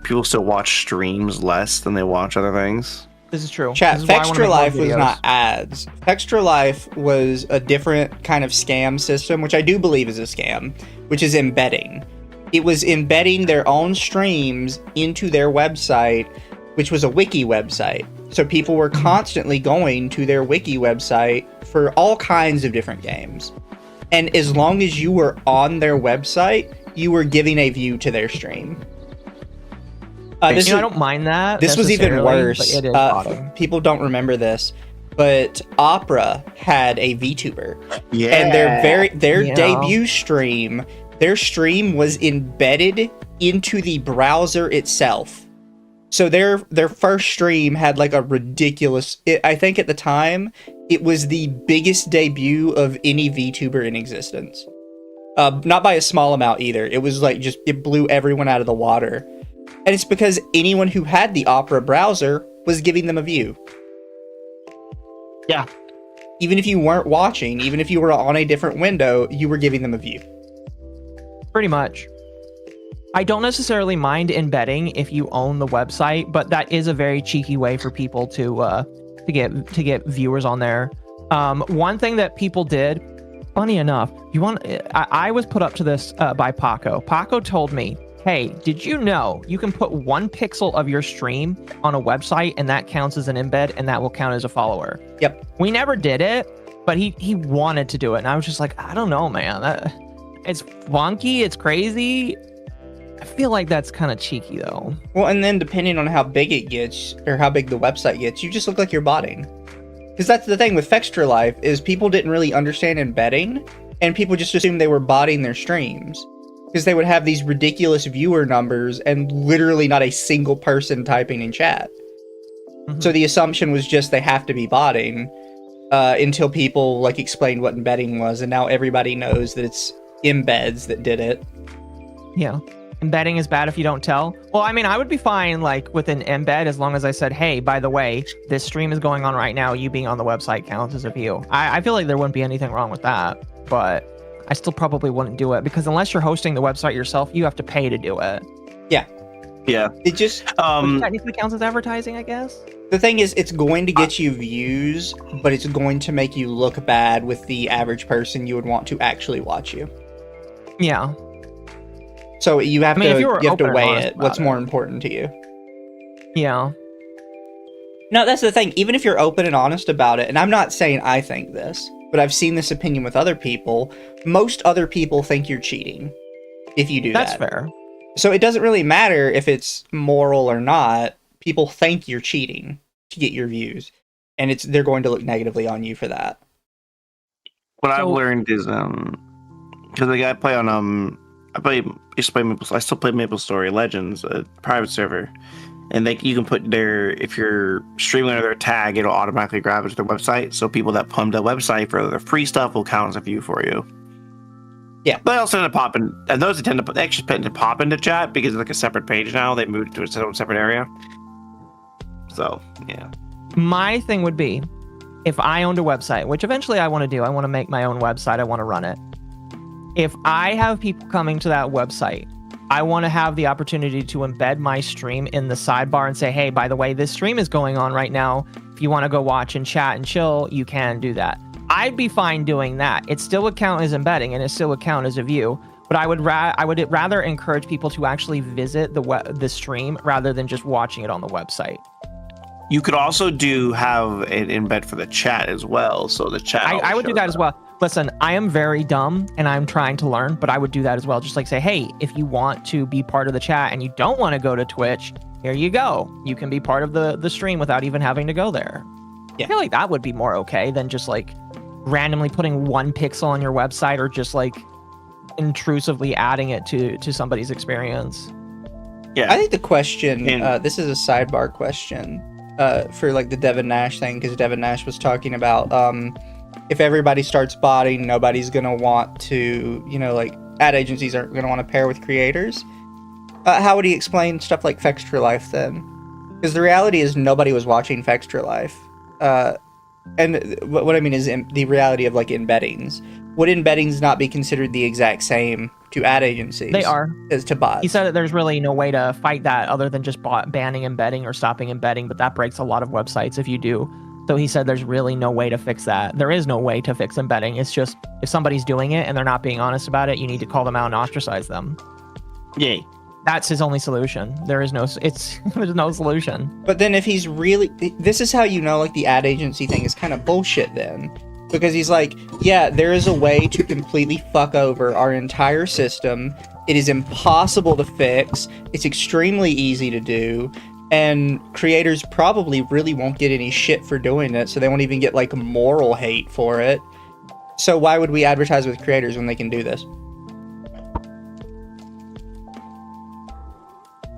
people still watch streams less than they watch other things. This is true. Chat, This is why I wanna Extra make more Life was videos. not ads. Extra Life was a different kind of scam system, which I do believe is a scam, which is embedding. It was embedding their own streams into their website, which was a wiki website. So people were constantly going to their wiki website for all kinds of different games. And as long as you were on their website, you were giving a view to their stream. I don't mind that. This was even necessarily, worse. but it is bottom. People don't remember this, but Opera had a VTuber, Yeah, and their Yeah. debut stream, their stream was embedded into the browser itself. So their first stream had like a ridiculous. I think at the time it was the biggest debut of any VTuber in existence. Not by a small amount either. It was like it blew everyone out of the water. And it's because anyone who had the Opera browser was giving them a view. Yeah. Even if you weren't watching, even if you were on a different window, you were giving them a view. Pretty much. I don't necessarily mind embedding if you own the website, but that is a very cheeky way for people to get viewers on there. One thing that people did, funny enough, I was put up to this by Paco. Paco told me, hey, did you know you can put 1 pixel of your stream on a website and that counts as an embed and that will count as a follower? Yep. We never did it, but he wanted to do it. And I was just like, I don't know, man. It's wonky. It's crazy. I feel like that's kind of cheeky, though. Well, and then depending on how big it gets, or how big the website gets, you just look like you're botting. Because that's the thing with Fextra Life, is people didn't really understand embedding, and people just assumed they were botting their streams. Because they would have these ridiculous viewer numbers and literally not a single person typing in chat. Mm-hmm. So the assumption was just they have to be botting until people like explained what embedding was, and now everybody knows that it's embeds that did it. Yeah. Embedding is bad if you don't tell. Well, I mean, I would be fine like with an embed as long as I said, hey, by the way, this stream is going on right now. You being on the website counts as a view. I feel like there wouldn't be anything wrong with that, but I still probably wouldn't do it because unless you're hosting the website yourself, you have to pay to do it. Yeah. It just Which technically counts as advertising, I guess. the thing is, it's going to get you views, but it's going to make you look bad with the average person you would want to actually watch you. Yeah. So you have I mean, if to you were you have to open and weigh honest it. What's about more it. important to you? Yeah. No, that's the thing. Even if you're open and honest about it, and I'm not saying I think this, but I've seen this opinion with other people. Most other people think you're cheating if you do That's that. fair. So it doesn't really matter if it's moral or not. People think you're cheating to get your views, and they're going to look negatively on you for that. What I've So- learned is because like I play on I still play MapleStory Legends, a private server, and you can put if you're streaming under their tag, it'll automatically grab it to their website. So people that pump the website for their free stuff will count as a view for you. Yeah. But I also tend to pop in, and those that they actually tend to pop into chat because it's like a separate page now. They moved to a separate area. So yeah. My thing would be, if I owned a website, which eventually I want to do, I want to make my own website, I want to run it. If I have people coming to that website, I want to have the opportunity to embed my stream in the sidebar and say, hey, by the way, this stream is going on right now. If you want to go watch and chat and chill, you can do that. I'd be fine doing that. It still would count as embedding and it still would count as a view. But I would rather encourage people to actually visit the stream rather than just watching it on the website. You could also have an embed for the chat as well. So the chat. I would do that as well. Listen, I am very dumb and I'm trying to learn, but I would do that as well. Just like say, hey, if you want to be part of the chat and you don't want to go to Twitch, here you go. You can be part of the stream without even having to go there. Yeah. I feel like that would be more okay than just like randomly putting one pixel on your website or just like intrusively adding it to somebody's experience. Yeah. I think the question, this is a sidebar question for like the Devin Nash thing, because Devin Nash was talking about if everybody starts botting, nobody's going to want to, like ad agencies aren't going to want to pair with creators. How would he explain stuff like Fextra Life then? Because the reality is nobody was watching Fextra Life. And what I mean is the reality of like embeddings. Would embeddings not be considered the exact same to ad agencies? They are. As to bots? He said that there's really no way to fight that other than just banning embedding or stopping embedding, but that breaks a lot of websites if you do. So he said there's really no way to fix that. There is no way to fix embedding. It's just if somebody's doing it and they're not being honest about it, you need to call them out and ostracize them. Yay. That's his only solution. There's no solution. But then if he's really, this is how like the ad agency thing is kind of bullshit then. Because he's like, yeah, there is a way to completely fuck over our entire system. It is impossible to fix. It's extremely easy to do. And creators probably really won't get any shit for doing it. So they won't even get like moral hate for it. So why would we advertise with creators when they can do this?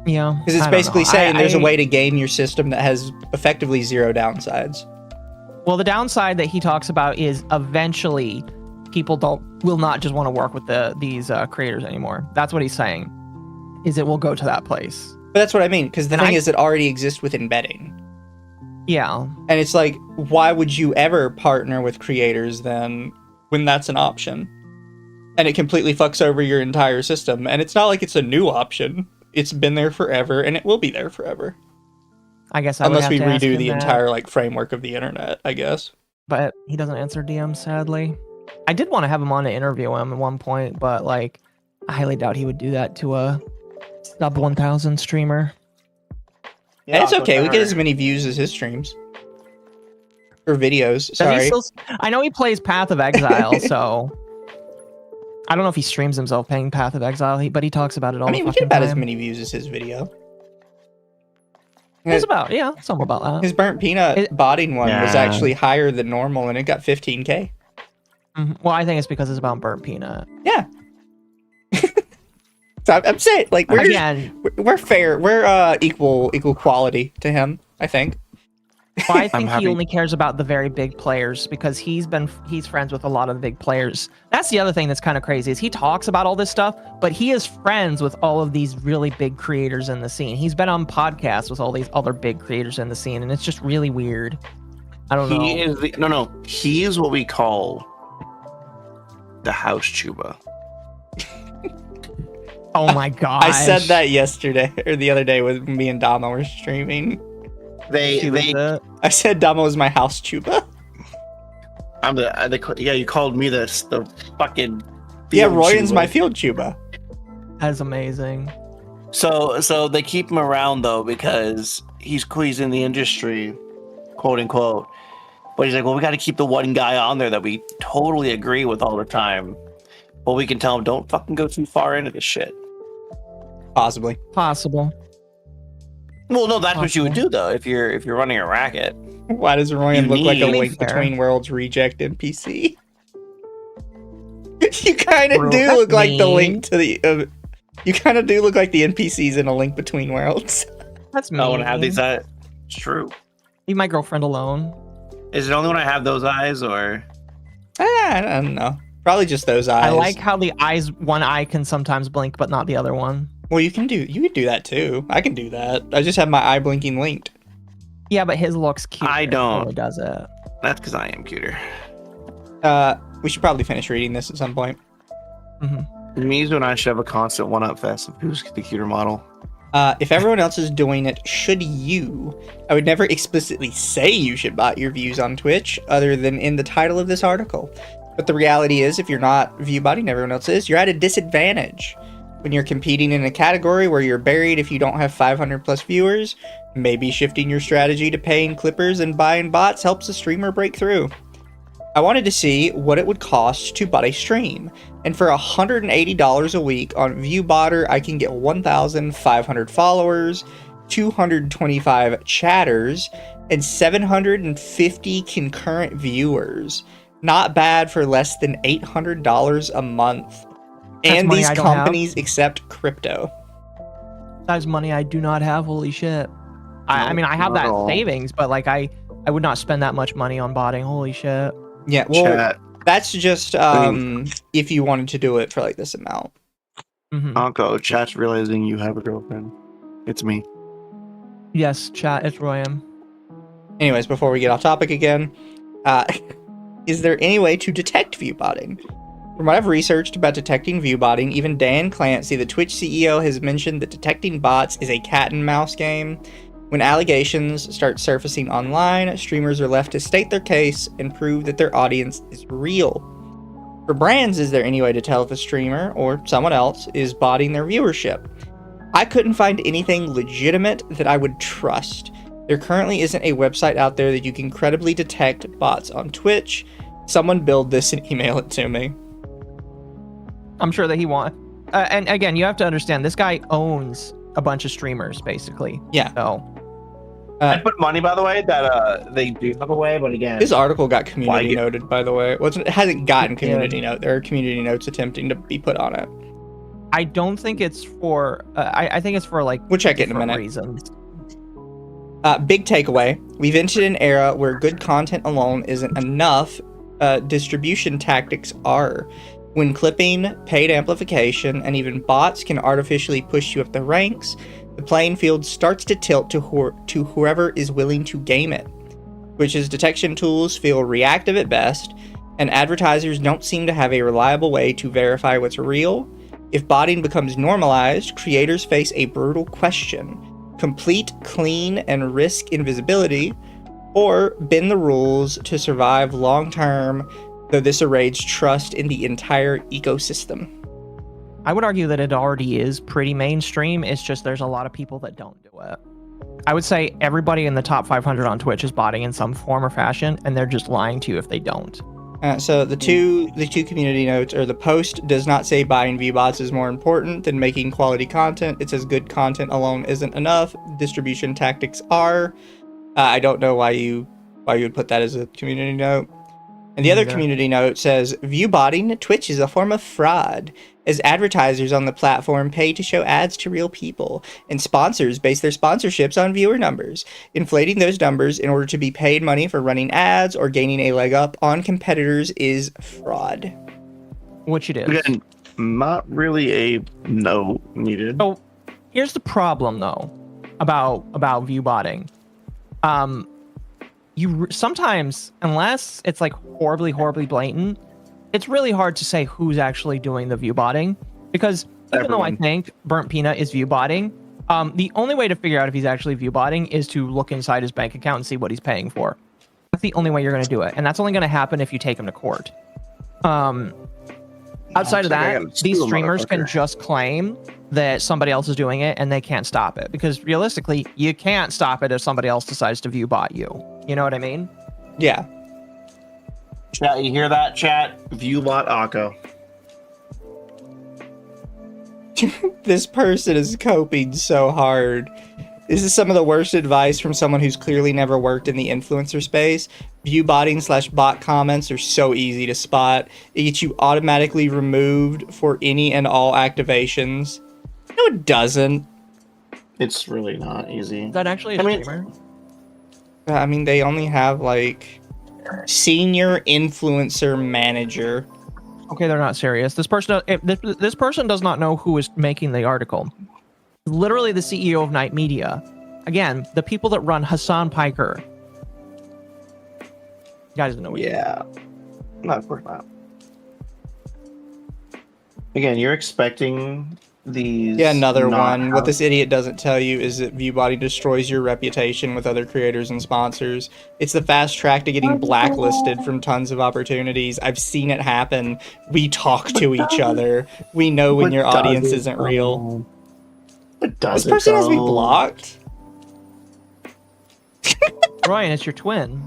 Yeah. Because it's basically saying there's a way to game your system that has effectively zero downsides. Well, the downside that he talks about is eventually people will not just want to work with these creators anymore. That's what he's saying, is it will go to that place. But that's what I mean, because the thing is it already exists with embedding. Yeah. And it's like, why would you ever partner with creators then when that's an option? And it completely fucks over your entire system. And it's not like it's a new option. It's been there forever, and it will be there forever. I guess I unless would have we to redo ask the him entire like framework of the internet, I guess. But he doesn't answer DMs, sadly. I did want to have him on to interview him at one point, but like, I highly doubt he would do that to a sub 1,000 streamer. Yeah, and it's okay. We get as many views as his streams or videos. Sorry, I know he plays Path of Exile, so I don't know if he streams himself playing Path of Exile, but he talks about it all. I mean, the we get about time. as many views as his video. It's about, yeah, something about that. His burnt peanut botting one was actually higher than normal, and it got 15K. Well, I think it's because it's about burnt peanut. Yeah. So I'm saying, like, we're fair. We're equal quality to him, I think. Well, I think he only cares about the very big players because he's friends with a lot of the big players. That's the other thing that's kind of crazy is he talks about all this stuff, but he is friends with all of these really big creators in the scene. He's been on podcasts with all these other big creators in the scene, and it's just really weird. I don't know. He is what we call the house tuba. Oh my god! I said that yesterday or the other day when me and Dama were streaming. I said Dama was my house tuba. You called me the fucking. Yeah, Royan's my field tuba. That's amazing. So they keep him around though because he's in the industry, quote unquote. But he's like, well, we got to keep the one guy on there that we totally agree with all the time. But we can tell him, don't fucking go too far into this shit. Possibly. Possible. Well, no, that's what you would do though if you're running a racket. Why does Ryan look like a need- Link Fair. Between Worlds reject NPC? You kind of Bro, do that's look like the me. Link to the. You kind of do look like the NPCs in A Link Between Worlds. That's me. Oh, when I have these eyes, it's true. Leave my girlfriend alone. Is it only when I have those eyes, or I don't know. Probably just those eyes. I like how the eyes, one eye can sometimes blink, but not the other one. Well, you can do that too. I can do that. I just have my eye blinking linked. Yeah, but his looks cute. I don't. He does it. that's because I am cuter. We should probably finish reading this at some point. Mizu and I should have a constant one-up fest of who's the cuter model. If everyone else is doing it, should you? I would never explicitly say you should bot your views on Twitch, other than in the title of this article. But the reality is, if you're not viewbotting, everyone else is, you're at a disadvantage. When you're competing in a category where you're buried if you don't have 500 plus viewers, maybe shifting your strategy to paying clippers and buying bots helps a streamer break through. I wanted to see what it would cost to bot a stream, and for $180 a week on Viewbotter, I can get 1,500 followers, 225 chatters, and 750 concurrent viewers. Not bad for less than $800 a month. And money these I don't have. companies accept crypto. That's money I do not have. Holy shit. I Nope, mean, I have not that at all. savings, but like I would not spend that much money on botting. Holy shit. Yeah, well, Chat, that's just if you wanted to do it for like this amount. Occo, chat's realizing you have a girlfriend. It's me. Yes, chat. It's Royam. Anyways, before we get off topic again, is there any way to detect viewbotting? From what I've researched about detecting viewbotting, even Dan Clancy, the Twitch CEO, has mentioned that detecting bots is a cat and mouse game. When allegations start surfacing online, streamers are left to state their case and prove that their audience is real. For brands, is there any way to tell if a streamer or someone else is botting their viewership? I couldn't find anything legitimate that I would trust. There currently isn't a website out there that you can credibly detect bots on Twitch. Someone build this and email it to me. I'm sure that he wants. And again, you have to understand, this guy owns a bunch of streamers, basically. Yeah. So I put money, by the way, that they do have a way, but again, This article got community Why- noted, by the way. It hasn't gotten community note. There are community notes attempting to be put on it. I don't think it's for. I think it's for like. We'll check it in a different minute. Reasons. Big takeaway. We've entered an era where good content alone isn't enough. Distribution tactics are. When clipping, paid amplification, and even bots can artificially push you up the ranks, the playing field starts to tilt to whoever is willing to game it. Twitch's detection tools feel reactive at best, and advertisers don't seem to have a reliable way to verify what's real. If botting becomes normalized, creators face a brutal question: complete, clean, and risk invisibility, or bend the rules to survive long-term, though this erodes trust in the entire ecosystem. I would argue that it already is pretty mainstream. It's just there's a lot of people that don't do it. I would say everybody in the top 500 on Twitch is botting in some form or fashion, and they're just lying to you if they don't. So the two community notes, or the post does not say buying VBots is more important than making quality content. It says good content alone isn't enough. Distribution tactics are. I don't know why you would put that as a community note. And the other community note says, viewbotting Twitch is a form of fraud, as advertisers on the platform pay to show ads to real people, and sponsors base their sponsorships on viewer numbers, inflating those numbers in order to be paid money for running ads or gaining a leg up on competitors is fraud. Which it is. again, not really a no needed. So here's the problem, though, about viewbotting. You sometimes, unless it's like horribly blatant, it's really hard to say who's actually doing the viewbotting, because even though I Everyone. think Burnt Peanut is viewbotting, the only way to figure out if he's actually viewbotting is to look inside his bank account and see what he's paying for. That's the only way you're going to do it, and that's only going to happen if you take him to court. Outside of I that, gotta these steal a streamers can motherfucker. just claim that somebody else is doing it and they can't stop it. Because realistically, you can't stop it if somebody else decides to viewbot you. You know what I mean? Yeah. Chat, you hear that, chat? Viewbot Occo. This person is coping so hard. This is some of the worst advice from someone who's clearly never worked in the influencer space. Viewbotting/bot comments are so easy to spot. It gets you automatically removed for any and all activations. No, it doesn't. It's really not easy. Is that actually a streamer? I mean, they only have, like, senior influencer manager. Okay, they're not serious. This person, this person does not know who is making the article. Literally the CEO of Night Media. Again, the people that run Hassan Piker. You guys know what Yeah. No, of course not. Again, you're expecting these... Yeah, another not one. What this idiot doesn't tell you is that Viewbotting destroys your reputation with other creators and sponsors. It's the fast track to getting blacklisted from tons of opportunities. I've seen it happen. We talk to each other. We know when your audience isn't real. This person has me blocked? Ryan, it's your twin.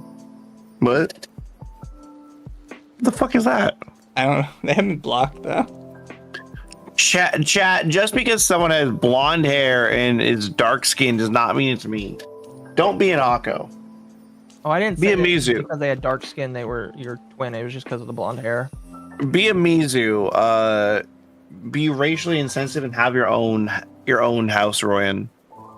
What? What the fuck is that? I don't know. They haven't blocked though. Chat, just because someone has blonde hair and is dark skinned does not mean it's me. Don't be an Occo. Oh, I didn't Be say a that Mizu. because they had dark skin. They were your twin. It was just because of the blonde hair. Be a Mizu. Be racially insensitive and have your own house, Royan.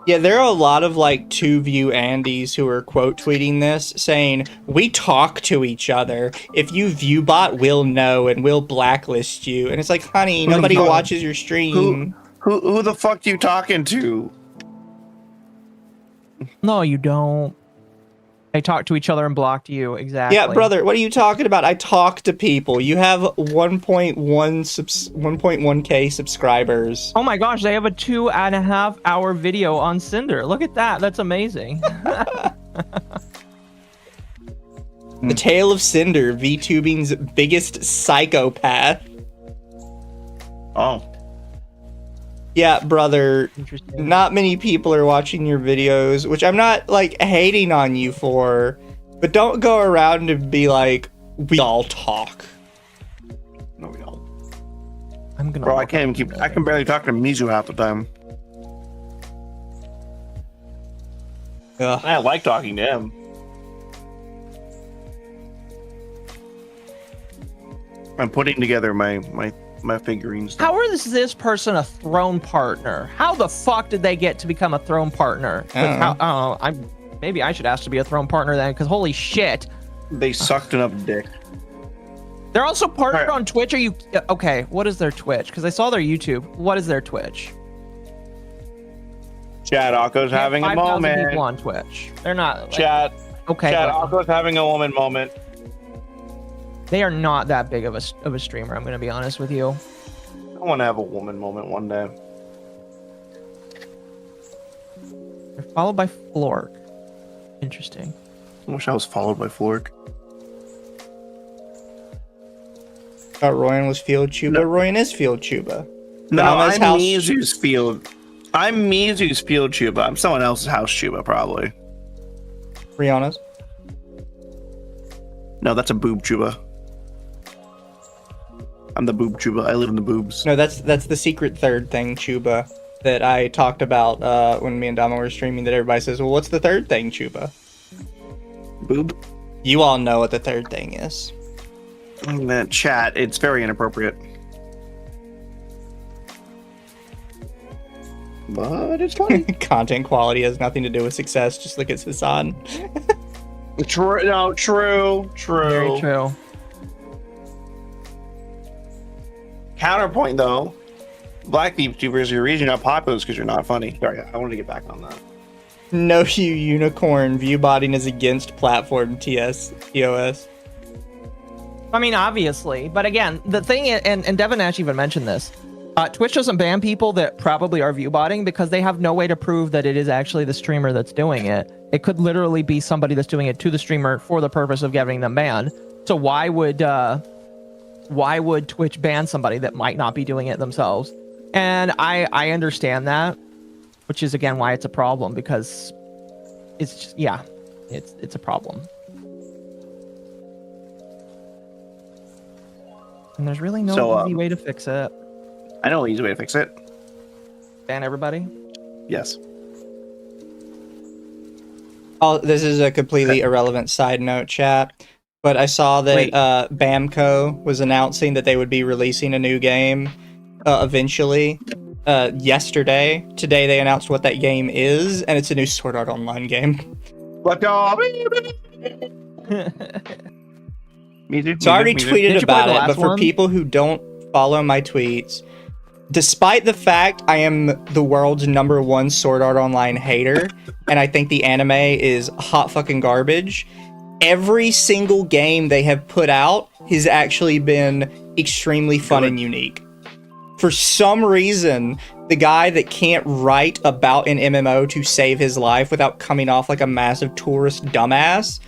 Yeah, there are a lot of like 2View Andys who are quote tweeting this saying, we talk to each other. If you viewbot, we'll know and we'll blacklist you. And it's like, honey, nobody watches your stream. Who the fuck you talking to? No, you don't. They talked to each other and blocked you. Exactly. Yeah, brother, what are you talking about? I talk to people. You have 1.1K subscribers. Oh my gosh, they have a 2.5 hour video on Cinder. Look at that. That's amazing. The Tale of Cinder, VTubing's biggest psychopath. Oh. Yeah, brother, Interesting. not many people are watching your videos, which I'm not, like, hating on you for, but don't go around and be like, we all talk. No, we don't. I'm gonna. Bro, I can barely talk to Mizu half the time. Ugh. I like talking to him. I'm putting together my figurines. How is this person a throne partner? How the fuck did they get to become a throne partner? I don't know. Maybe I should ask to be a throne partner then, because holy shit. They sucked enough dick. They're also partnered Alright. on Twitch. Are you okay? What is their Twitch? Because I saw their YouTube. What is their Twitch? Chat, Occo's having a 5,000 moment. people on Twitch. They're not. Like, Chat, okay. chat, but Occo's having a moment. they are not that big of a streamer. I'm gonna be honest with you. I want to have a woman moment one day. They're followed by Flork. Interesting. I wish I was followed by Flork. Thought Royan was Field Chuba. No. Royan is Field Chuba. No, Mama's I'm house- Mizu's field. I'm Mizu's field Chuba. I'm someone else's house Chuba, probably. Rihanna's. No, that's a boob Chuba. I'm the boob Chuba. I live in the boobs. No, that's the secret third thing, Chuba, that I talked about when me and Dama were streaming, that everybody says, well, what's the third thing, Chuba? Boob? You all know what the third thing is. In that chat, it's very inappropriate. But it's funny. Content quality has nothing to do with success. Just look at Hassan. True. No, true. Very true. Counterpoint, though. Black VTubers, your reason you're not popular is because you're not funny. Sorry, I wanted to get back on that. No, you unicorn. Viewbotting is against platform TOS. I mean, obviously, but again, the thing is, and Devin Nash even mentioned this. Twitch doesn't ban people that probably are viewbotting because they have no way to prove that it is actually the streamer that's doing it. It could literally be somebody that's doing it to the streamer for the purpose of getting them banned. So why would why would Twitch ban somebody that might not be doing it themselves? And I understand that, which is again why it's a problem, because it's just, yeah, it's a problem. And there's really no easy way to fix it. I know an easy way to fix it. Ban everybody? Yes. Oh, this is a completely irrelevant side note, chat. But I saw that Bamco was announcing that they would be releasing a new game eventually. Yesterday. Today they announced what that game is, and it's a new Sword Art Online game. Let's go! So I already tweeted about it, but for people who don't follow my tweets, despite the fact I am the world's #1 Sword Art Online hater, and I think the anime is hot fucking garbage, every single game they have put out has actually been extremely fun and unique. For some reason, the guy that can't write about an MMO to save his life without coming off like a massive tourist dumbass,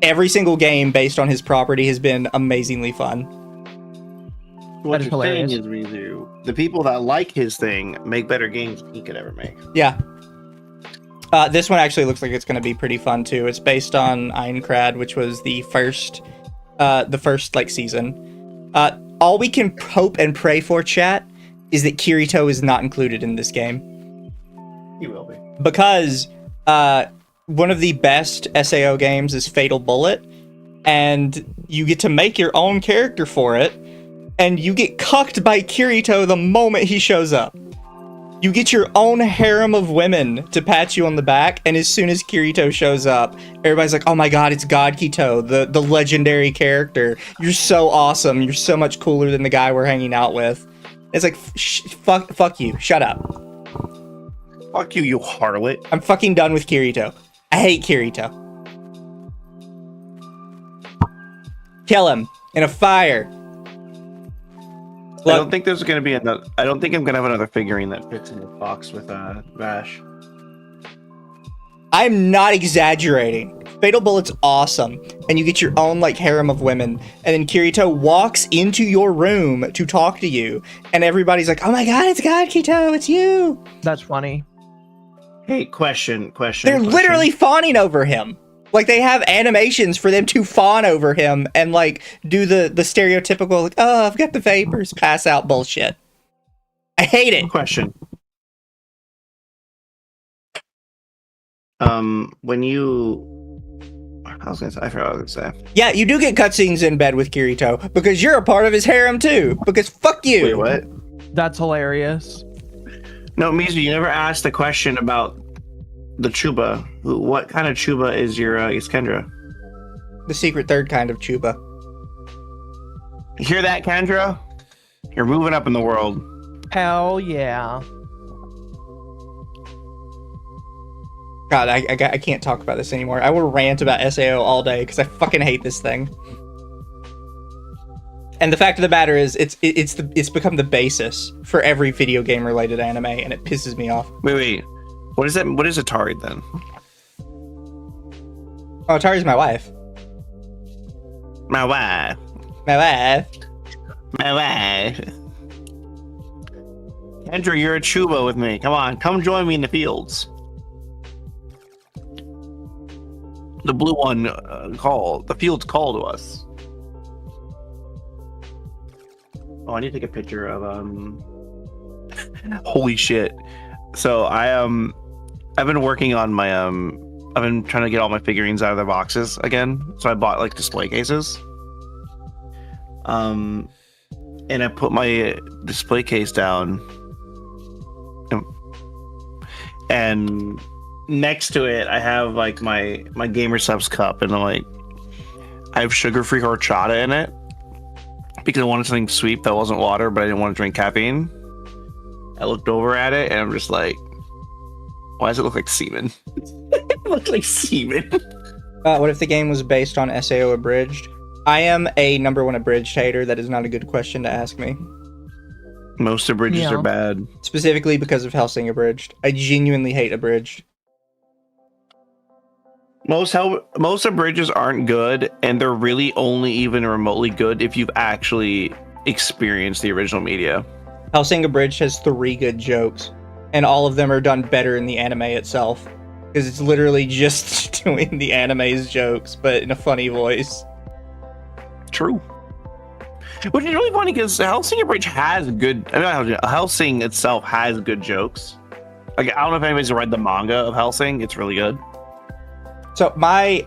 every single game based on his property has been amazingly fun. What is you're saying hilarious. is, Mizu, the people that like his thing make better games than he could ever make. Yeah. This one actually looks like it's going to be pretty fun too. It's based on Aincrad, which was the first like season. All we can hope and pray for, chat, is that Kirito is not included in this game. He will be. Because one of the best SAO games is Fatal Bullet, and you get to make your own character for it, and you get cucked by Kirito the moment he shows up. You get your own harem of women to pat you on the back, and as soon as Kirito shows up, everybody's like, oh my god, it's God Kito, the legendary character. You're so awesome. You're so much cooler than the guy we're hanging out with. It's like, fuck you. Shut up. Fuck you, you harlot. I'm fucking done with Kirito. I hate Kirito. Kill him in a fire. I don't think there's gonna be another. I don't think I'm gonna have another figurine that fits in the box with Vash. I'm not exaggerating. Fatal Bullet's awesome, and you get your own like harem of women, and then Kirito walks into your room to talk to you, and everybody's like, "Oh my god, it's God Kirito, it's you!" That's funny. Hey, question. They're literally fawning over him. Like, they have animations for them to fawn over him and like do the stereotypical like, "Oh, I've got the vapors," pass out bullshit. I hate it. Question. When you, I was gonna say, I forgot what I was gonna say. Yeah, you do get cutscenes in bed with Kirito because you're a part of his harem too. Because fuck you. Wait, what? That's hilarious. No, Mizu, you never asked the question about the Chuba. What kind of Chuba is your Iskandra? The secret third kind of Chuba. You hear that, Kendra? You're moving up in the world. Hell yeah. God, I can't talk about this anymore. I will rant about SAO all day because I fucking hate this thing. And the fact of the matter is, it's become the basis for every video game related anime, and it pisses me off. Wait. What is that? What is Atari then? Oh, Atari's my wife. My wife. My wife. My wife. Kendra, you're a Chuba with me. Come on, come join me in the fields. The blue one the fields call to us. Oh, I need to take a picture of holy shit. So I've been working on my I've been trying to get all my figurines out of their boxes again. So I bought like display cases. And I put my display case down. And next to it I have like my Gamer Subs cup, and I have sugar-free horchata in it because I wanted something sweet that wasn't water, but I didn't want to drink caffeine. I looked over at it and I'm just like, why does it look like semen? It looks like semen. What if the game was based on SAO Abridged? I am a #1 Abridged hater. That is not a good question to ask me. Most Abridged are bad. Specifically because of Hellsing Abridged. I genuinely hate Abridged. Most abridges aren't good, and they're really only even remotely good if you've actually experienced the original media. Hellsing Abridged has 3 good jokes, and all of them are done better in the anime itself, because it's literally just doing the anime's jokes, but in a funny voice. True. Which is really funny because Hellsing Abridged has good. I mean, Hellsing itself has good jokes. Like, I don't know if anybody's read the manga of Hellsing. It's really good. So my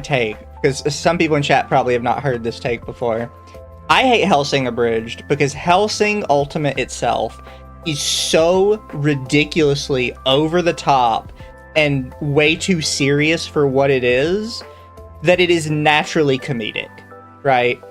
take, because some people in chat probably have not heard this take before. I hate Hellsing Abridged because Hellsing Ultimate itself is so ridiculously over the top and way too serious for what it is that it is naturally comedic, right?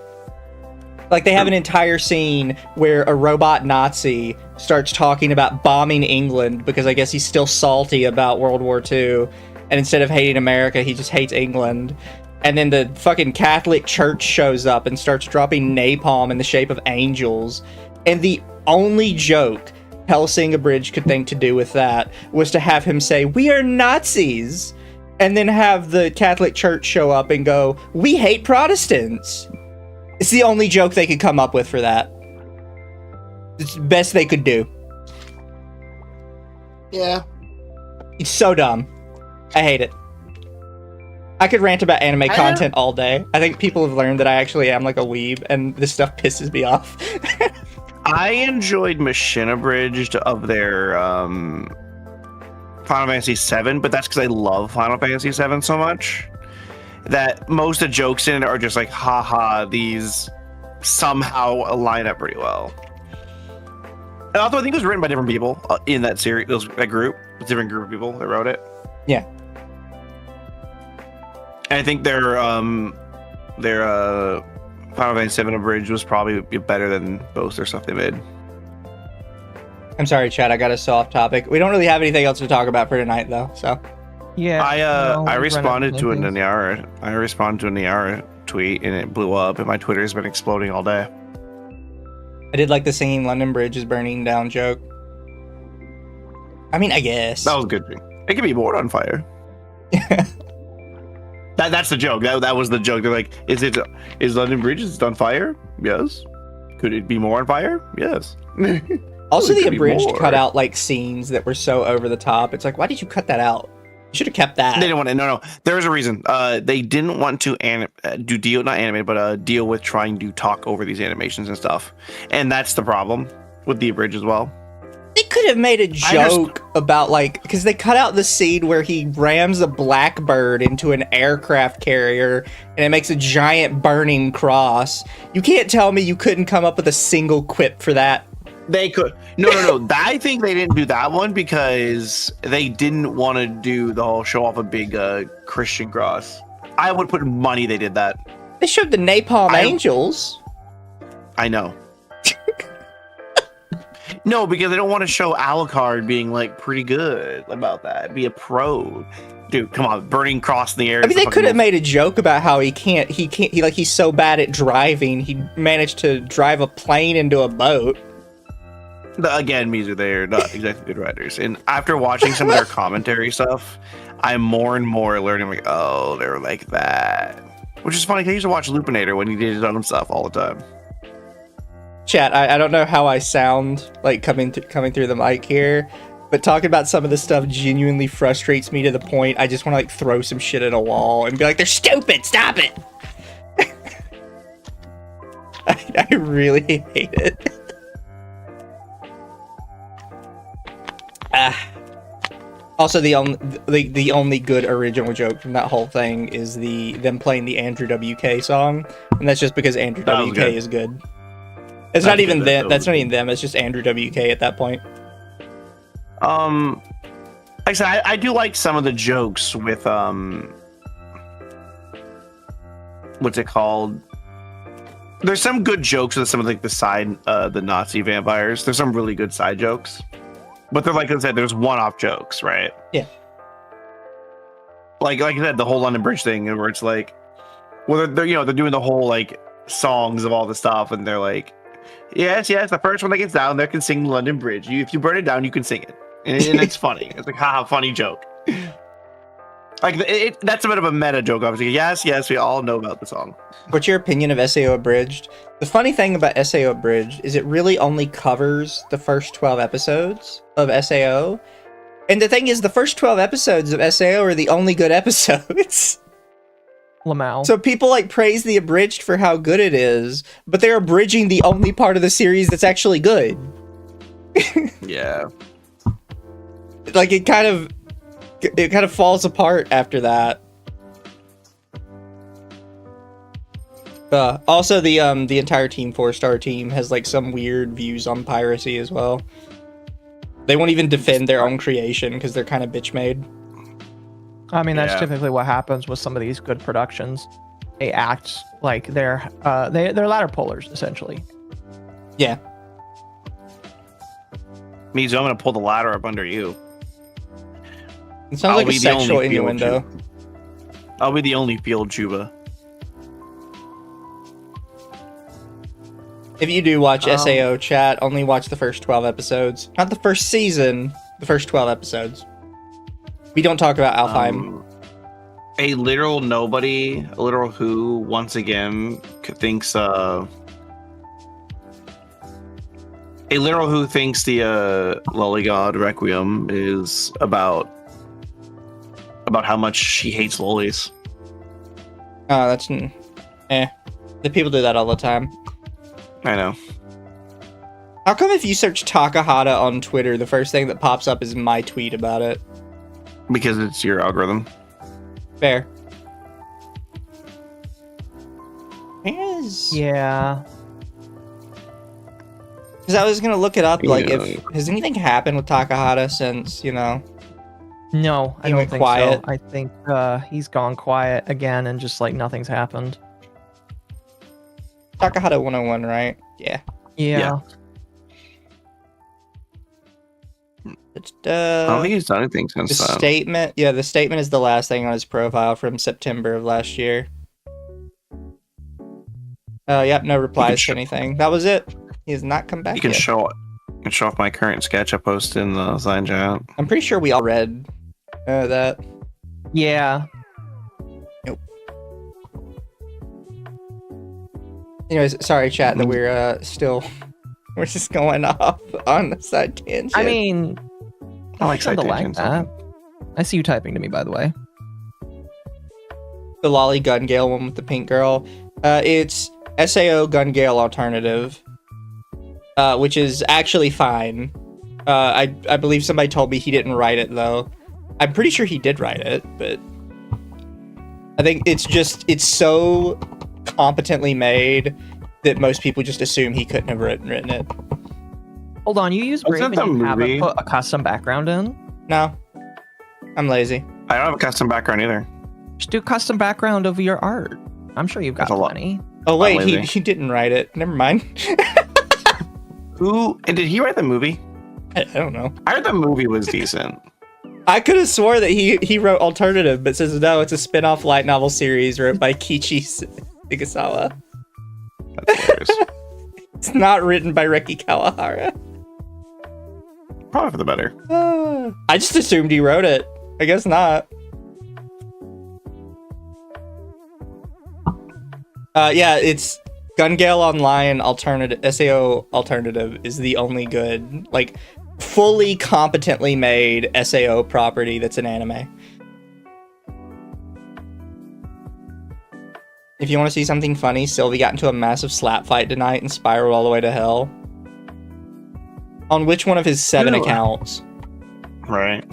Like, they have an entire scene where a robot Nazi starts talking about bombing England because I guess he's still salty about World War II, and instead of hating America, he just hates England. And then the fucking Catholic Church shows up and starts dropping napalm in the shape of angels. And the only joke Hellsing Abridged could think to do with that was to have him say, "We are Nazis," and then have the Catholic Church show up and go, "We hate Protestants." It's the only joke they could come up with for that. It's the best they could do. Yeah. It's so dumb. I hate it. I could rant about anime content all day. I think people have learned that I actually am like a weeb, and this stuff pisses me off. I enjoyed Machine Abridged of their Final Fantasy VII, but that's because I love Final Fantasy VII so much that most of the jokes in it are just like, haha, these somehow line up pretty well. And although I think it was written by different people in that series, that group, a different group of people that wrote it. Yeah. And I think their Final Fantasy VII Abridged was probably better than most their stuff they made. I'm sorry, Chad, I got us so off topic. We don't really have anything else to talk about for tonight, though, so. Yeah. I responded to a Niara. I responded to a Niara tweet, and it blew up, and my Twitter's been exploding all day. I did like the singing London Bridge is burning down joke. I mean, I guess. That was a good. It could be more on fire. That's the joke. That was the joke. They're like, is London Bridge on fire? Yes. Could it be more on fire? Yes. Also, the Abridged cut out like scenes that were so over the top. It's like, why did you cut that out? You should have kept that. They didn't want to. No. There's a reason. They didn't want to deal with trying to talk over these animations and stuff. And that's the problem with the Abridged as well. They could have made a joke about, like, because they cut out the scene where he rams a blackbird into an aircraft carrier and it makes a giant burning cross. You can't tell me you couldn't come up with a single quip for that. They could. No. I think they didn't do that one because they didn't want to do the whole show off a big Christian cross. I would put money they did that. They showed the napalm angels. I know. No, because they don't want to show Alucard being like pretty good about that. Be a pro. Dude, come on, burning cross in the air. I mean, they could have made a joke about how he's so bad at driving, he managed to drive a plane into a boat. Again, Mizu, they're not exactly good writers. And after watching some of their commentary stuff, I'm more and more learning, like, oh, they were like that. Which is funny, because I used to watch Lupinator when he did his own stuff all the time. Chat, I don't know how I sound like coming through the mic here, but talking about some of this stuff genuinely frustrates me to the point I just want to like throw some shit at a wall and be like, they're stupid, stop it! I really hate it. Also, the only good original joke from that whole thing is them playing the Andrew WK song, and that's just because Andrew WK is good. It's not even them. That's not even them. It's just Andrew WK at that point. Like I said, I do like some of the jokes with what's it called? There's some good jokes with some of like the Nazi vampires. There's some really good side jokes, but they're like I said, there's one-off jokes, right? Yeah. Like I said, the whole London Bridge thing, where it's like, well, they're doing the whole like songs of all the stuff, and they're like, yes, the first one that gets down there can sing London Bridge. If you burn it down, you can sing it, and it's funny. It's like, haha, funny joke. Like that's a bit of a meta joke, obviously. Yes, we all know about the song. What's your opinion of SAO Abridged? The funny thing about SAO Abridged is it really only covers the first 12 episodes of SAO. And the thing is, the first 12 episodes of SAO are the only good episodes. Lamau. So people like praise the Abridged for how good it is, but they're abridging the only part of the series that's actually good. Yeah. Like it kind of falls apart after that. Also, the entire Team 4-star team has like some weird views on piracy as well. They won't even defend their own creation because they're kind of bitch made. I mean, that's Yeah. typically what happens with some of these good productions. They act like they're ladder pullers, essentially. Yeah. Mizu, I'm gonna pull the ladder up under you. It sounds I'll like a be the only sexual field innuendo. I'll be the only field Juba. If you do watch SAO chat, only watch the first 12 episodes. Not the first season, the first 12 episodes. We don't talk about Alfheim. A literal nobody, a literal who, once again, thinks a literal who thinks the Loligod Requiem is about how much she hates lollies. Oh, that's... The people do that all the time. I know. How come if you search Takahata on Twitter, the first thing that pops up is my tweet about it? Because it's your algorithm. Fair. Because Yeah. I was gonna look it up, like, Yeah. if... Has anything happened with Takahata since, you know... No, I He don't went think quiet. so. I think he's gone quiet again and just like nothing's happened. Takahata 101, right? Yeah. Yeah. It's, I don't think he's done anything the since then. statement... Yeah, the statement is the last thing on his profile from September of last year. Yep, no replies to anything. That was it. He has not come back You can yet. show off my current sketch I posted in the sign chat. I'm pretty sure we all read that. Yeah. Anyways, sorry, chat, that we're still... We're just going off on the side tangent. I mean, I like something like citations. that. I see you typing to me, by the way. the Lolly Gun Gale one with the pink girl. It's SAO Gun Gale Alternative, which is actually fine. I believe somebody told me he didn't write it, though. I'm pretty sure he did write it, but I think it's so competently made that most people just assume he couldn't have written it. Hold on, you use Brave Wasn't and the you haven't movie- put a custom background in? No, I'm lazy. I don't have a custom background either. Just do custom background of your art. I'm sure you've got That's a lot. plenty. Oh wait, lazy. he didn't write it. Never mind. Who and did he write the movie? I don't know. I heard the movie was decent. I could have swore that he wrote Alternative, but says no, it's a spin-off light novel series wrote by Kichi Igasawa. That's hilarious. It's not written by Reki Kawahara. Probably for the better. I just assumed he wrote it. I guess not. Yeah, it's Gun Gale Online Alternative. SAO Alternative is the only good, like, fully competently made SAO property that's an anime. If you want to see something funny, Sylvie got into a massive slap fight tonight and spiraled all the way to hell. On which one of his 7 Ew. accounts? Right.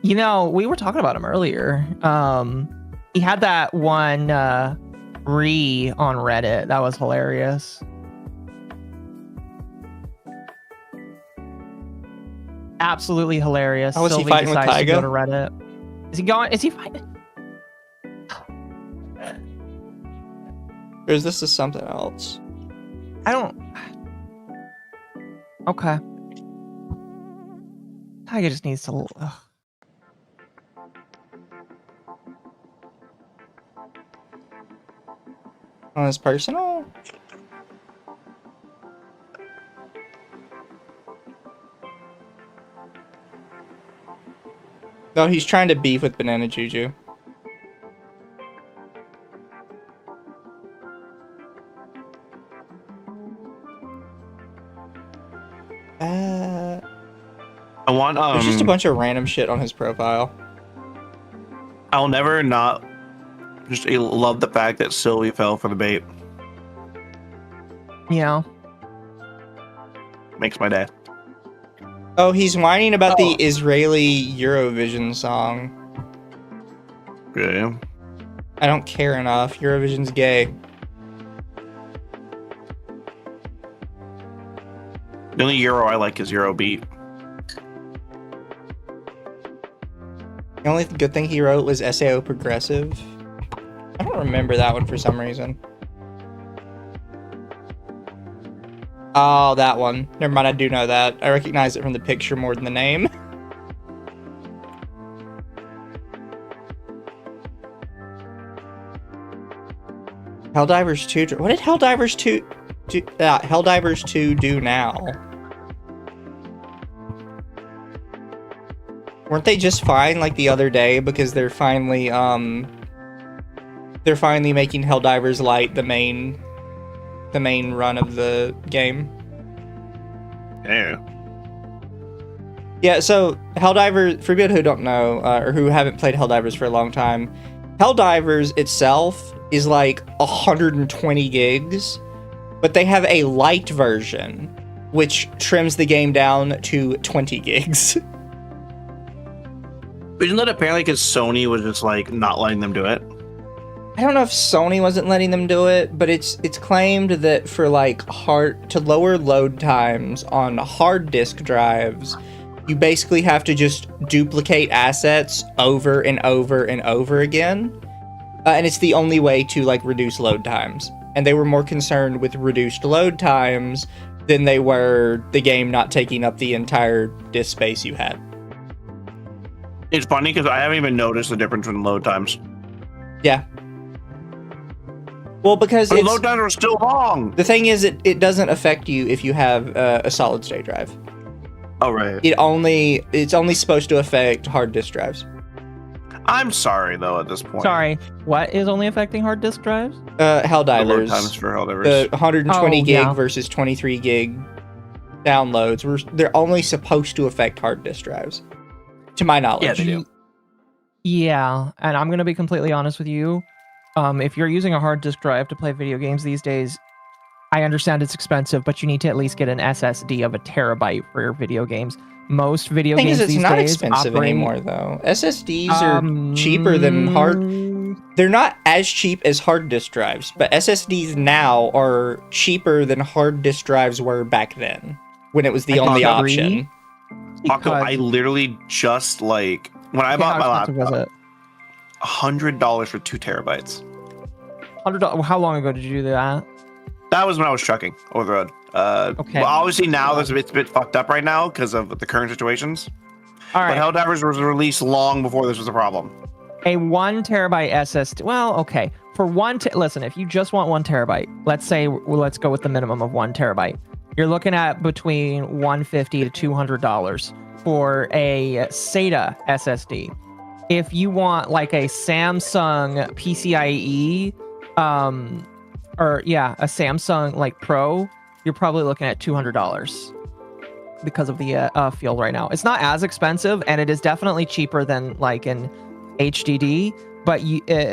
You know, we were talking about him earlier. He had that one on Reddit. That was hilarious. Absolutely hilarious. Oh, was he Sylvie fighting with decides to go Taiga? to Reddit. Is he going? Is he fighting? Or is this just something else? I don't. Okay. Tiger just needs to. Ugh. On his personal? No, he's trying to beef with Banana Juju. I want There's just a bunch of random shit on his profile. I'll never not just love the fact that Sylvie fell for the bait. Yeah. Makes my day. Oh, he's whining about the Israeli Eurovision song. Yeah. I don't care enough. Eurovision's gay. The only Euro I like is Eurobeat. The only good thing he wrote was SAO Progressive. I don't remember that one for some reason. Oh, that one. Never mind, I do know that. I recognize it from the picture more than the name. Helldivers 2... What did Helldivers 2 do? Helldivers 2 do now? Weren't they just fine like the other day because they're finally making Helldivers Light the main run of the game? Yeah. Yeah, so Helldivers, for people who don't know, or who haven't played Helldivers for a long time, Helldivers itself is like 120 gigs, but they have a light version, which trims the game down to 20 gigs. Isn't that apparently because Sony was just like not letting them do it? I don't know if Sony wasn't letting them do it, but it's claimed that for like to lower load times on hard disk drives, you basically have to just duplicate assets over and over and over again. And it's the only way to like reduce load times. And they were more concerned with reduced load times than they were the game not taking up the entire disk space you had. It's funny because I haven't even noticed the difference in load times. Yeah. Well, because the load times are still long. The thing is, it doesn't affect you if you have a solid state drive. Oh, right. It's only supposed to affect hard disk drives. I'm sorry though at this point. Sorry, what is only affecting hard disk drives? Helldivers. The load times for Helldivers. The 120 gig yeah. versus 23 gig downloads, they're only supposed to affect hard disk drives. To my knowledge. Yeah, they do. Yeah, and I'm going to be completely honest with you. If you're using a hard disk drive to play video games these days, I understand it's expensive, but you need to at least get an SSD of 1 terabyte for your video games. Most video games these days, it's not expensive anymore, though. SSDs are cheaper than hard. They're not as cheap as hard disk drives, but SSDs now are cheaper than hard disk drives were back then, when it was the only option. Occo, I literally just like when I bought my laptop, $100 for 2 terabytes. $100. How long ago did you do that? That was when I was trucking over the road. Okay. Well, obviously now it's a bit fucked up right now because of the current situations. All right. But Helldivers was released long before this was a problem. A 1 terabyte SSD. Well, okay. For listen, if you just want 1 terabyte, let's go with the minimum of 1 terabyte. You're looking at between $150 to $200 for a SATA SSD. If you want like a Samsung PCIe, a Samsung like Pro, you're probably looking at $200 because of the field right now. It's not as expensive, and it is definitely cheaper than like an HDD. But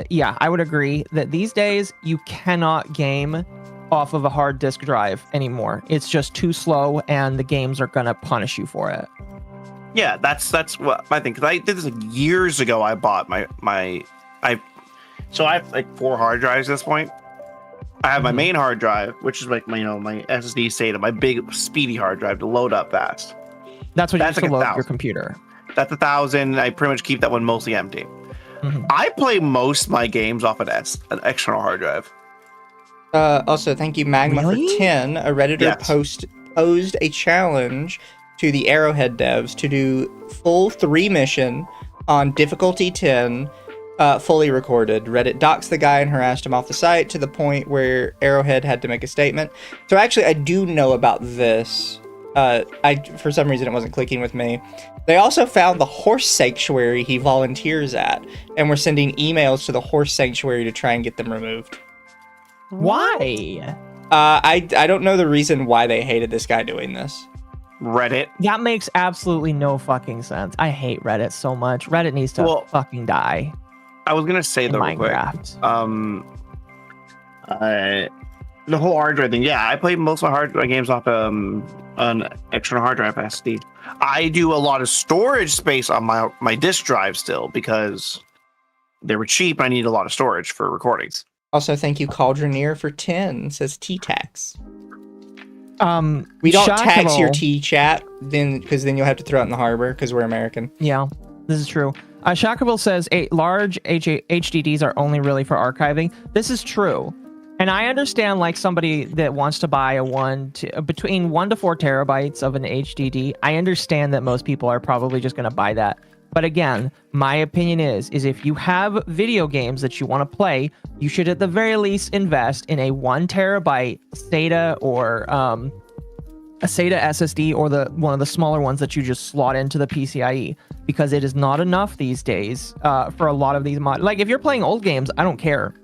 yeah, I would agree that these days you cannot game off of a hard disk drive anymore. It's just too slow, and the games are gonna punish you for it. Yeah, that's what I think. Because I did this like years ago. I bought so I have like 4 hard drives at this point. I have my main hard drive, which is like my SSD SATA, my big speedy hard drive to load up fast. That's what you use like to load 1,000. your computer. That's 1,000. I pretty much keep that one mostly empty. I play most of my games off an external hard drive. Also, thank you, Magma, for 10. A Redditor posed a challenge to the Arrowhead devs to do full 3 mission on difficulty 10, fully recorded. Reddit doxed the guy and harassed him off the site to the point where Arrowhead had to make a statement. So actually, I do know about this. For some reason, it wasn't clicking with me. They also found the horse sanctuary he volunteers at, and we're sending emails to the horse sanctuary to try and get them removed. Why? I don't know the reason why they hated this guy doing this. Reddit. That makes absolutely no fucking sense. I hate Reddit so much. Reddit needs to fucking die. I was gonna say though, real quick, the whole hard drive thing. Yeah, I play most of my hard drive games off an external hard drive SD. I do a lot of storage space on my disk drive still because they were cheap. I need a lot of storage for recordings. Also, thank you, Cauldroneer, for 10. Says T-Tax. We don't tax your T-chat, because then you'll have to throw it in the harbor, because we're American. Yeah, this is true. Shakable says large HDDs are only really for archiving. This is true. And I understand, like, somebody that wants to buy between 1 to 4 terabytes of an HDD. I understand that most people are probably just going to buy that. But again, my opinion is if you have video games that you want to play, you should at the very least invest in a 1 terabyte SATA or a SATA SSD or one of the smaller ones that you just slot into the PCIe, because it is not enough these days for a lot of these like, if you're playing old games, I don't care.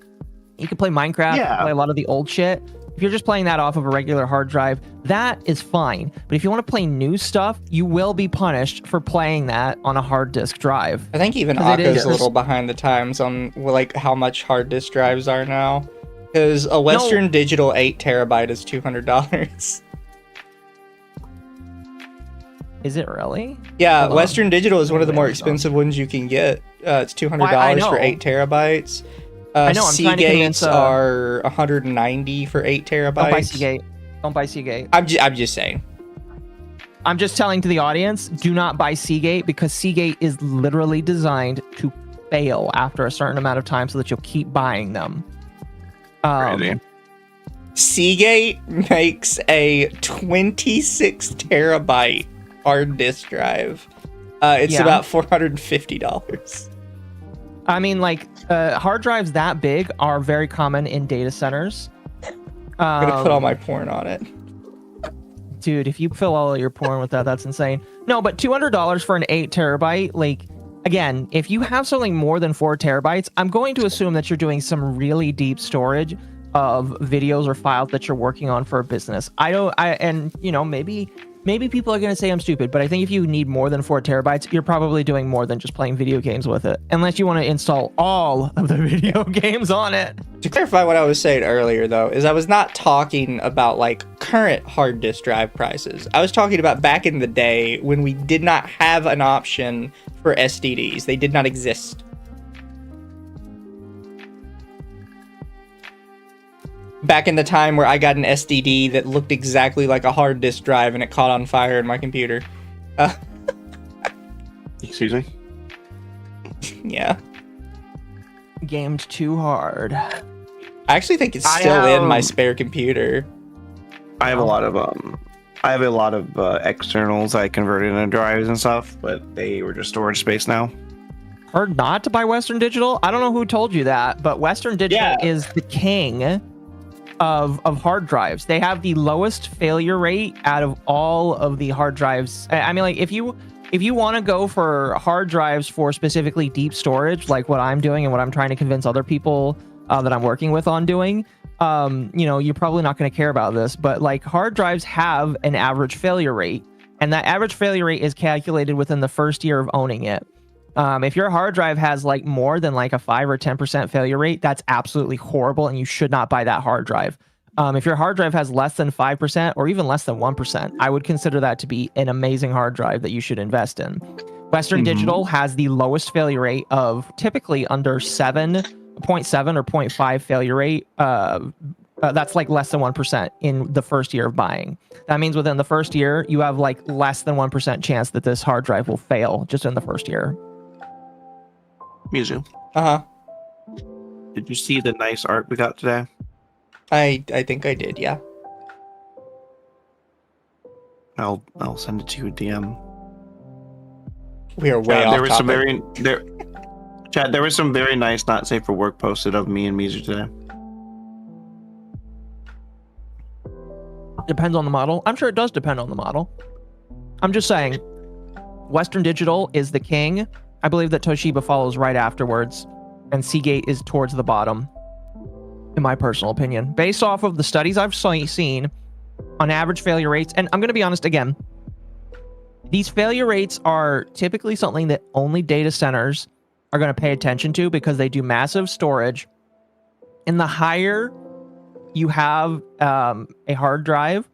You can play Minecraft, you can play a lot of the old shit. If you're just playing that off of a regular hard drive, that is fine. But if you want to play new stuff, you will be punished for playing that on a hard disk drive. I think even Occo's a little behind the times on like how much hard disk drives are now. Because a Western Digital 8 terabyte is $200. Is it really? Yeah, Western Digital is one of the more expensive ones you can get. It's $200 for 8 terabytes. I know, I'm trying to convince... are $190 for 8 terabytes. Don't buy Seagate. Don't buy Seagate. I'm just saying. I'm just telling to the audience, do not buy Seagate, because Seagate is literally designed to fail after a certain amount of time so that you'll keep buying them. Seagate makes a 26 terabyte hard disk drive. It's about $450. I mean, like, hard drives that big are very common in data centers. I'm gonna put all my porn on it. Dude, if you fill all of your porn with that, that's insane. No, but $200 for an 8 terabyte, like, again, if you have something more than 4 terabytes, I'm going to assume that you're doing some really deep storage of videos or files that you're working on for a business. And you know, maybe people are going to say I'm stupid, but I think if you need more than 4 terabytes, you're probably doing more than just playing video games with it, unless you want to install all of the video games on it. To clarify what I was saying earlier, though, is I was not talking about, like, current hard disk drive prices. I was talking about back in the day when we did not have an option for SSDs. They did not exist. Back in the time where I got an SSD that looked exactly like a hard disk drive and it caught on fire in my computer. Excuse me? Yeah. Gamed too hard. I actually think it's still in my spare computer. I have a lot of externals I converted into drives and stuff, but they were just storage space now. Heard not to buy Western Digital? I don't know who told you that, but Western Digital is the king of hard drives. They have the lowest failure rate out of all of the hard drives. I mean, like, if you want to go for hard drives for specifically deep storage, like what I'm doing and what I'm trying to convince other people that I'm working with on doing, you know, you're probably not going to care about this, but like hard drives have an average failure rate, and that average failure rate is calculated within the first year of owning it. If your hard drive has like more than like a 5 or 10% failure rate, that's absolutely horrible, and you should not buy that hard drive. If your hard drive has less than 5% or even less than 1%, I would consider that to be an amazing hard drive that you should invest in. Western Digital has the lowest failure rate of typically under 0.7 or 0.5 failure rate. That's like less than 1% in the first year of buying. That means within the first year, you have like less than 1% chance that this hard drive will fail just in the first year. Mizu. Uh-huh. Did you see the nice art we got today? I think I did, yeah. I'll send it to you a DM. We are way off there was topic. Chad, there was some very nice not safe for work posted of me and Mizu today. Depends on the model. I'm sure it does depend on the model. I'm just saying, Western Digital is the king. I believe that Toshiba follows right afterwards, and Seagate is towards the bottom, in my personal opinion. Based off of the studies I've seen on average failure rates, and I'm going to be honest again, these failure rates are typically something that only data centers are going to pay attention to because they do massive storage. And the higher you have a hard drive,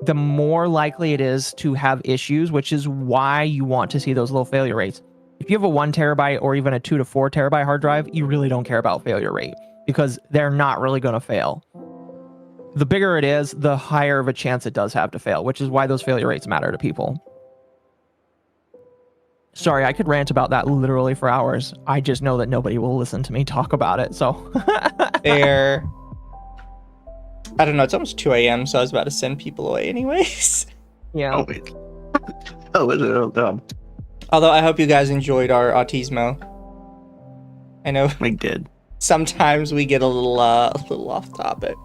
the more likely it is to have issues, which is why you want to see those low failure rates. If you have a 1 terabyte or even a 2 to 4 terabyte hard drive, you really don't care about failure rate because they're not really going to fail. The bigger it is, the higher of a chance it does have to fail, which is why those failure rates matter to people. Sorry, I could rant about that literally for hours. I just know that nobody will listen to me talk about it, so. Fair. I don't know, it's almost 2 a.m., so I was about to send people away anyways. Yeah. Oh, wait. Oh, is it? Oh, dumb. Although I hope you guys enjoyed our autismo. I know I did. sometimes we get a little off topic.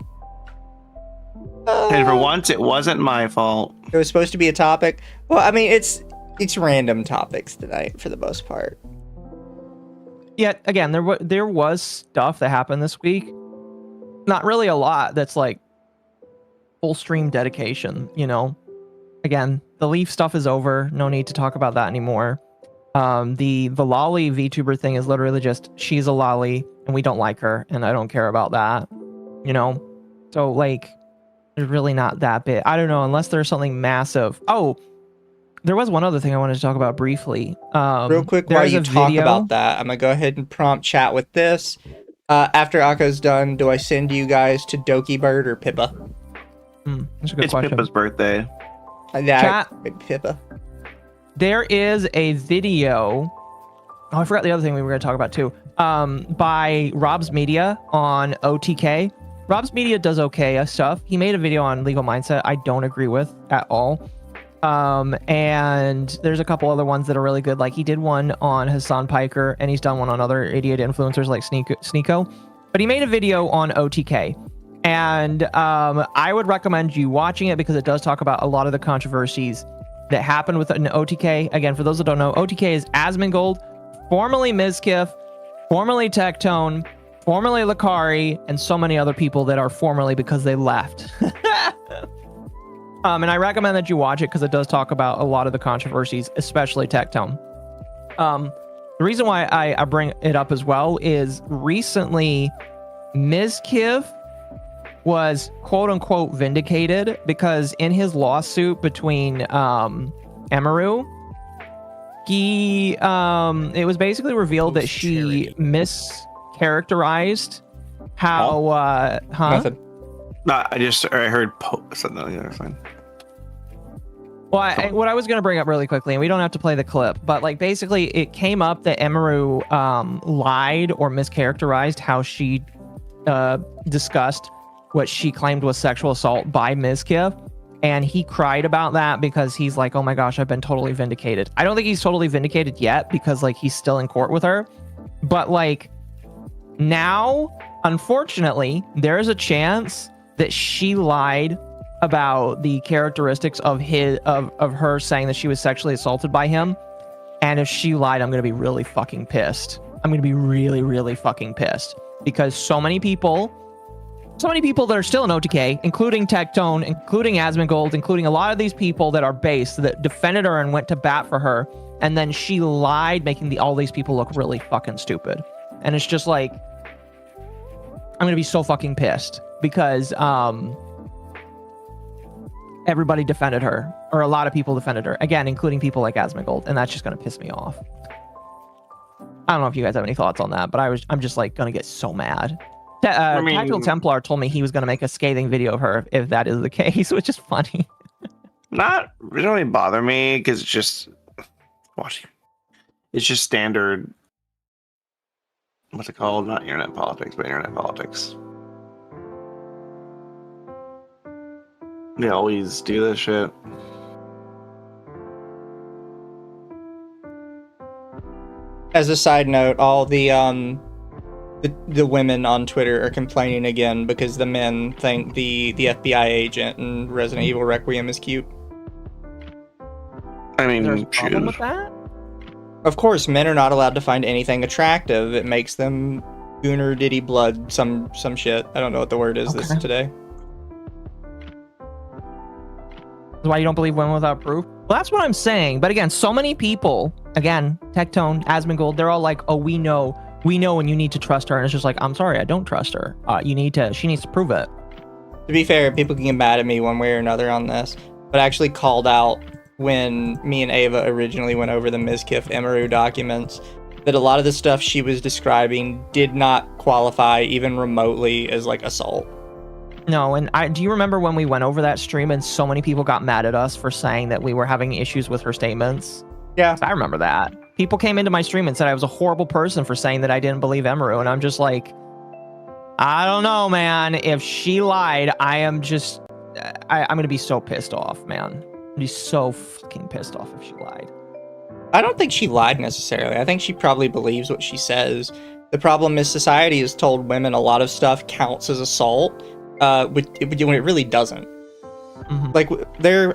And for once, it wasn't my fault. It was supposed to be a topic. Well, I mean, it's random topics tonight for the most part. Yeah, again, there was stuff that happened this week. Not really a lot that's like full stream dedication, you know? Again, the Leaf stuff is over. No need to talk about that anymore. The lolly VTuber thing is literally just, she's a lolly and we don't like her and I don't care about that, you know? So like, there's really not that big. I don't know, unless there's something massive. Oh, there was one other thing I wanted to talk about briefly. Real quick, while you talk about that, I'm going to go ahead and prompt chat with this. After Occo's done, do I send you guys to Doki Bird or Pippa? That's a good It's question. Pippa's birthday. Chat. Pippa. There is a video. Oh, I forgot the other thing we were going to talk about too. By Rob's Media on OTK. Rob's Media does okay stuff. He made a video on legal mindset I don't agree with at all. And there's a couple other ones that are really good. Like he did one on Hassan Piker and he's done one on other idiot influencers like Sneeko. But he made a video on OTK. And I would recommend you watching it because it does talk about a lot of the controversies that happened with an OTK. Again, for those that don't know, OTK is Asmongold, formerly Mizkif, formerly Tectone, formerly Lakari, and so many other people that are formerly because they left. And I recommend that you watch it because it does talk about a lot of the controversies, especially Tectone. The reason why I bring it up as well is recently Mizkif was quote unquote vindicated because in his lawsuit between Emaru, he it was basically revealed that she mischaracterized how Nothing. No, I heard something. Yeah, fine. Well, what I was going to bring up really quickly, and we don't have to play the clip, but like basically it came up that Emaru lied or mischaracterized how she discussed what she claimed was sexual assault by Mizkif, and he cried about that because he's like, oh my gosh, I've been totally vindicated. I don't think he's totally vindicated yet because like he's still in court with her, but like now, unfortunately, there is a chance that she lied about the characteristics of her saying that she was sexually assaulted by him. And if she lied, I'm going to be really fucking pissed. I'm going to be really, really fucking pissed because so many people that are still in OTK, including Tectone, including Asmongold, including a lot of these people that are based that defended her and went to bat for her. And then she lied, making all these people look really fucking stupid. And it's just like, I'm going to be so fucking pissed because, everybody defended her, or a lot of people defended her. Again, including people like Asmongold, and that's just gonna piss me off. I don't know if you guys have any thoughts on that, but I'm just like gonna get so mad. Tactical Templar told me he was gonna make a scathing video of her if that is the case, which is funny. Not really bother me because it's just watching. It's just standard. What's it called? Not internet politics, but internet politics. They always do this shit. As a side note, all the the women on Twitter are complaining again because the men think the FBI agent in Resident Evil Requiem is cute. I mean, There's a problem shoot. with that? Of course, men are not allowed to find anything attractive. It makes them gooner diddy blood some shit. I don't know what the word is this Okay. today. That's why you don't believe women without proof? Well, that's what I'm saying. But again, so many people, again, Tectone, Asmongold, they're all like, oh, we know, and you need to trust her. And it's just like, I'm sorry, I don't trust her. She needs to prove it. To be fair, people can get mad at me one way or another on this, but I actually called out when me and Ava originally went over the Mizkif Emeru documents that a lot of the stuff she was describing did not qualify even remotely as like assault. No, and do you remember when we went over that stream and so many people got mad at us for saying that we were having issues with her statements? Yeah. I remember that. People came into my stream and said I was a horrible person for saying that I didn't believe Emeru, and I'm just like, I don't know, man. If she lied, I'm gonna be so pissed off, man. I'd be so fucking pissed off if she lied. I don't think she lied necessarily. I think she probably believes what she says. The problem is society has told women a lot of stuff counts as assault, when it really doesn't. Mm-hmm. Like,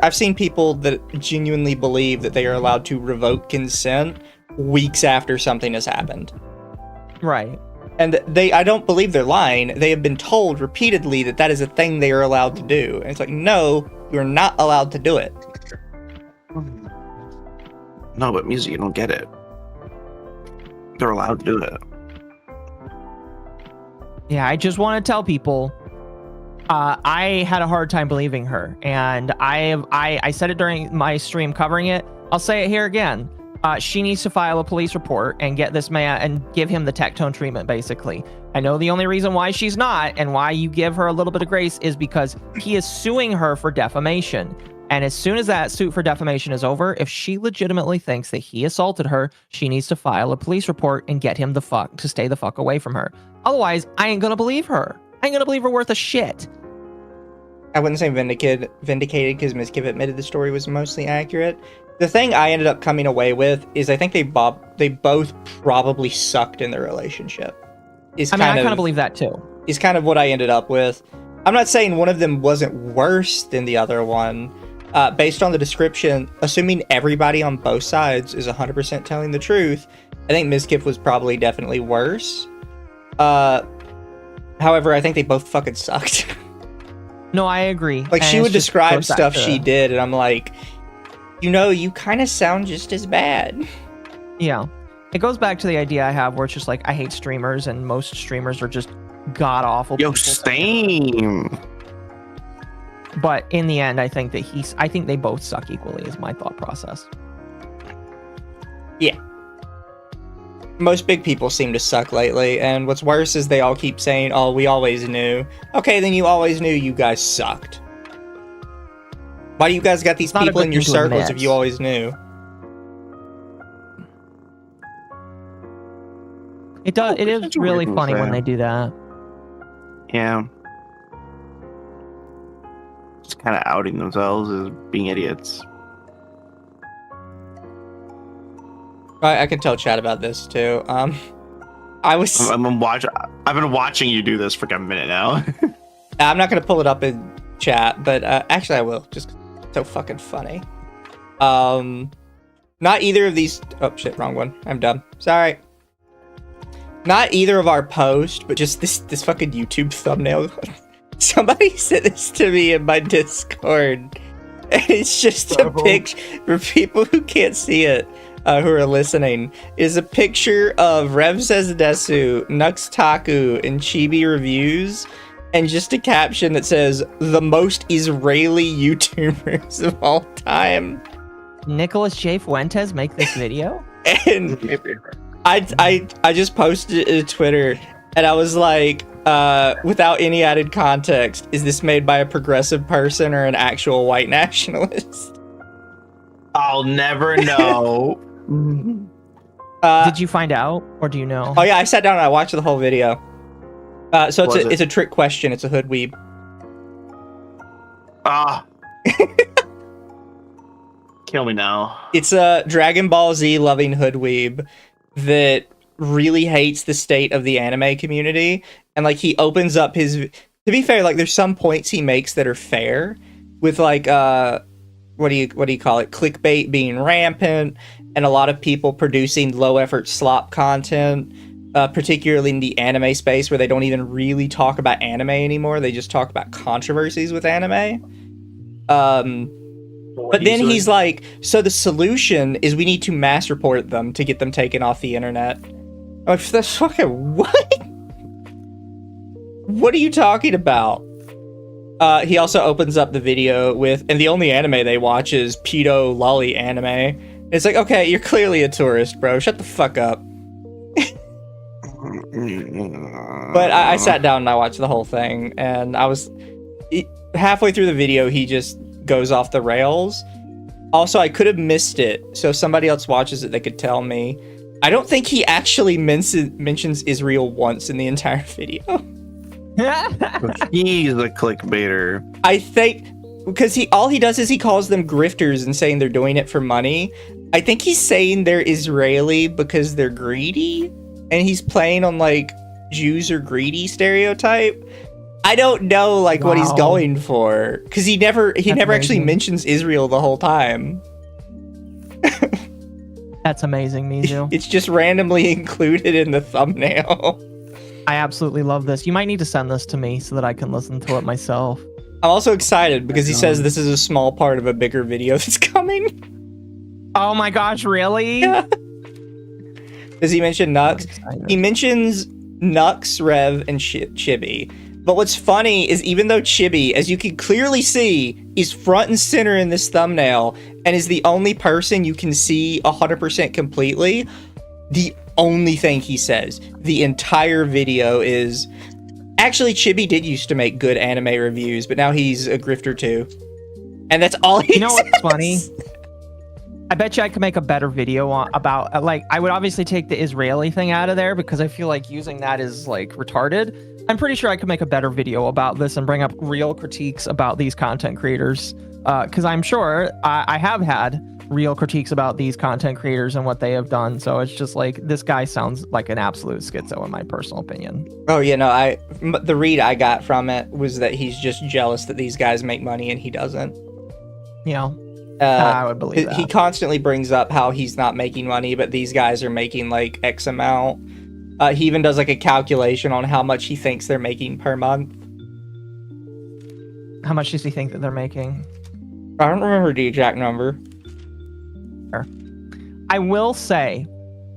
I've seen people that genuinely believe that they are allowed to revoke consent weeks after something has happened. Right. And I don't believe they're lying. They have been told repeatedly that that is a thing they are allowed to do. And it's like, no, you're not allowed to do it. No, but music, you don't get it. They're allowed to do it. Yeah, I just want to tell people, I had a hard time believing her, and I said it during my stream covering it. I'll say it here again. She needs to file a police report and get this man and give him the Tectone treatment, basically. I know the only reason why she's not and why you give her a little bit of grace is because he is suing her for defamation. And as soon as that suit for defamation is over, if she legitimately thinks that he assaulted her, she needs to file a police report and get him to stay the fuck away from her. Otherwise, I ain't gonna believe her. I ain't gonna believe her worth a shit. I wouldn't say vindicated because Mizkif admitted the story was mostly accurate. The thing I ended up coming away with is I think they both probably sucked in their relationship. I kind of believe that too. Is kind of what I ended up with. I'm not saying one of them wasn't worse than the other one. Based on the description, assuming everybody on both sides is 100% telling the truth, I think Mizkif was probably definitely worse. However, I think they both fucking sucked. No, I agree. Like, she And would it's just describe goes back stuff to- she did, and I'm like, you kind of sound just as bad. Yeah. It goes back to the idea I have where it's just like, I hate streamers, and most streamers are just god-awful Yo, people. same. But in the end, I think they both suck equally is my thought process. Yeah. Most big people seem to suck lately, and what's worse is they all keep saying, oh, we always knew. Okay, then you always knew you guys sucked. Why do you guys got these It's not a people good in your thing to circles admit. if you always knew? It does. It is That's a really weird funny when thing. they do that. Yeah. Just kind of outing themselves as being idiots. I can tell chat about this too. I've I've been watching you do this for a minute now. I'm not gonna pull it up in chat, but actually I will. Just 'cause it's so fucking funny. Not either of these. Oh shit, wrong one. I'm dumb. Sorry. Not either of our posts, but just this fucking YouTube thumbnail. Somebody sent this to me in my Discord, and it's just a picture for people who can't see it. Who are listening, is a picture of Rev Says Desu, Nux Taku, and Chibi Reviews, and just a caption that says, the most Israeli YouTubers of all time. Nicholas J. Fuentes make this video? And I just posted it to Twitter, and I was like, without any added context, is this made by a progressive person or an actual white nationalist? I'll never know. Did you find out, or do you know? Oh yeah, I sat down and I watched the whole video. So it's a trick question. It's a hood weeb. Ah. Kill me now. It's a Dragon Ball Z loving hood weeb that really hates the state of the anime community, and like he opens up his. To be fair, like there's some points he makes that are fair, with like what do you call it? Clickbait being rampant, and a lot of people producing low effort slop content, particularly in the anime space where they don't even really talk about anime anymore. They just talk about controversies with anime. But then he's like, so the solution is we need to mass report them to get them taken off the internet. I'm like, that's fucking what? What are you talking about? He also opens up the video with, and the only anime they watch is pedo lolly anime. It's like, okay, you're clearly a tourist, bro. Shut the fuck up. But I sat down and I watched the whole thing, and halfway through the video, he just goes off the rails. Also, I could have missed it, so if somebody else watches it, they could tell me. I don't think he actually mentions Israel once in the entire video. He's a clickbaiter. I think because all he does is he calls them grifters and saying they're doing it for money. I think he's saying they're Israeli because they're greedy, and he's playing on like Jews are greedy stereotype. I don't know like what he's going for, because he never actually mentions Israel the whole time. That's amazing, Mizu. It's just randomly included in the thumbnail. I absolutely love this. You might need to send this to me so that I can listen to it myself. I'm also excited because he says this is a small part of a bigger video that's coming. Oh my gosh, really? Yeah. Does he mention Nux? He mentions Nux, Rev, and Chibi. But what's funny is even though Chibi, as you can clearly see, is front and center in this thumbnail and is the only person you can see 100% completely, the only thing he says the entire video is, actually Chibi did used to make good anime reviews, but now he's a grifter too. And that's all he says. You know what's funny? I bet you I could make a better video about, like, I would obviously take the Israeli thing out of there because I feel like using that is like retarded. I'm pretty sure I could make a better video about this and bring up real critiques about these content creators. Because I'm sure I have had real critiques about these content creators and what they have done. So it's just like, this guy sounds like an absolute schizo in my personal opinion. Oh yeah, no, the read I got from it was that he's just jealous that these guys make money and he doesn't. You know, I would believe that. He constantly brings up how he's not making money, but these guys are making like X amount. He even does like a calculation on how much he thinks they're making per month. How much does he think that they're making? I don't remember the exact number. I will say,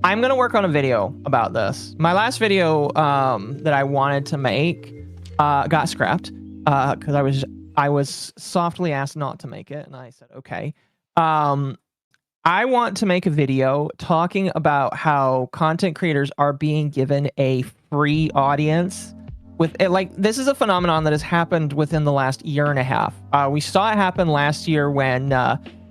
I'm going to work on a video about this. My last video that I wanted to make got scrapped because I was softly asked not to make it, and I said, okay. I want to make a video talking about how content creators are being given a free audience. With it, like, this is a phenomenon that has happened within the last year and a half. We saw it happen last year when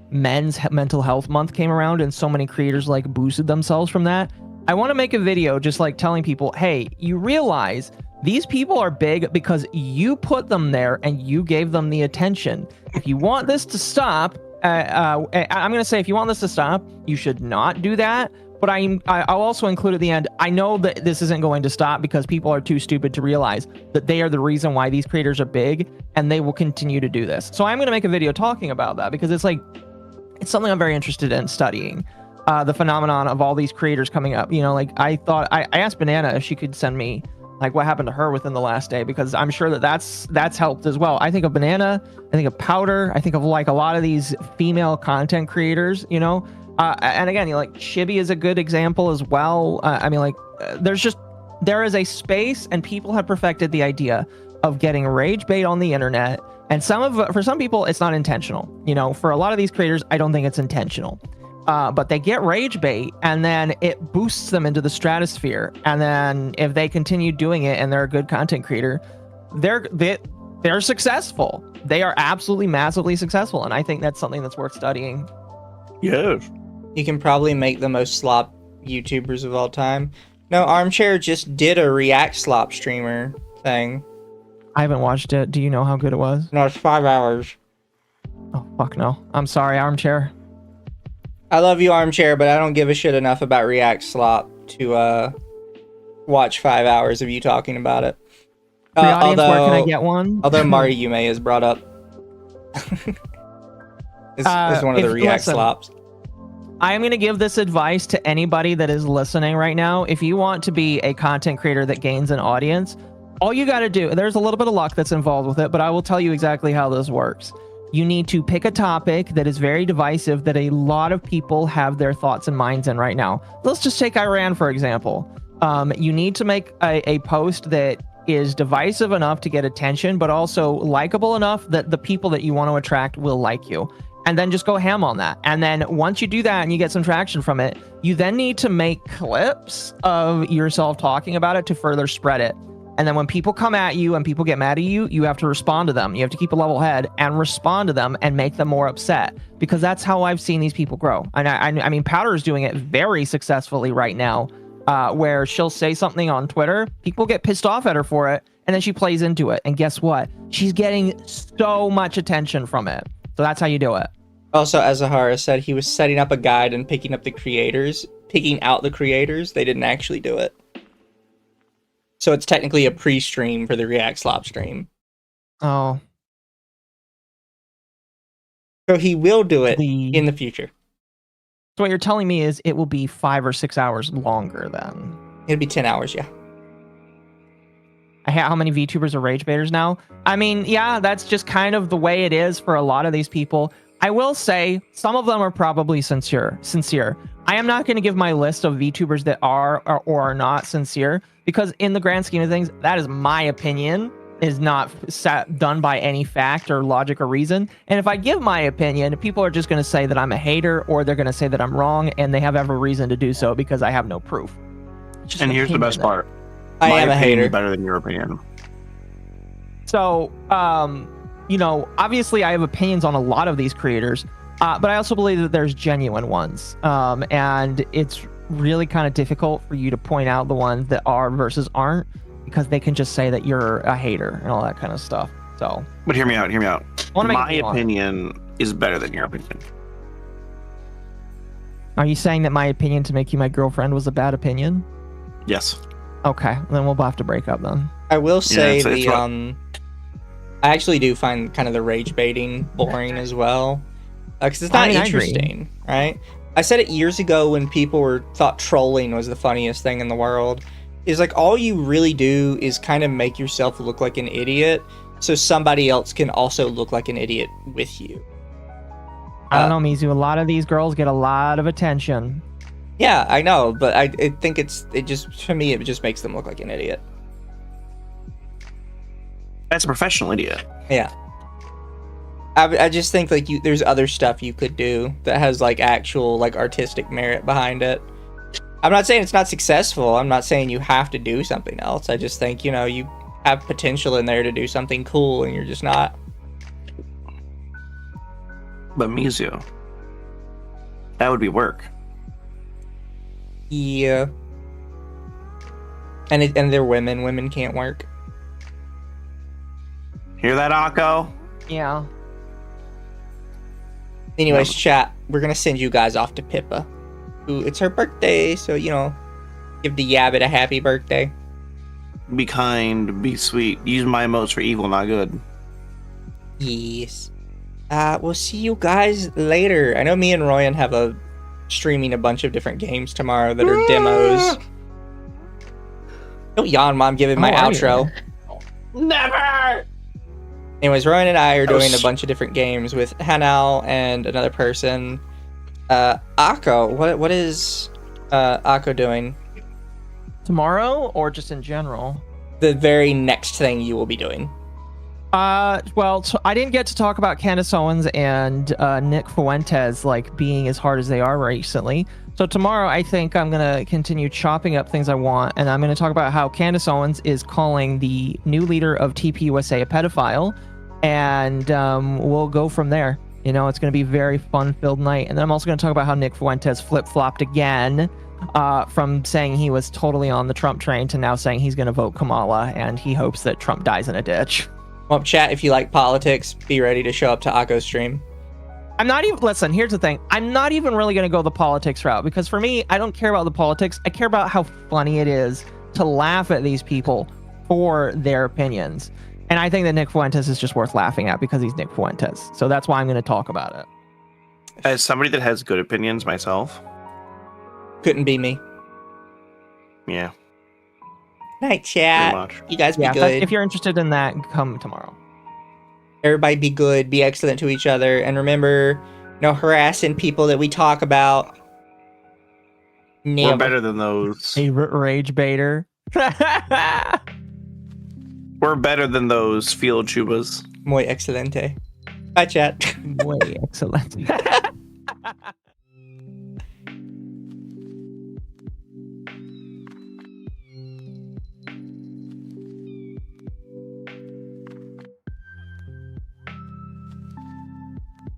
Men's Mental Health Month came around, and so many creators like boosted themselves from that. I want to make a video just like telling people, hey, you realize these people are big because you put them there and you gave them the attention. If you want this to stop, I'm going to say, if you want this to stop, you should not do that. But I'll also include at the end, I know that this isn't going to stop because people are too stupid to realize that they are the reason why these creators are big, and they will continue to do this. So I'm going to make a video talking about that because it's like, it's something I'm very interested in studying. The phenomenon of all these creators coming up. You know, like I asked Banana if she could send me like what happened to her within the last day, because I'm sure that that's helped as well. I think of Banana, I think of Powder, I think of like a lot of these female content creators, you know. And again, you know, like Chibi is a good example as well. I mean, like there is a space, and people have perfected the idea of getting rage bait on the internet. And for some people, it's not intentional. You know, for a lot of these creators, I don't think it's intentional. But they get rage bait, and then it boosts them into the stratosphere. And then if they continue doing it and they're a good content creator, they're successful. They are absolutely massively successful. And I think that's something that's worth studying. Yes. You can probably make the most slop YouTubers of all time. No, Armchair just did a React slop streamer thing. I haven't watched it. Do you know how good it was? No, it's 5 hours. Oh, fuck no. I'm sorry, Armchair. I love you, Armchair, but I don't give a shit enough about React slop to watch 5 hours of you talking about it. For the audience, where can I get one? Although Mari Yume is brought up. It's one of the React slops. I am going to give this advice to anybody that is listening right now. If you want to be a content creator that gains an audience, all you got to do, there's a little bit of luck that's involved with it, but I will tell you exactly how this works. You need to pick a topic that is very divisive, that a lot of people have their thoughts and minds in right now. Let's just take Iran, for example. You need to make a post that is divisive enough to get attention, but also likable enough that the people that you want to attract will like you. And then just go ham on that. And then once you do that and you get some traction from it, you then need to make clips of yourself talking about it to further spread it. And then when people come at you and people get mad at you, you have to respond to them. You have to keep a level head and respond to them and make them more upset, because that's how I've seen these people grow. And I mean, Powder is doing it very successfully right now, where she'll say something on Twitter, people get pissed off at her for it, and then she plays into it. And guess what? She's getting so much attention from it. So that's how you do it. Also, as Zahara said, he was setting up a guide and picking out the creators. They didn't actually do it. So it's technically a pre-stream for the React Slop stream. Oh. So he will do it in the future. So what you're telling me is it will be 5 or 6 hours longer then. It'll be 10 hours, yeah. How many VTubers are rage baiters now? I mean, yeah, that's just kind of the way it is for a lot of these people. I will say some of them are probably sincere. I am not going to give my list of VTubers that are or are not sincere, because in the grand scheme of things, that is my opinion, is not done by any fact or logic or reason. And if I give my opinion, people are just going to say that I'm a hater, or they're going to say that I'm wrong, and they have every reason to do so because I have no proof. And here's the best part. I am a hater. Better than your opinion. So, you know, obviously I have opinions on a lot of these creators, but I also believe that there's genuine ones. And it's really kind of difficult for you to point out the ones that are versus aren't, because they can just say that you're a hater and all that kind of stuff. So, but hear me out. My opinion is better than your opinion. Are you saying that my opinion to make you my girlfriend was a bad opinion? Yes. Okay, then we'll have to break up then. I will say I actually do find kind of the rage baiting boring as well, because it's not interesting, right? I said it years ago when people thought trolling was the funniest thing in the world. Is like, all you really do is kind of make yourself look like an idiot, so somebody else can also look like an idiot with you. I don't know, Mizu. A lot of these girls get a lot of attention. Yeah, I know, but I think to me, it just makes them look like an idiot. That's a professional idiot. Yeah. I just think like there's other stuff you could do that has like actual like artistic merit behind it. I'm not saying it's not successful. I'm not saying you have to do something else. I just think, you know, you have potential in there to do something cool and you're just not. But Mizu, that would be work. Yeah. And they're women. Women can't work. Hear that, Occo? Yeah. Anyways, chat, we're gonna send you guys off to Pippa. Ooh, it's her birthday, so, you know, give the Yabbit a happy birthday. Be kind, be sweet. Use my emotes for evil, not good. Yes. We'll see you guys later. I know me and Royan have streaming a bunch of different games tomorrow that are demos. Don't yawn, Mom. Give it my outro. Never! Anyways, Royan and I are doing a bunch of different games with Hanal and another person. Occo, what is Occo doing? Tomorrow, or just in general? The very next thing you will be doing. Well, so I didn't get to talk about Candace Owens and Nick Fuentes like being as hard as they are recently. So tomorrow, I think I'm gonna continue chopping up things I want, and I'm gonna talk about how Candace Owens is calling the new leader of TPUSA a pedophile, and we'll go from there. You know, it's gonna be a very fun-filled night. And then I'm also gonna talk about how Nick Fuentes flip-flopped again, from saying he was totally on the Trump train to now saying he's gonna vote Kamala, and he hopes that Trump dies in a ditch. Well, chat, if you like politics, be ready to show up to Occo's stream. I'm not even, listen, here's the thing. I'm not even really going to go the politics route because for me, I don't care about the politics. I care about how funny it is to laugh at these people for their opinions. And I think that Nick Fuentes is just worth laughing at because he's Nick Fuentes. So that's why I'm going to talk about it. As somebody that has good opinions myself, Couldn't be me. yeah, Night pretty chat. much. You guys be Yeah, good. if you're interested in that, come tomorrow. Everybody be good. Be excellent to each other. And remember, no harassing people that we talk about. We're Never. better than those. Favorite rage baiter. We're better than those field tubas. Muy excelente. Bye, chat. Way excellent.